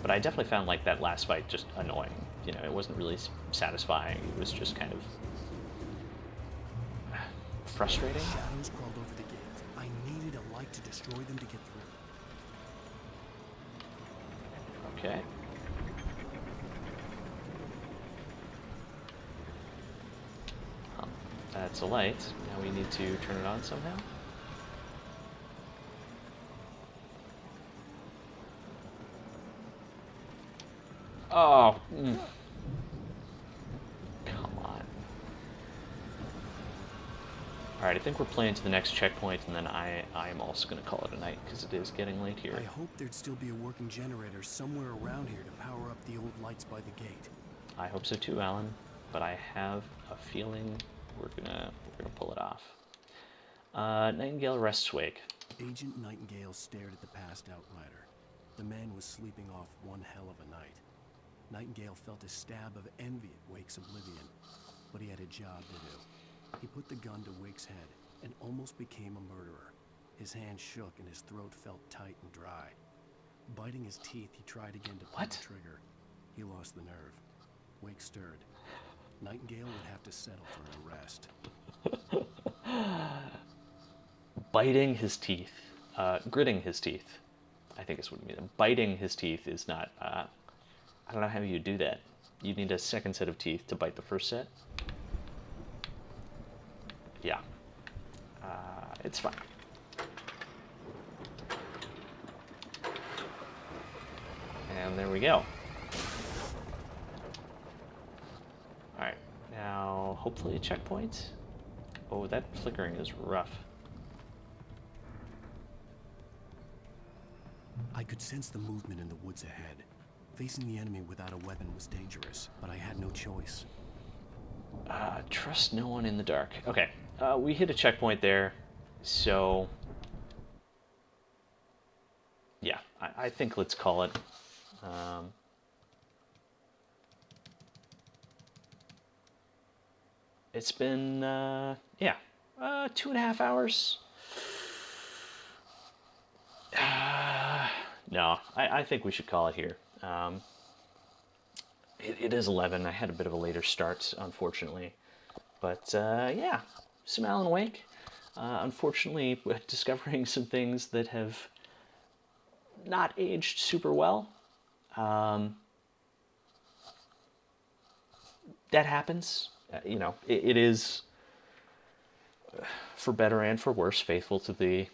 But I definitely found, like, that last fight just annoying. You know, it wasn't really satisfying. It was just kind of frustrating. Shadows crawled over the gate. I needed a light to destroy them to get through. Okay. That's a light. Now we need to turn it on somehow. Oh. Come on. Alright, I think we're playing to the next checkpoint, and then I am also going to call it a night, because it is getting late here. I hope there'd still be a working generator somewhere around here to power up the old lights by the gate. I hope so too, Alan, but I have a feeling we're gonna pull it off. Nightingale rests wake. Agent Nightingale stared at the passed out rider. The man was sleeping off one hell of a night. Nightingale felt a stab of envy at Wake's oblivion, but he had a job to do. He put the gun to Wake's head and almost became a murderer. His hand shook and his throat felt tight and dry. Biting his teeth, he tried again to pull the trigger. He lost the nerve. Wake stirred. Nightingale would have to settle for an arrest. Biting his teeth. Gritting his teeth, I think is what you mean. Biting his teeth is not... I don't know how you do that. You need a second set of teeth to bite the first set. Yeah. It's fine. And there we go. Alright, now hopefully a checkpoint. Oh, that flickering is rough. I could sense the movement in the woods ahead. Facing the enemy without a weapon was dangerous, but I had no choice. Trust no one in the dark. Okay, we hit a checkpoint there, so... yeah, I think let's call it. It's been, 2.5 hours. No, I think we should call it here. It is 11. I had a bit of a later start, unfortunately. But, yeah, some Alan Wake. Unfortunately, discovering some things that have not aged super well. That happens. You know, it is, for better and for worse, faithful to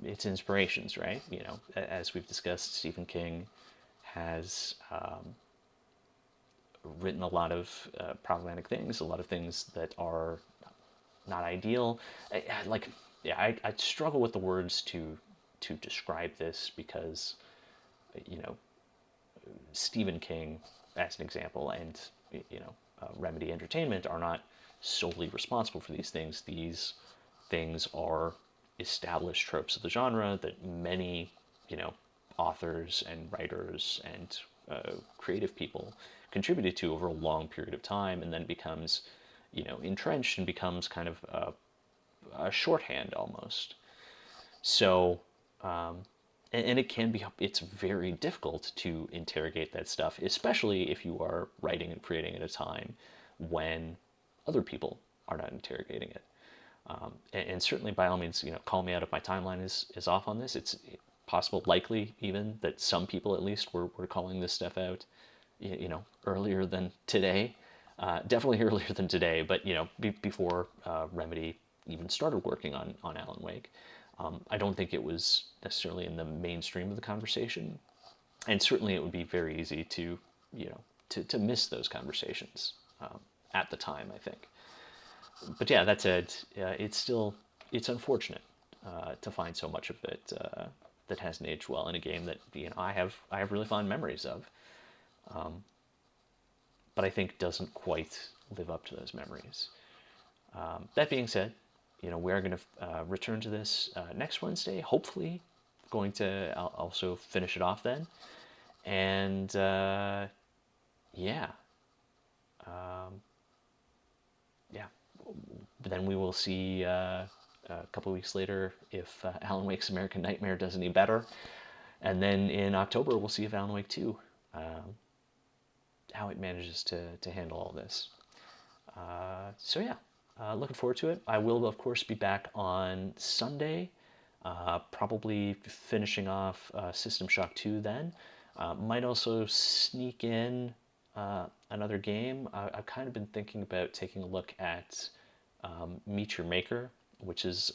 its inspirations, right? You know, as we've discussed, Stephen King has written a lot of problematic things, a lot of things that are not ideal. I struggle with the words to describe this because, you know, Stephen King, as an example, and, you know, Remedy Entertainment are not solely responsible for these things. These things are established tropes of the genre that many, you know, authors and writers and creative people contributed to over a long period of time, and then becomes, you know, entrenched and becomes kind of a shorthand almost. So, and it can be, it's very difficult to interrogate that stuff, especially if you are writing and creating at a time when other people are not interrogating it. And certainly, by all means, you know, call me out if my timeline is off on this. It's possible, likely even, that some people at least were calling this stuff out, you know, earlier than today. Definitely earlier than today, but, you know, before Remedy even started working on Alan Wake. I don't think it was necessarily in the mainstream of the conversation, and certainly it would be very easy to, you know, to miss those conversations at the time, I think. But yeah, that said, it's unfortunate to find so much of it that hasn't aged well in a game that, you know, I have really fond memories of, but I think doesn't quite live up to those memories. That being said, you know, we're going to return to this next Wednesday. Hopefully, going to also finish it off then, and yeah. Then we will see a couple weeks later if Alan Wake's American Nightmare does any better. And then in October, we'll see if Alan Wake 2, how it manages to handle all this. So yeah, looking forward to it. I will, of course, be back on Sunday, probably finishing off System Shock 2 then. Might also sneak in another game. I've kind of been thinking about taking a look at Meet Your Maker, which is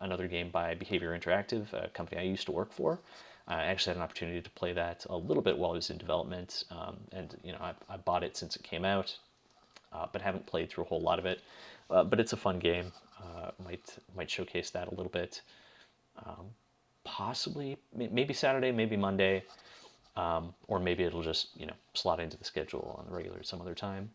another game by Behavior Interactive, a company I used to work for. I actually had an opportunity to play that a little bit while it was in development, and you know, I bought it since it came out, but haven't played through a whole lot of it. But it's a fun game. Might showcase that a little bit. Possibly, maybe Saturday, maybe Monday, or maybe it'll just, you know, slot into the schedule on the regular some other time.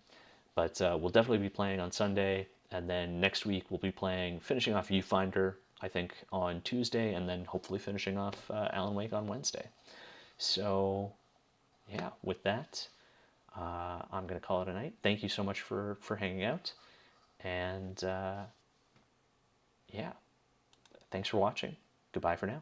But we'll definitely be playing on Sunday, and then next week we'll be finishing off Viewfinder, I think, on Tuesday, and then hopefully finishing off Alan Wake on Wednesday. So, yeah, with that, I'm going to call it a night. Thank you so much for hanging out, and yeah, thanks for watching. Goodbye for now.